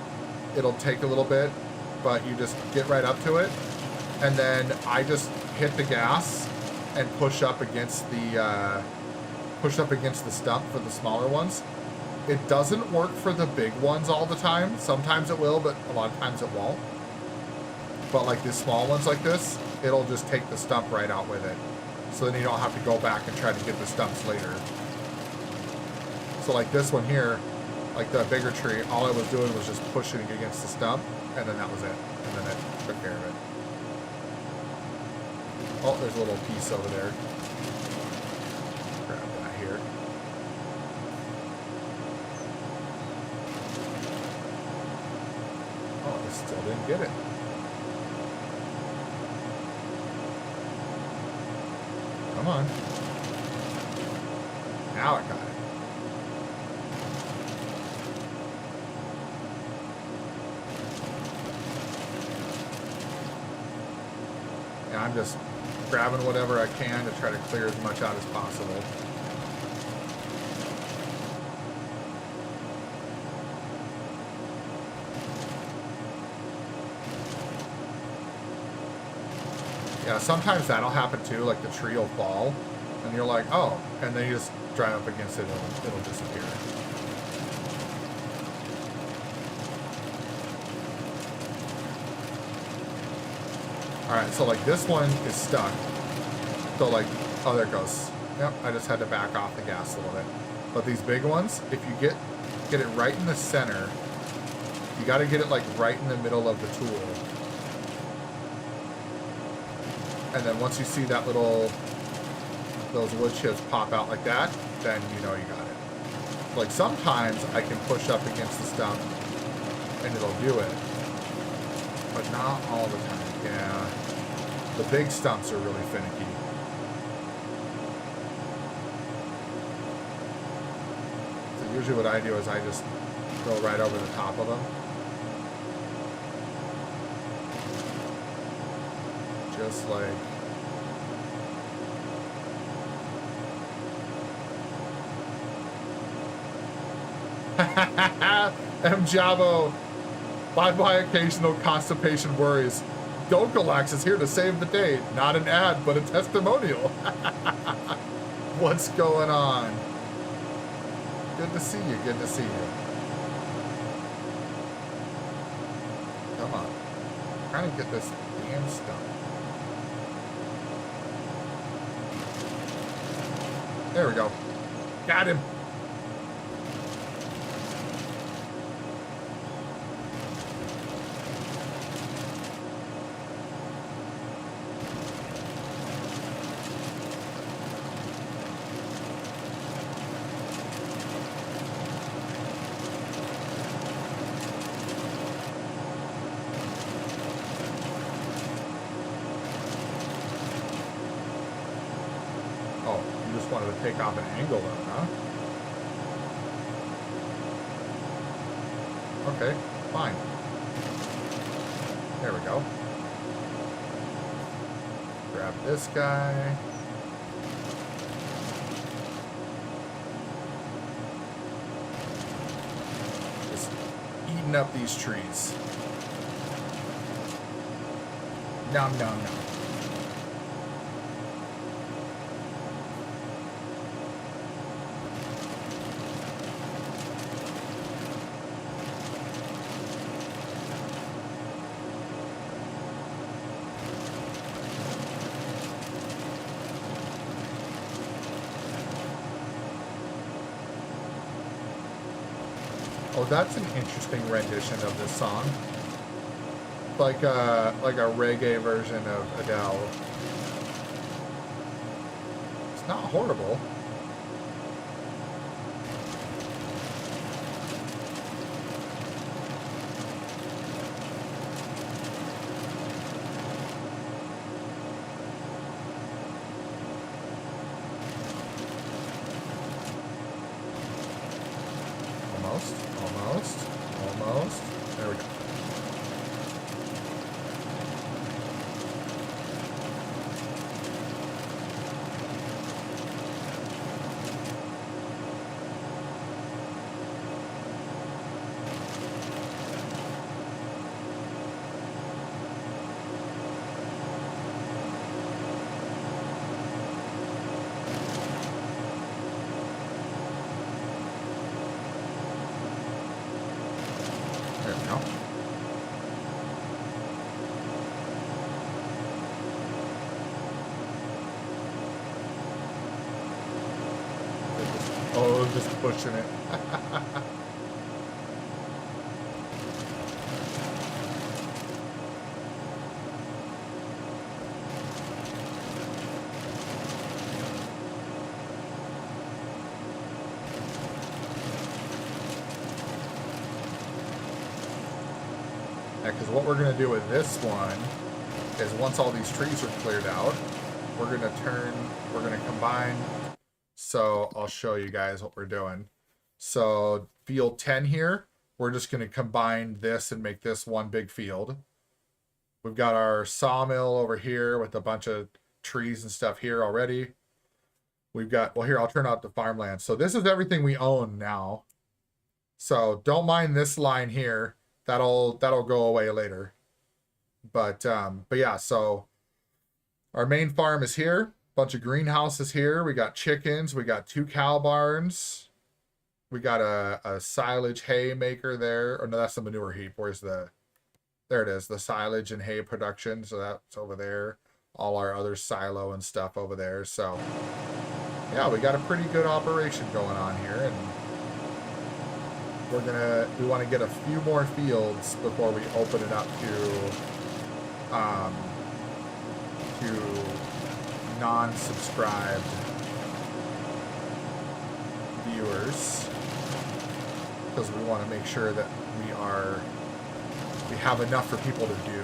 it'll take a little bit, but you just get right up to it. And then I just hit the gas and push up against the stump for the smaller ones. It doesn't work for the big ones all the time. Sometimes it will, but a lot of times it won't. But like these small ones like this, it'll just take the stump right out with it. So then you don't have to go back and try to get the stumps later. So like this one here, like the bigger tree, all I was doing was just pushing it against the stump, and then that was it. And then it took care of it. Oh, there's a little piece over there. Grab that here. Oh, I still didn't get it. Come on. Now it got it. And I'm just grabbing whatever I can to try to clear as much out as possible. Yeah, sometimes that'll happen too, like the tree will fall, and you're like, oh, and then you just drive up against it, it'll disappear. Alright, so like this one is stuck. So like, oh, there it goes. Yep, I just had to back off the gas a little bit. But these big ones, if you get it right in the center, you got to get it like right in the middle of the tool. And then once you see that those wood chips pop out like that, then you know you got it. Like sometimes I can push up against the stump and it'll do it. But not all the time, yeah. The big stumps are really finicky. So usually what I do is I just go right over the top of them. Just like... M. Javo, bye-bye occasional constipation worries. Dokalax is here to save the day. Not an ad, but a testimonial. What's going on? Good to see you, good to see you. Come on. I'm trying to get this damn stuff. There we go. Got him. Take off an angle though, huh? Okay, fine. There we go. Grab this guy. Just eating up these trees. Nom nom nom. Oh, that's an interesting rendition of this song. Like a reggae version of Adele. It's not horrible. Almost. There we go. Oh, just pushing it. Yeah, because what we're going to do with this one is once all these trees are cleared out, we're going to combine So I'll show you guys what we're doing. So field 10 here, we're just going to combine this and make this one big field. We've got our sawmill over here with a bunch of trees and stuff here already. We've got, well, here, I'll turn out the farmland. So this is everything we own now. So don't mind this line here. That'll go away later. But yeah, so our main farm is here. Bunch of greenhouses here. We got chickens. We got 2 cow barns. We got a silage hay maker there. Or no, that's the manure heap. Where's the... There it is, the silage and hay production. So that's over there. All our other silo and stuff over there. So, yeah, we got a pretty good operation going on here. And we want to get a few more fields before we open it up to non-subscribed viewers. Because we want to make sure that we have enough for people to do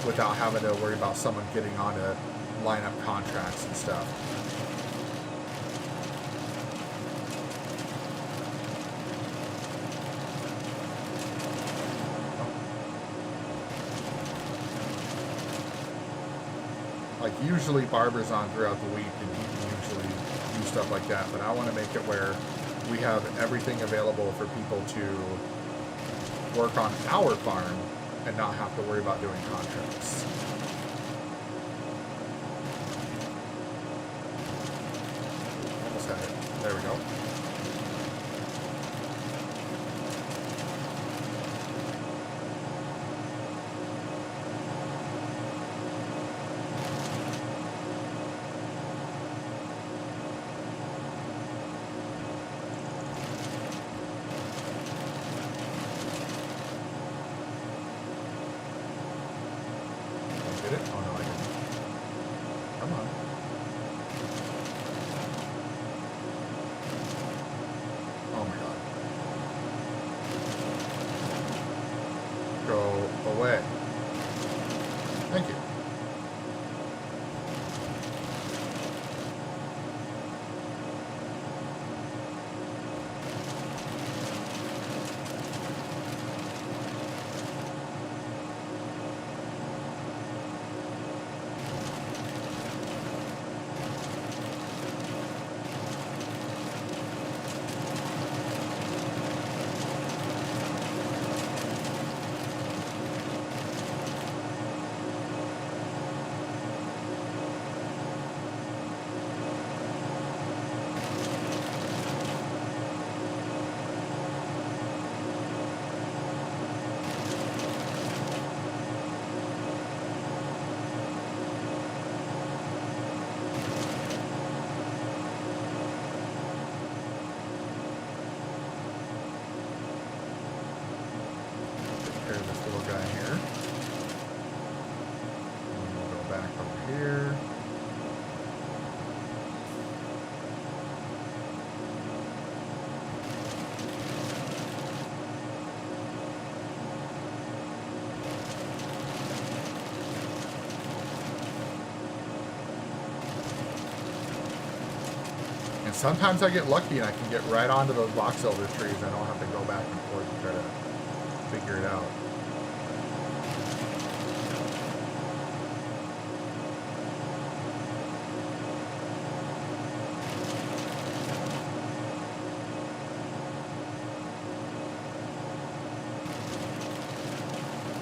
without having to worry about someone getting on to line up contracts and stuff. Like usually Barbara's on throughout the week and he can usually do stuff like that, but I want to make it where we have everything available for people to work on our farm and not have to worry about doing contracts. Almost had it. There we go. Did it? Oh no, I didn't. Come on. Oh my god. Go away. Thank you. And sometimes I get lucky and I can get right onto those box elder trees. I don't have to go back and forth and try to figure it out.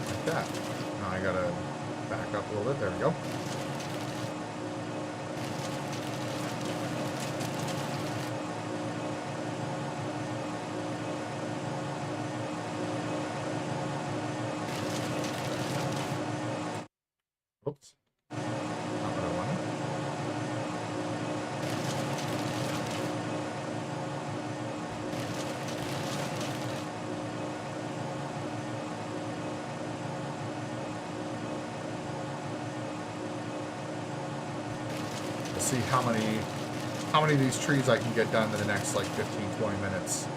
Like that. Now I gotta back up a little bit. There we go. Oops. Not what I wanted. Let's see how many of these trees I can get done in the next like 15-20 minutes.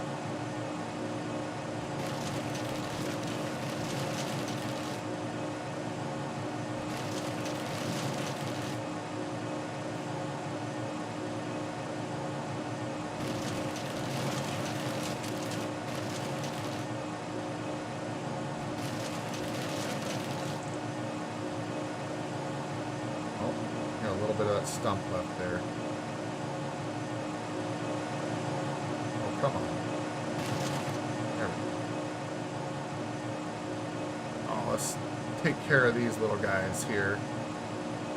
bit of that stump left there. Oh, come on. There we go. Oh, let's take care of these little guys here.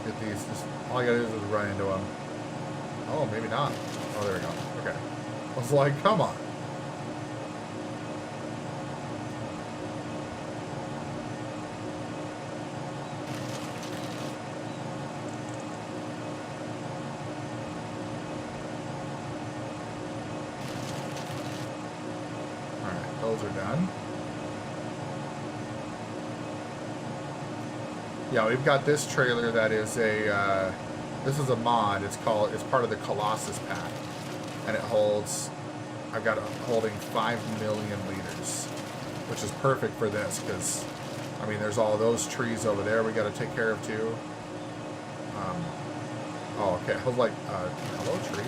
Get these, just, all I gotta do is run into them. Oh, maybe not. Oh, there we go. Okay. I was like, come on. Alright, those are done. Yeah, we've got this trailer that is a, this is a mod. It's part of the Colossus pack. And it holds, I've got it holding 5 million liters, which is perfect for this because, I mean, there's all those trees over there we got to take care of too. Oh, okay. I was like, hello, tree.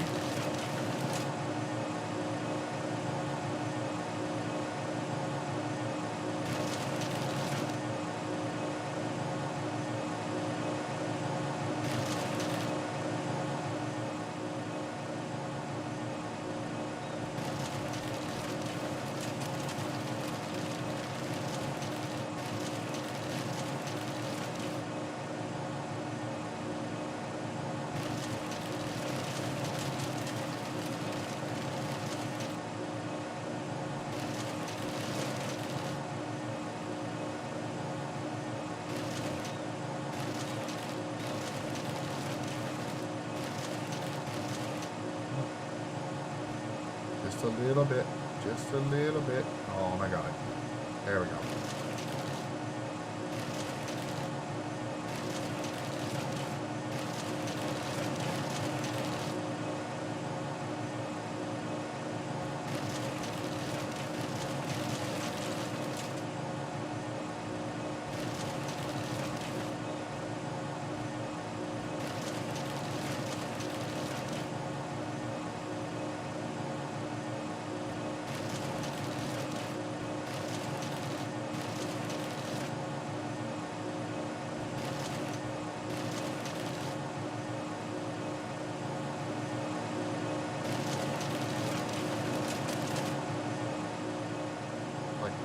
Just a little bit. Just a little bit. Oh my god. There we go.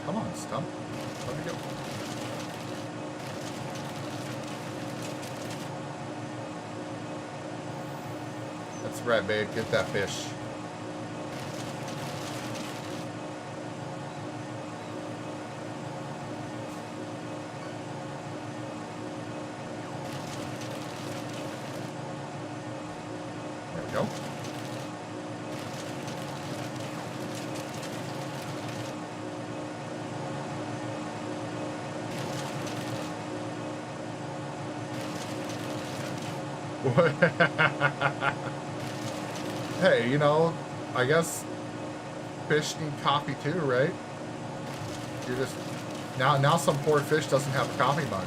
Come on, Stump. Let me go. That's right, babe. Get that fish. There we go. Hey, you know, I guess fish need coffee too, right? You're just now some poor fish doesn't have a coffee mug.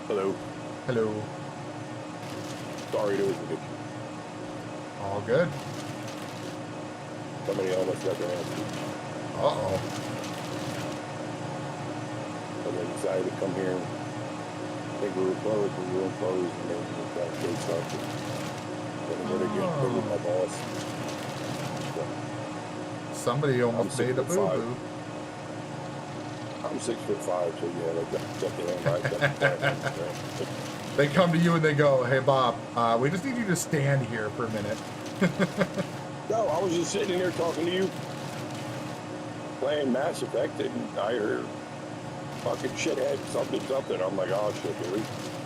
Hello. Hello. Sorry to interrupt. All good. Somebody almost got their hands. Uh-oh. And they decided to come here. I think we were closed, and then we got gates up. Then I'm gonna get big with my boss. So, Somebody almost made a 6'5". boo-boo. I'm 6'5", so yeah, they got the hand right. They come to you and they go, hey, Bob, we just need you to stand here for a minute. No, I was just sitting here talking to you, playing Mass Effect, and I heard fucking shithead something. I'm like, oh shit, dude.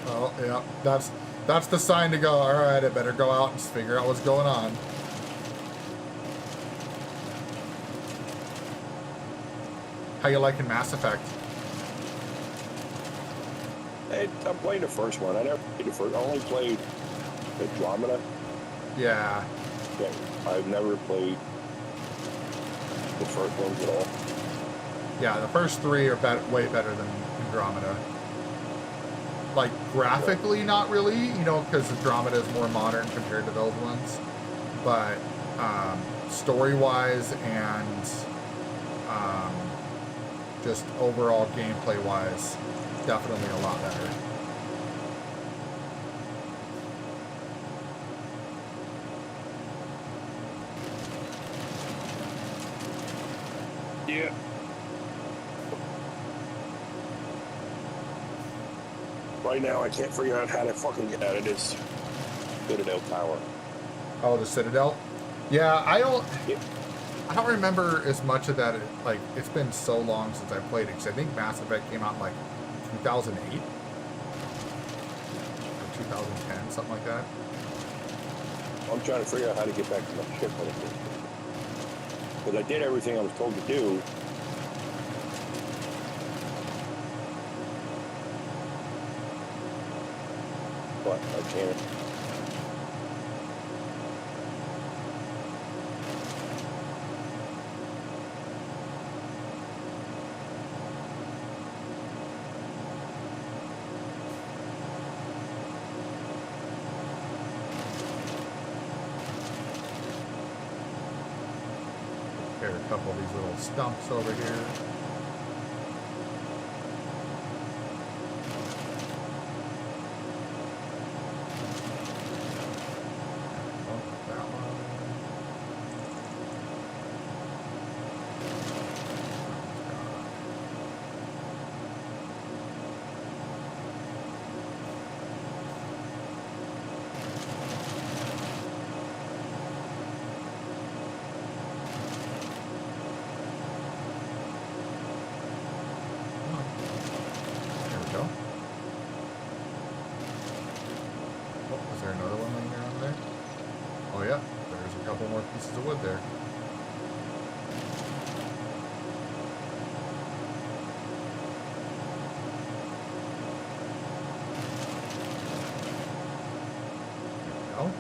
Oh, yeah, that's the sign to go, all right, I better go out and figure out what's going on. How you liking Mass Effect? I'm playing the first one. I never played the first. I only played Andromeda. Yeah. Okay. I've never played the first ones at all. Yeah, the first three are way better than Andromeda. Like, graphically, not really, you know, because Andromeda is more modern compared to those ones. But story-wise and just overall gameplay-wise, definitely a lot better. Yeah. Right now, I can't figure out how to fucking get out of this Citadel Tower. Oh, the Citadel? Yeah, I don't Yeah. I don't remember as much of that. Like, it's been so long since I played it, because I think Mass Effect came out in, like, 2008? Or 2010, something like that. I'm trying to figure out how to get back to my ship. Because I did everything I was told to do. But I can't. Here, a couple of these little stumps over here. That one. There we go. Oh, is there another one laying around there? Oh yeah, there's a couple more pieces of wood there. There we go.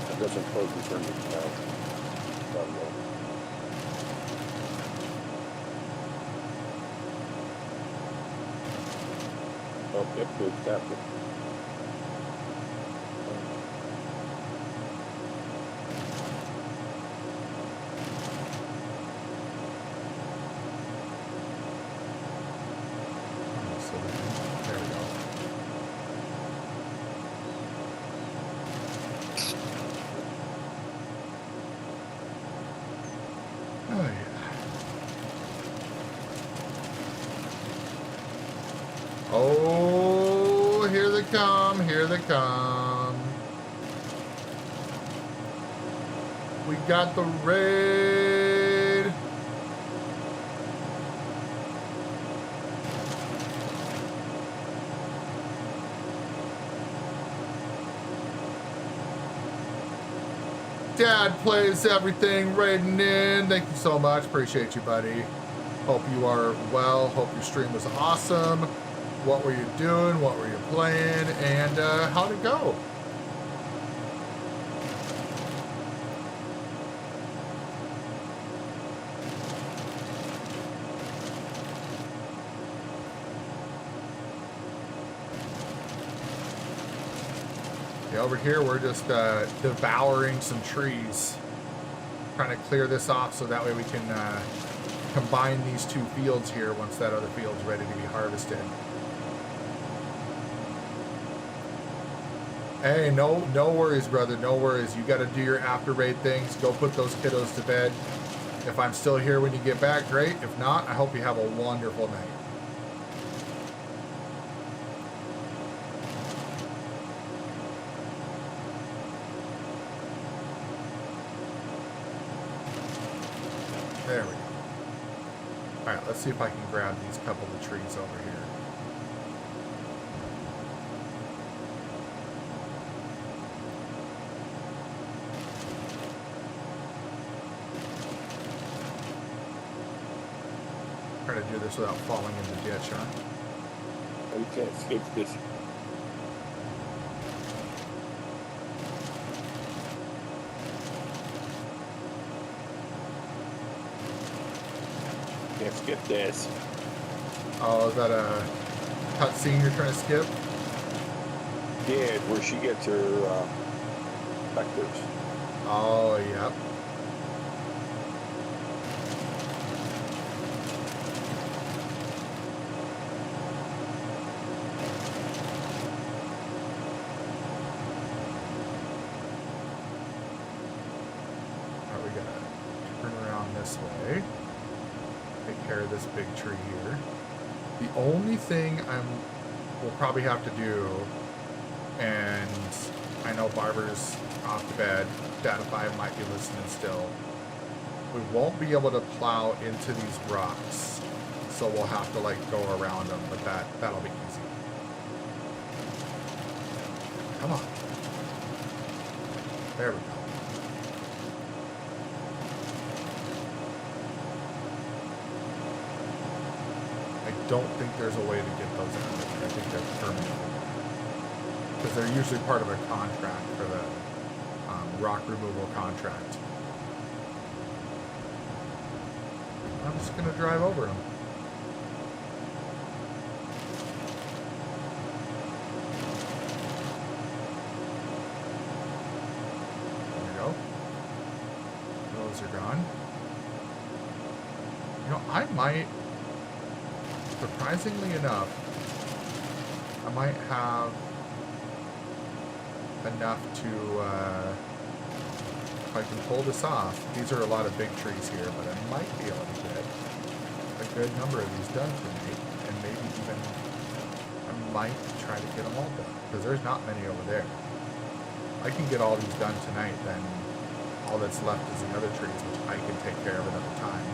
I've got some clothes returned to town. Oh, yep, good, captain. There we go. Oh yeah. Oh, here they come, here they come. We got the raid. Dad plays everything, raiding in. Thank you so much. Appreciate you, buddy. Hope you are well. Hope your stream was awesome. What were you doing? What were you playing? And how'd it go? Yeah, over here we're just devouring some trees. Trying to clear this off so that way we can combine these two fields here once that other field's ready to be harvested. Hey, no worries, brother. No worries. You got to do your after raid things. Go put those kiddos to bed. If I'm still here when you get back, great. If not, I hope you have a wonderful night. There we go. Alright, let's see if I can grab these couple of trees over here. Try to do this without falling in the ditch, huh? You can't skip this. Can't skip this. Oh, is that a cutscene you're trying to skip? Yeah, where she gets her vectors. Oh, yep. Alright, we gotta turn around this way. Take care of this big tree here. The only thing we'll probably have to do, and I know Barber's off to bed, Datify might be listening still. We won't be able to plow into these rocks, so we'll have to like go around them, but that'll be easy. Come on. There we go. I don't think there's a way to get those out of there. I think they're permanent. Because they're usually part of a contract for the rock removal contract. I'm just going to drive over them. There we go. Those are gone. You know, I might... Surprisingly enough, I might have enough to, if I can pull this off, these are a lot of big trees here, but I might be able to get a good number of these done tonight, and maybe even, I might try to get them all done, because there's not many over there. I can get all these done tonight, then all that's left is the other trees, which I can take care of another time.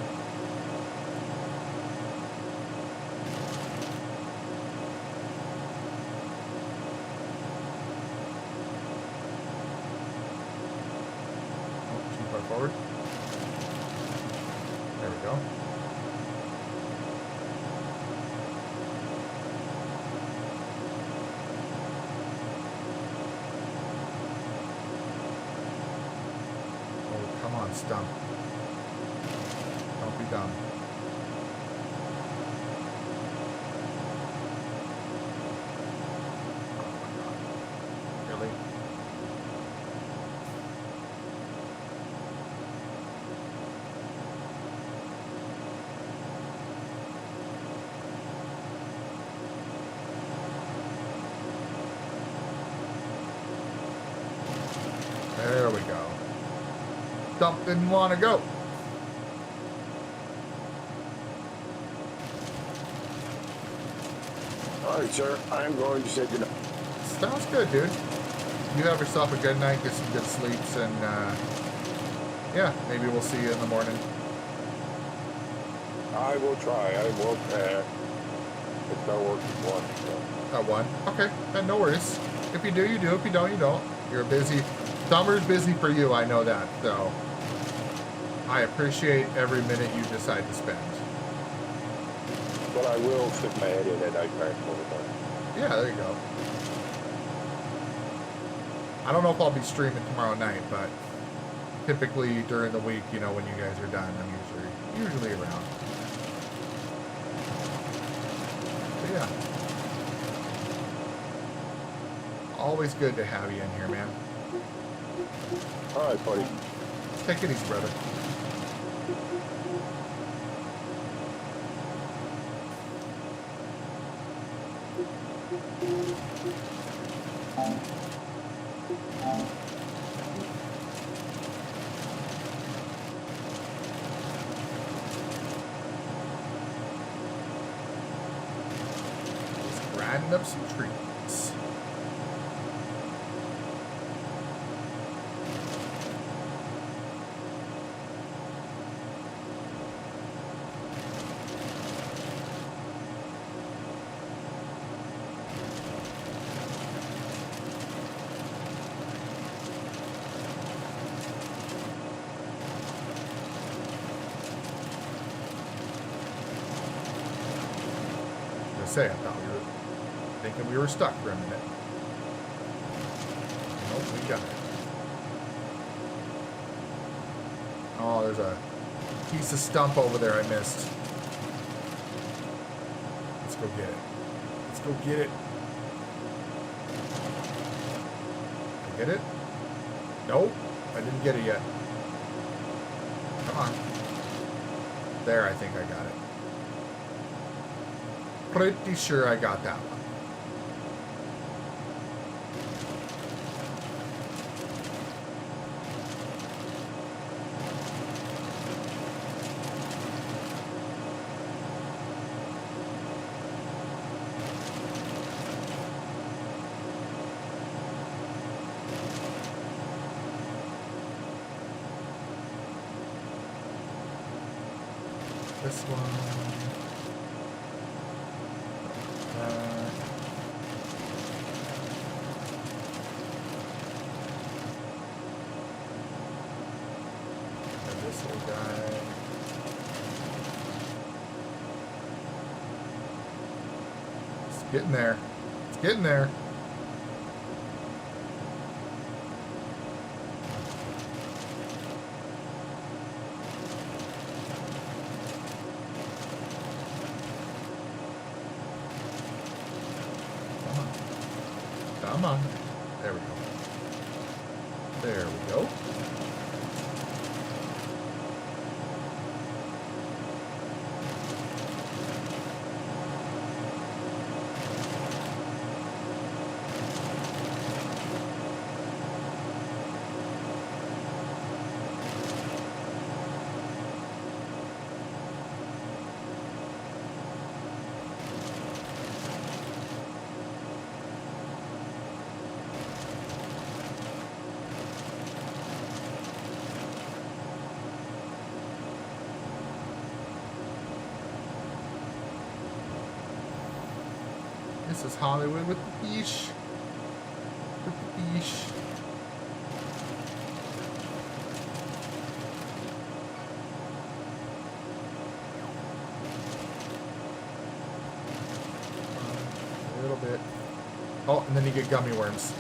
Forward. There we go. Oh, come on, stump. Don't be dumb. Oh my god. Really? There we go. Dump didn't want to go. All right, sir. I'm going to say goodnight. Sounds good, dude. You have yourself a good night, get some good sleeps, and yeah, maybe we'll see you in the morning. I will try. I will. It's not working one. So. At 1? Okay, then no worries. If you do, you do. If you don't, you don't. You're busy. Summer's busy for you, I know that, so I appreciate every minute you decide to spend. But I will stick my head in at night time all the time. Yeah, there you go. I don't know if I'll be streaming tomorrow night, but typically during the week, you know, when you guys are done, I'm usually around. But yeah. Always good to have you in here, man. All right, buddy. Take it easy, brother. Just grinding up some trees. Say, I thought we were thinking we were stuck for a minute. Nope, we got it. Oh, there's a piece of stump over there I missed. Let's go get it. Let's go get it. Did I get it? Nope, I didn't get it yet. Come on. There, I think I got it. Pretty sure I got that one. This one. This little guy. It's getting there. It's getting there. Come on. There we go. There we go. This is Hollywood with the beach. With the beach. A little bit. Oh, and then you get gummy worms.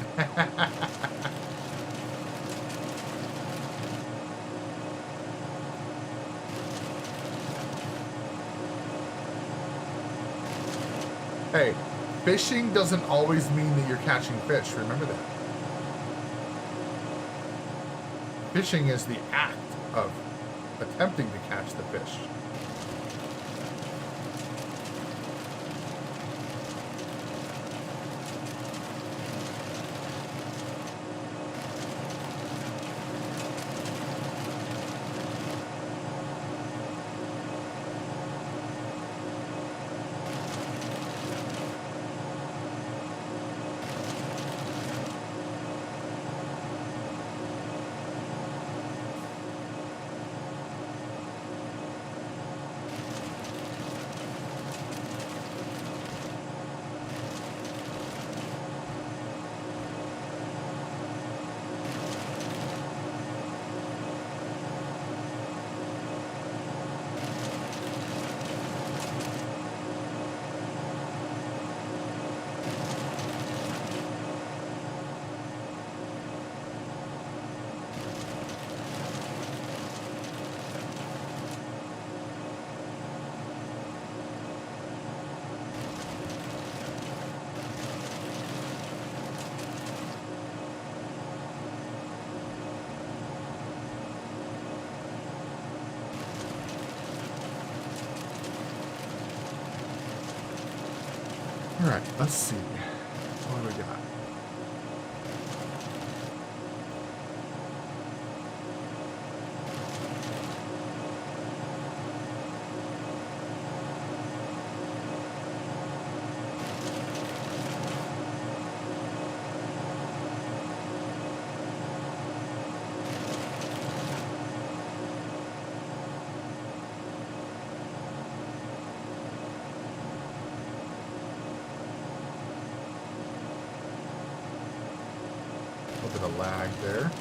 Hey. Fishing doesn't always mean that you're catching fish. Remember that. Fishing is the act of attempting to catch the fish. Alright, let's see. What do we got? A little bit of lag there.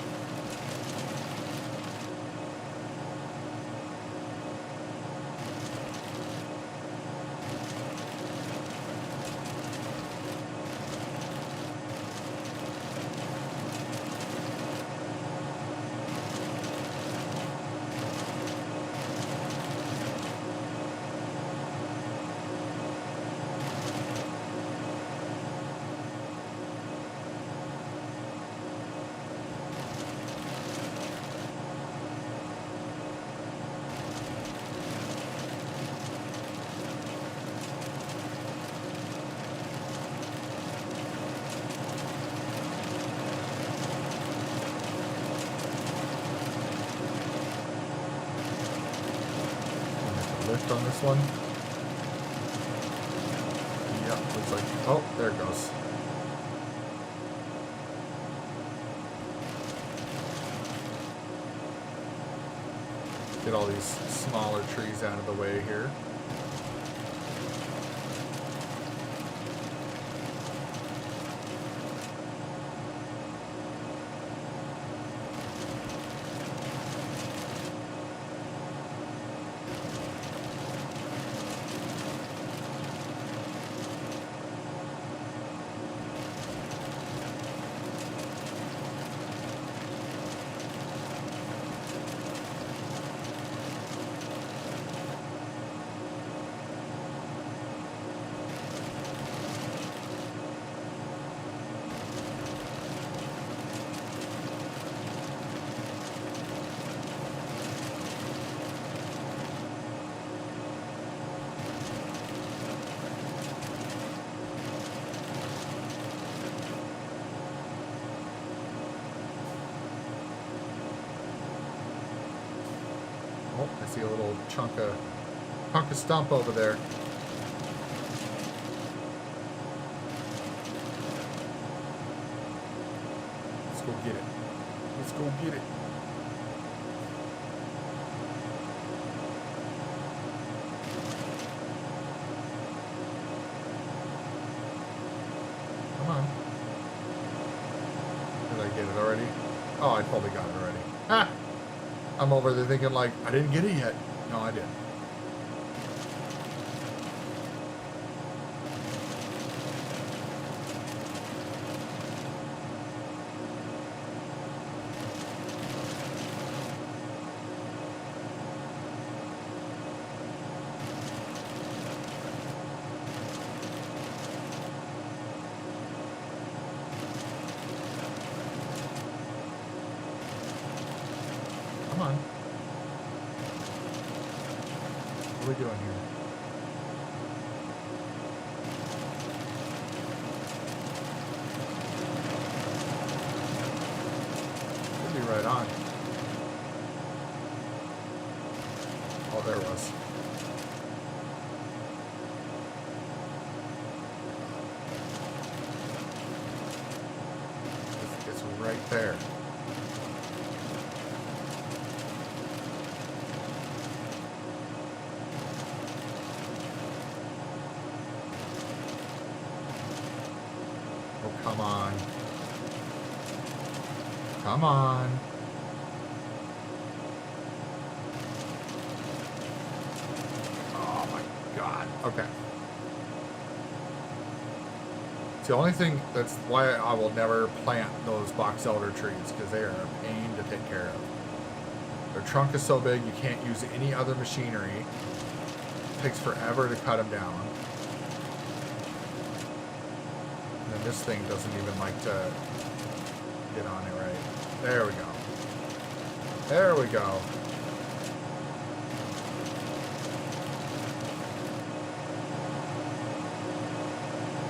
Lift on this one. Yeah, looks like, oh, there it goes. Get all these smaller trees out of the way here. Oh, I see a little chunk of stump over there. Let's go get it. Let's go get it. Come on. Did I get it already? Oh, I probably got it already. Ha! I'm over there thinking like, I didn't get it yet. No, I didn't. Come on. What are we doing here? Should be right on. Oh, there it was. It's right there. Come on. Come on. Oh my god. Okay. It's the only thing, that's why I will never plant those box elder trees, because they are a pain to take care of. Their trunk is so big you can't use any other machinery. It takes forever to cut them down. And this thing doesn't even like to get on it right. There we go. There we go.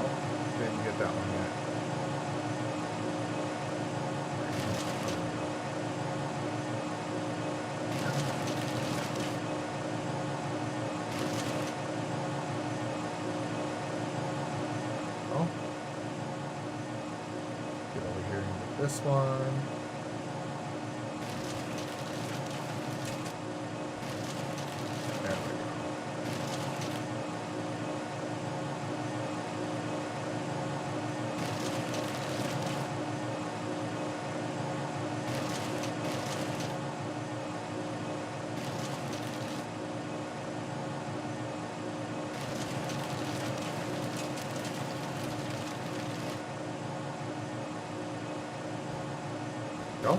Oh, that one yet. Oh. Get over here and get this one. There we go. Go.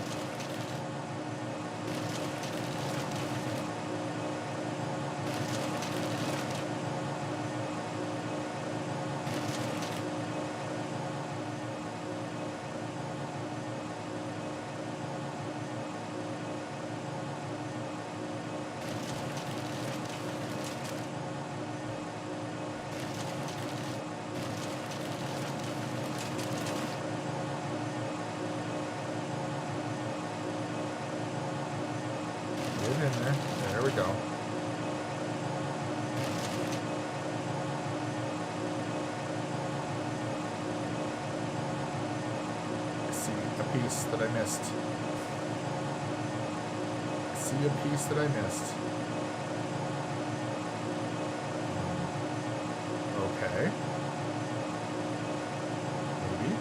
Get it in there. There we go. I see a piece that I missed. I see a piece that I missed. Okay. Maybe.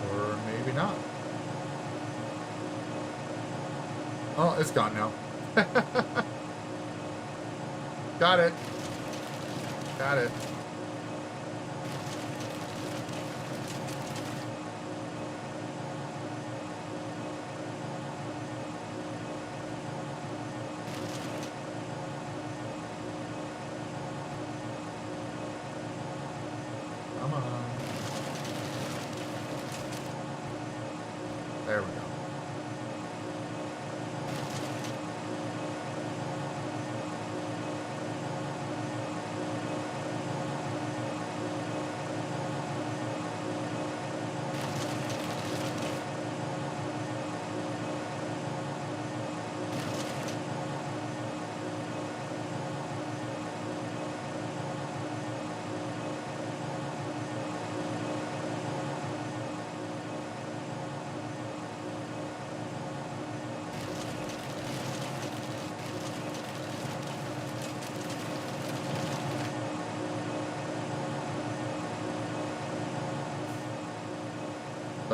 Or maybe not. Oh, it's gone now. Got it. Got it. Come on. There we go.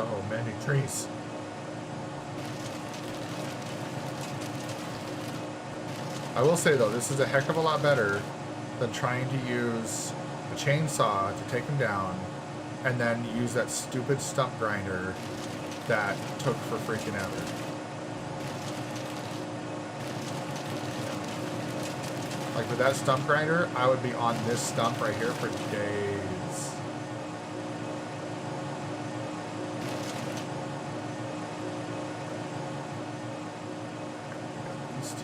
Oh, many trees. I will say though, this is a heck of a lot better than trying to use a chainsaw to take them down and then use that stupid stump grinder that took for freaking ever. Like with that stump grinder, I would be on this stump right here for days. These two.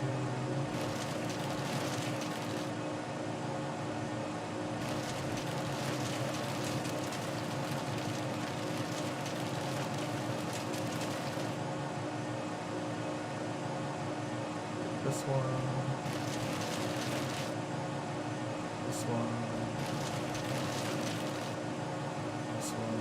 This one. This one. This one.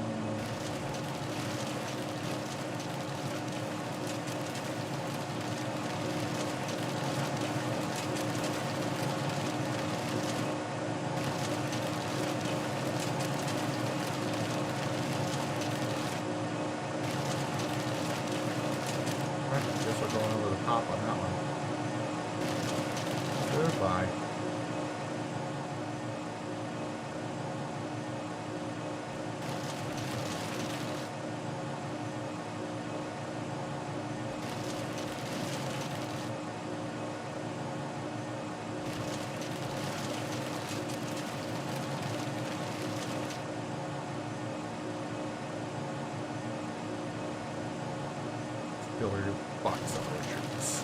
I guess we're going over the top on that one. Goodbye. Fill your box of orchards.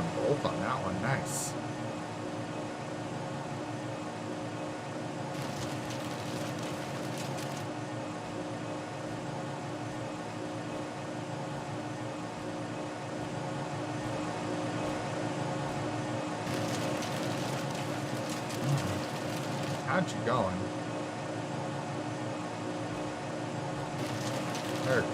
on both on that one. Nice. How'd you going? There it goes.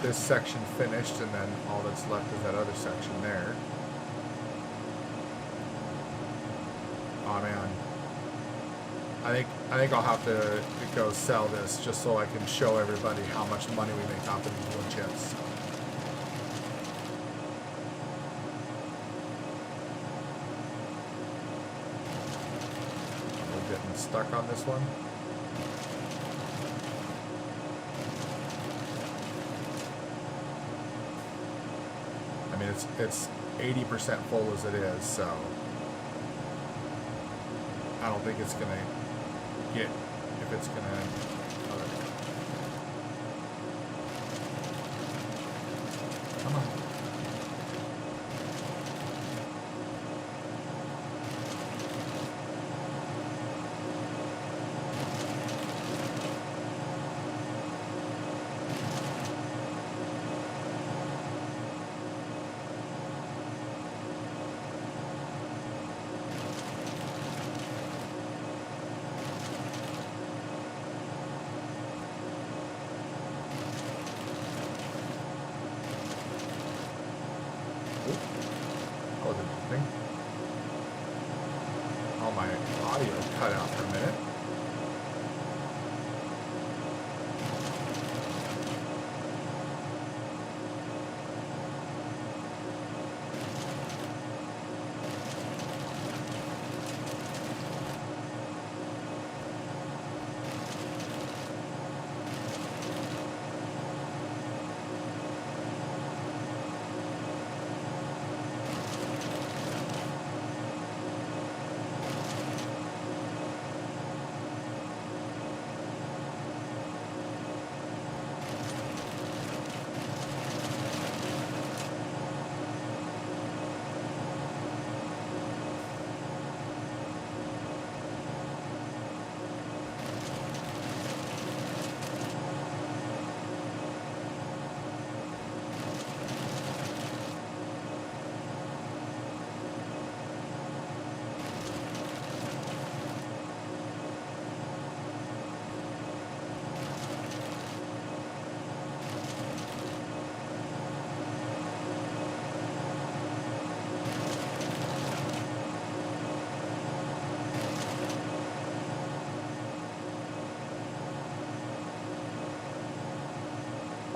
This section finished, and then all that's left is that other section there. Oh man, I think I'll have to go sell this just so I can show everybody how much money we make off of these wood chips. We're getting stuck on this one. I mean, it's 80% full as it is, so I don't think it's gonna get, if it's gonna, come on. That was interesting. Oh, my audio cut out for a minute.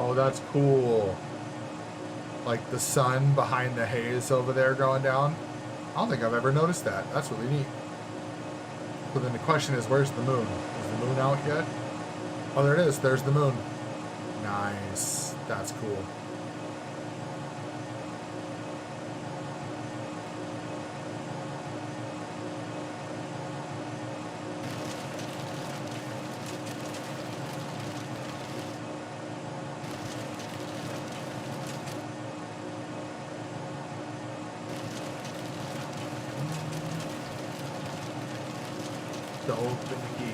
Oh, that's cool. Like the sun behind the haze over there going down. I don't think I've ever noticed that. That's really neat. So then the question is, where's the moon? Is the moon out yet? Oh, there it is. There's the moon. Nice. That's cool. To open the key.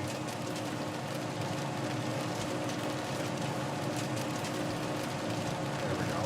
There we go.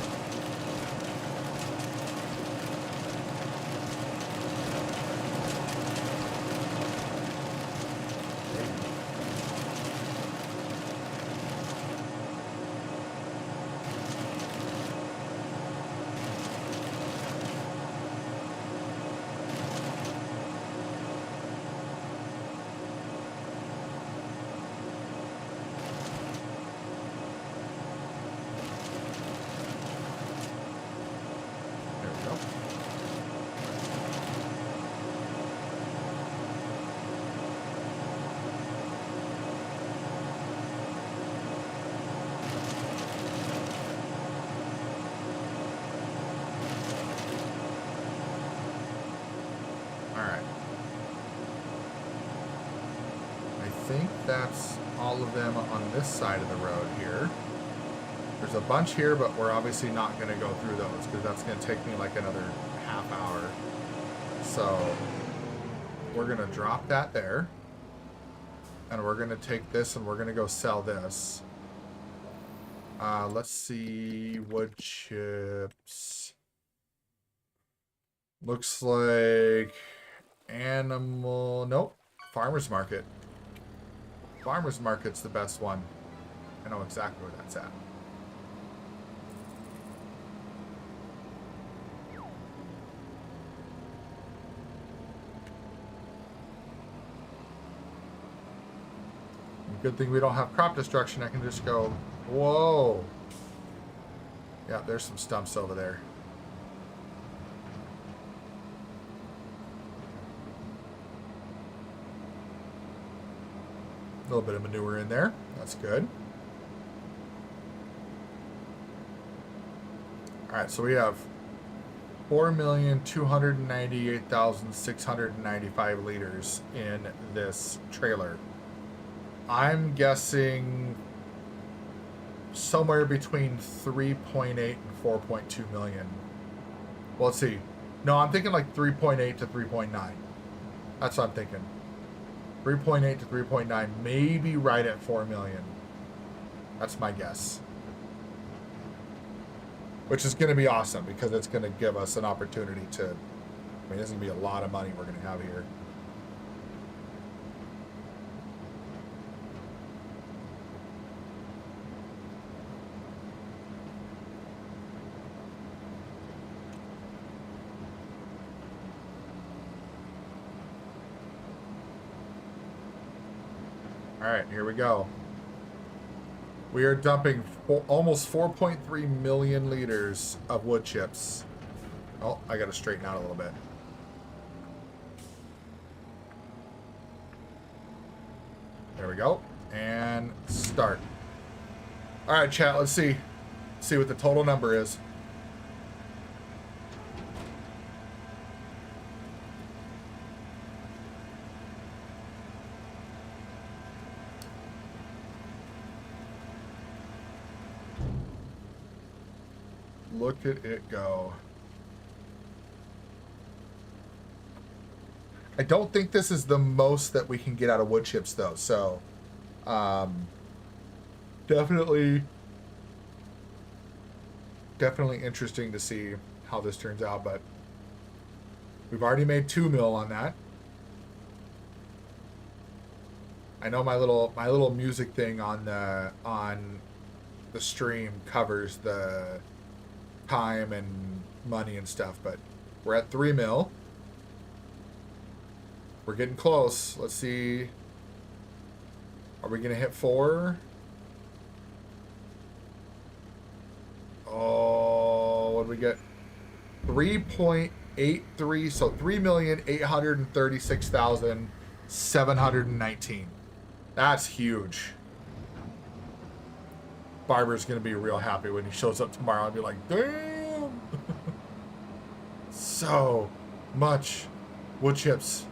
that's all of them on this side of the road here. There's a bunch here, but we're obviously not going to go through those because that's going to take me like another half hour. So we're going to drop that there. And we're going to take this and we're going to go sell this. Let's see. Wood chips. Looks like animal. Nope. Farmer's market. Farmer's market's the best one. I know exactly where that's at. Good thing we don't have crop destruction. I can just go, whoa. Yeah, there's some stumps over there. A little bit of manure in there. That's good. All right, so we have 4,298,695 liters in this trailer. I'm guessing somewhere between 3.8 and 4.2 million. Well, let's see. No, I'm thinking like 3.8 to 3.9. That's what I'm thinking. 3.8 to 3.9, maybe right at 4 million. That's my guess. Which is going to be awesome because it's going to give us an opportunity to, I mean, this is going to be a lot of money we're going to have here. All right, here we go. We are dumping almost 4.3 million liters of wood chips. Oh, I got to straighten out a little bit. There we go. And start. All right, chat, let's see. See what the total number is. Look at it go. I don't think this is the most that we can get out of wood chips though, so definitely interesting to see how this turns out, but we've already made 2 mil on that. I know my little music thing on the stream covers the time and money and stuff, but we're at 3 mil. We're getting close. Let's see. Are we gonna hit 4? Oh, what do we get? 3.83. So 3,836,719. That's huge. Barber's gonna be real happy when he shows up tomorrow and be like, damn. So much wood chips.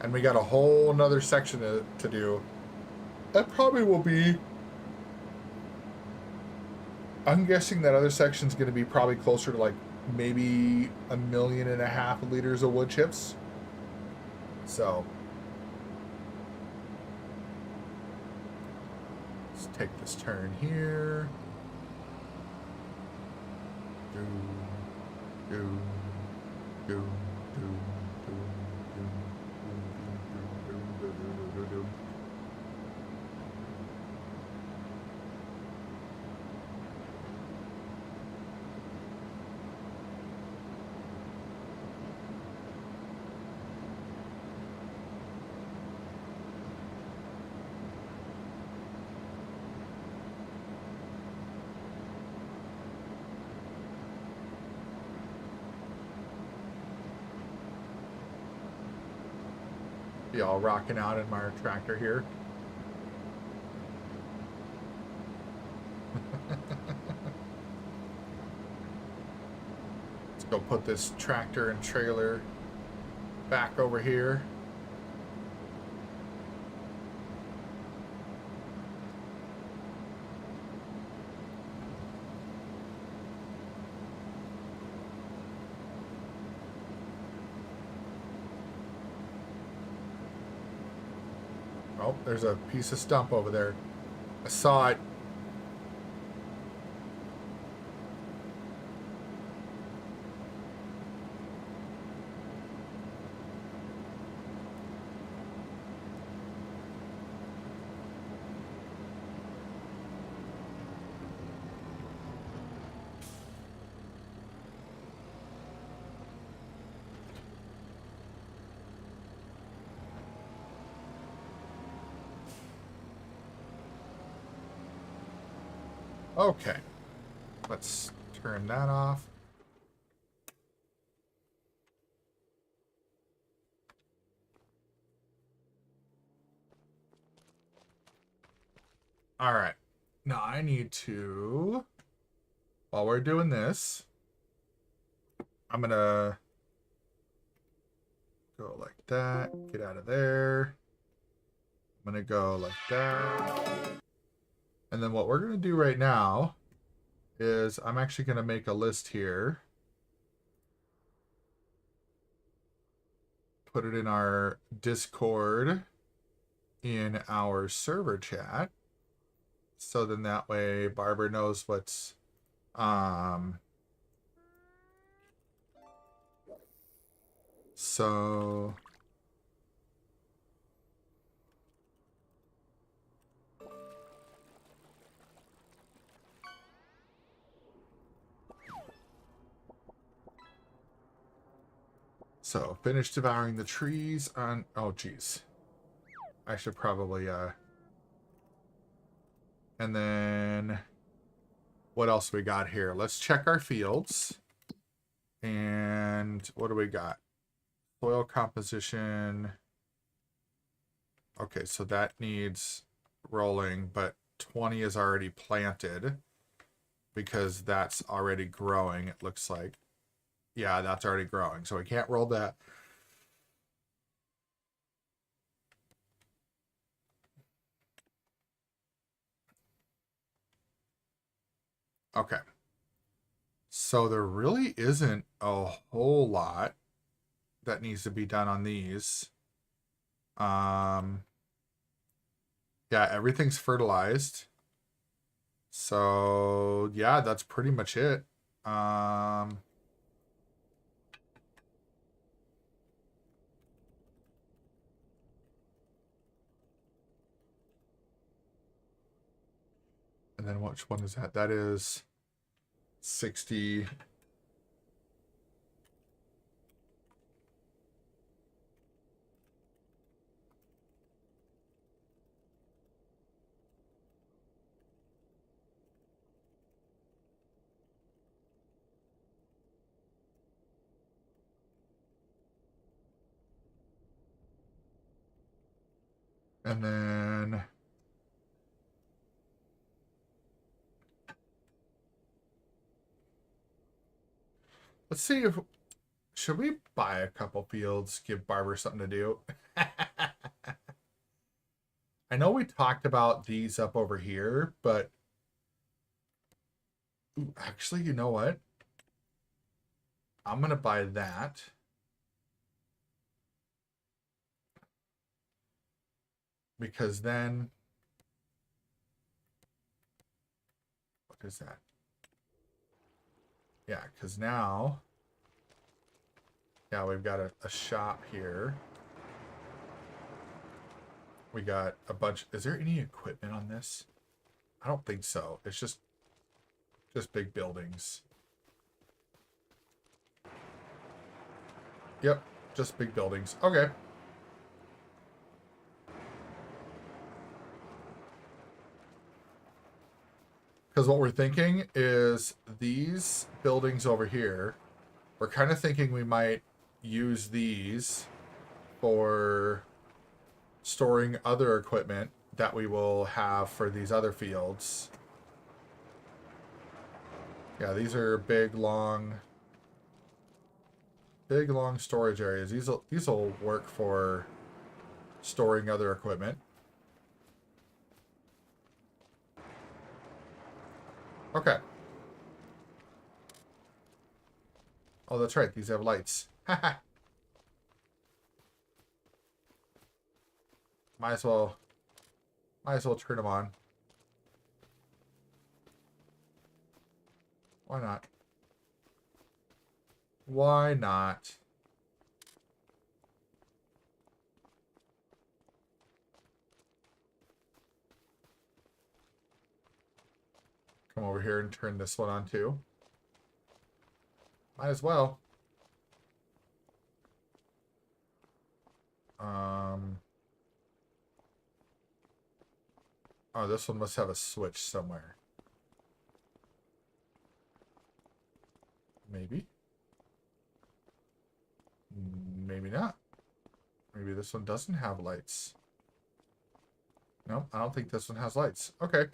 And we got a whole nother section to do. That probably will be, I'm guessing that other section's gonna be probably closer to like maybe 1.5 million liters of wood chips. So let's take this turn here. Do, do, do, do, do, do, do, do, do, do, do. Be all rocking out in my tractor here. Let's go put this tractor and trailer back over here. Oh, there's a piece of stump over there. I saw it. Okay. Let's turn that off. All right. Now I need to, while we're doing this, I'm going to go like that, get out of there. I'm going to go like that. And then what we're going to do right now is I'm actually going to make a list here. Put it in our Discord in our server chat. So then that way Barbara knows what's so finish devouring the trees on, oh geez. I should probably and then what else we got here? Let's check our fields. And what do we got? Soil composition. Okay, so that needs rolling, but 20 is already planted because that's already growing, it looks like. Yeah, that's already growing, so we can't roll that. Okay. So there really isn't a whole lot that needs to be done on these. Yeah, everything's fertilized. So yeah, that's pretty much it. And then which one is that? That is 60. And then let's see if should we buy a couple fields, give Barbara something to do. I know we talked about these up over here, but ooh, actually, you know what? I'm gonna buy that. Because then what is that? Yeah, because now yeah, we've got a shop here. We got a bunch. Is there any equipment on this? I don't think so. It's just big buildings. Yep, just big buildings. Okay. Because what we're thinking is these buildings over here, we're kind of thinking we might use these for storing other equipment that we will have for these other fields. Yeah, these are big, long storage areas. These will work for storing other equipment. Okay. Oh, that's right. These have lights. Haha. Might as well Might as well turn them on. Why not? Why not? Come over here and turn this one on too. Might as well. Oh, this one must have a switch somewhere. Maybe. Maybe not. Maybe this one doesn't have lights. Nope, I don't think this one has lights. Okay.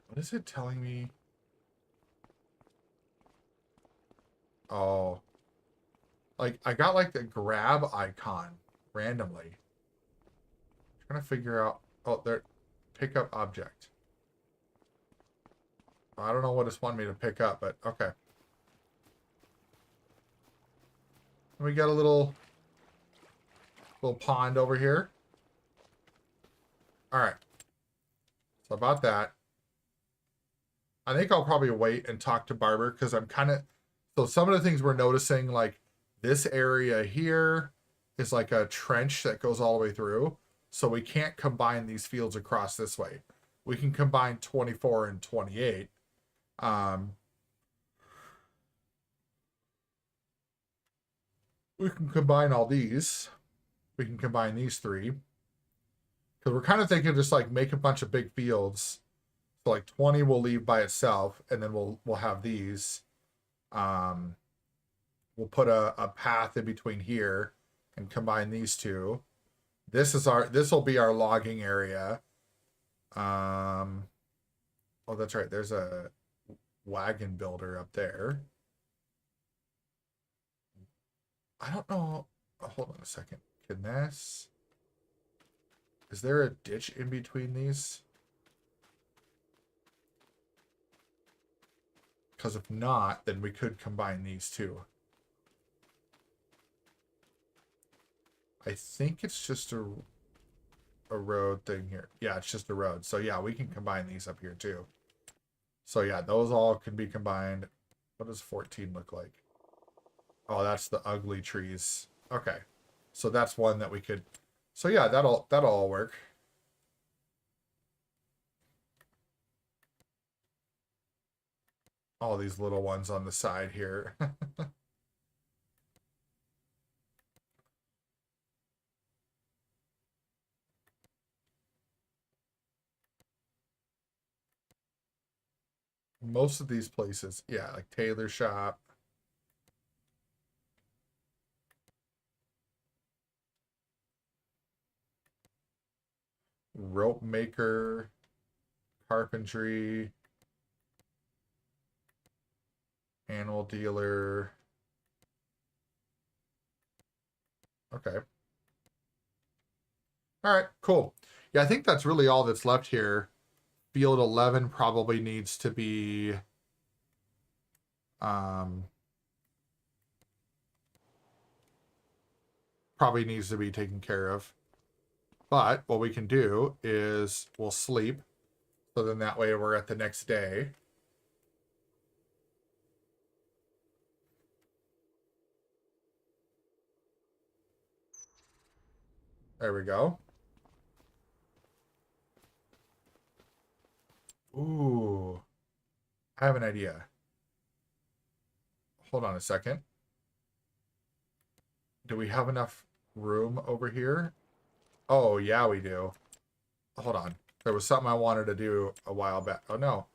What is it telling me? Oh. Like, I got like the grab icon randomly. Trying to figure out. Oh, there. Pick up object. I don't know what it's wanting me to pick up, but okay. We got a little pond over here. All right. So about that, I think I'll probably wait and talk to Barber because I'm kind of. So some of the things we're noticing, like this area here is like a trench that goes all the way through. So we can't combine these fields across this way. We can combine 24 and 28. We can combine all these. We can combine these three. Because we're kind of thinking just like make a bunch of big fields. So like 20 will leave by itself, and then we'll have these. We'll put a path in between here and combine these two. This will be our logging area. Oh, that's right. There's a wagon builder up there. I don't know. Oh, hold on a second. Can this? Is there a ditch in between these? Because if not, then we could combine these two. I think it's just a road thing here. Yeah, it's just a road. So yeah, we can combine these up here too. So yeah, those all can be combined. What does 14 look like? Oh, that's the ugly trees. Okay. So that's one that we could. So yeah, that'll all work. All these little ones on the side here. Most of these places, yeah, like tailor shop. Rope maker, carpentry, animal dealer. Okay. All right, cool. Yeah, I think that's really all that's left here. Field 11 probably needs to be taken care of. But what we can do is we'll sleep. So then that way we're at the next day. There we go. Ooh. I have an idea. Hold on a second. Do we have enough room over here? Oh, yeah, we do. Hold on. There was something I wanted to do a while back. Oh, no.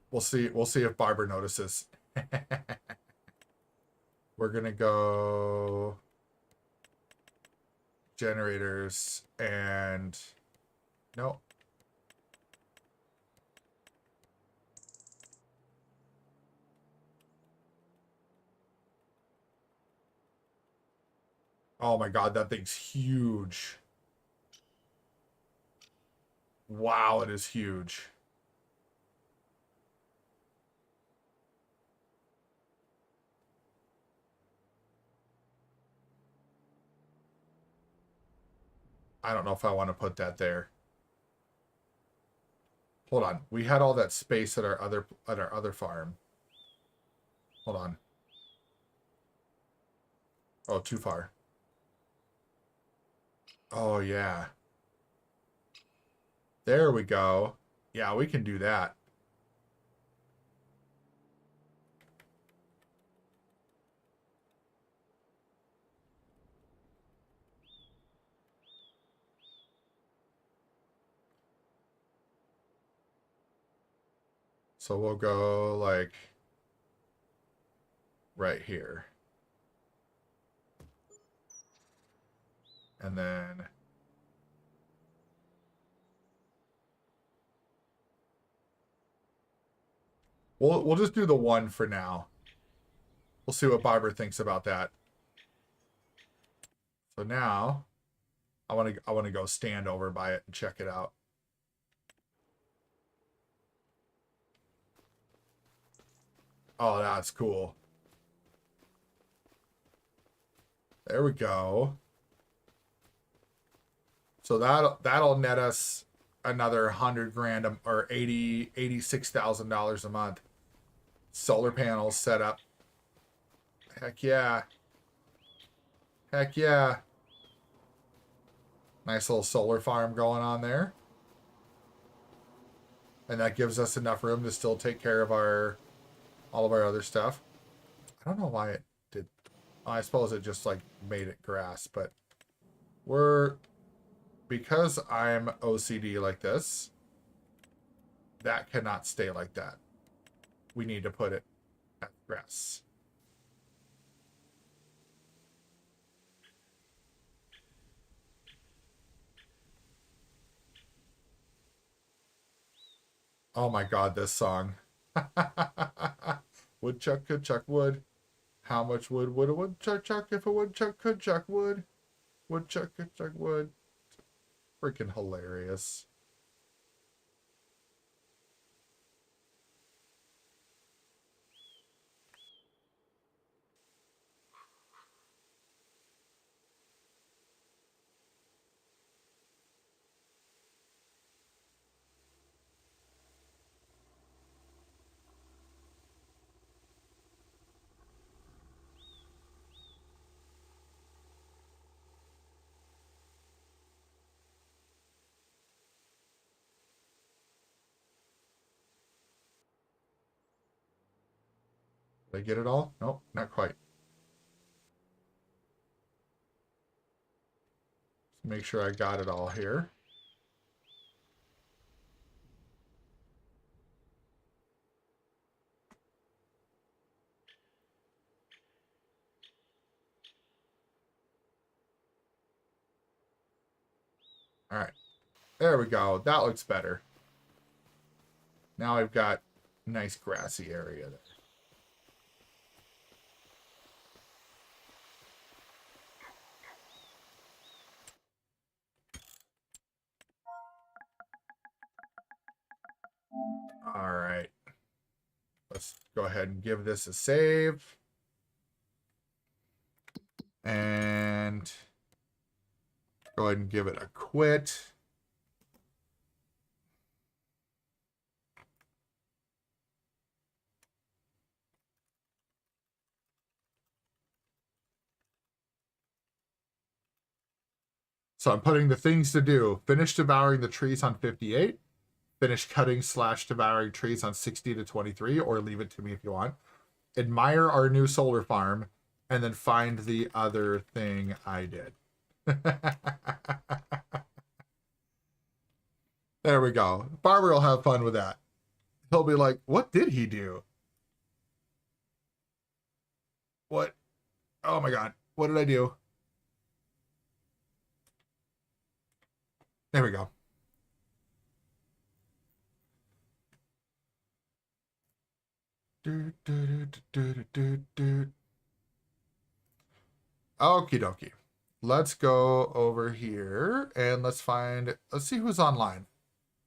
We'll see if Barber notices. We're going to go generators and no. Oh my God, that thing's huge. Wow, it is huge. I don't know if I want to put that there. Hold on. We had all that space at our other farm. Hold on. Oh, too far. Oh, yeah. There we go. Yeah, we can do that. So we'll go like right here. And then we'll just do the one for now. We'll see what Barbara thinks about that. So now I want to go stand over by it and check it out. Oh, that's cool. There we go. So that'll net us another 100 grand or $86,000 a month. Solar panels set up. Heck yeah. Heck yeah. Nice little solar farm going on there. And that gives us enough room to still take care of all of our other stuff. I don't know why it did. I suppose it just like made it grass, but because I'm OCD like this, that cannot stay like that. We need to put it at grass. Oh my God, this song. Woodchuck could chuck wood. How much wood would a woodchuck chuck if a woodchuck could chuck wood? Woodchuck could chuck wood. Freaking hilarious. Did I get it all? Nope, not quite. Let's make sure I got it all here. All right. There we go. That looks better. Now I've got a nice grassy area there. All right. Let's go ahead and give this a save. And go ahead and give it a quit. So I'm putting the things to do. Finish devouring the trees on 58. Finish cutting / devouring trees on 60 to 23, or leave it to me if you want. Admire our new solar farm, and then find the other thing I did. There we go. Barber will have fun with that. He'll be like, what did he do? What? Oh my God. What did I do? There we go. Okie dokie. Let's go over here and let's see who's online.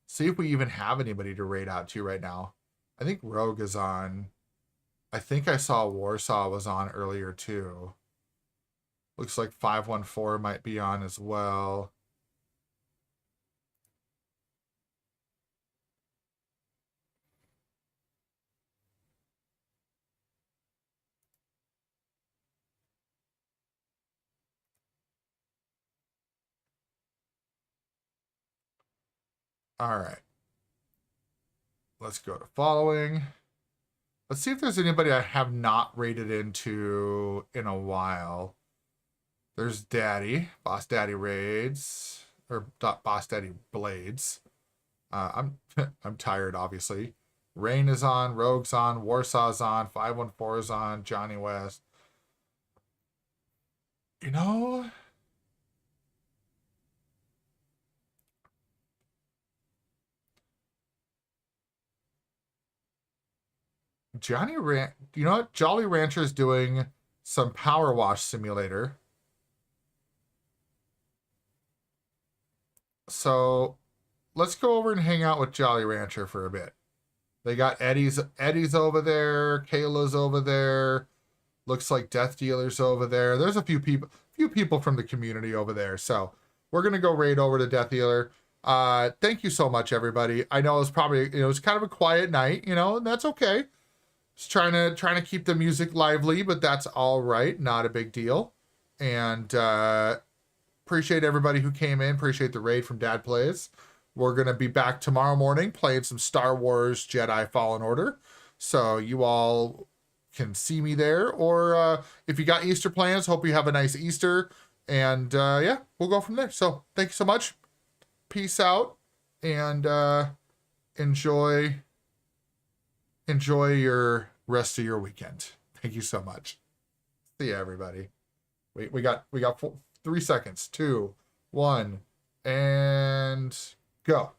See if we even have anybody to raid out to right now. I think Rogue is on. I think I saw Warsaw was on earlier too. Looks like 514 might be on as well. All right. Let's go to following. Let's see if there's anybody I have not raided into in a while. There's Daddy. Boss Daddy raids. Or Boss Daddy blades. I'm I'm tired, obviously. Rain is on. Rogue's on. Warsaw's on. 514 is on. Johnny West. You know... you know what? Jolly Rancher's doing some Power Wash Simulator. So let's go over and hang out with Jolly Rancher for a bit. They got Eddie's over there, Kayla's over there. Looks like Death Dealer's over there. There's a few people from the community over there. So we're gonna go raid over to Death Dealer. Thank you so much, everybody. I know it was probably, you know, it was kind of a quiet night, you know, and that's okay. Just trying to keep the music lively, but that's all right. Not a big deal. And appreciate everybody who came in. Appreciate the raid from Dad Plays. We're going to be back tomorrow morning playing some Star Wars Jedi Fallen Order. So you all can see me there. Or if you got Easter plans, hope you have a nice Easter. And yeah, we'll go from there. So thank you so much. Peace out. And enjoy your rest of your weekend. Thank you so much. See ya, everybody. We got 3 seconds. 2, 1, and go.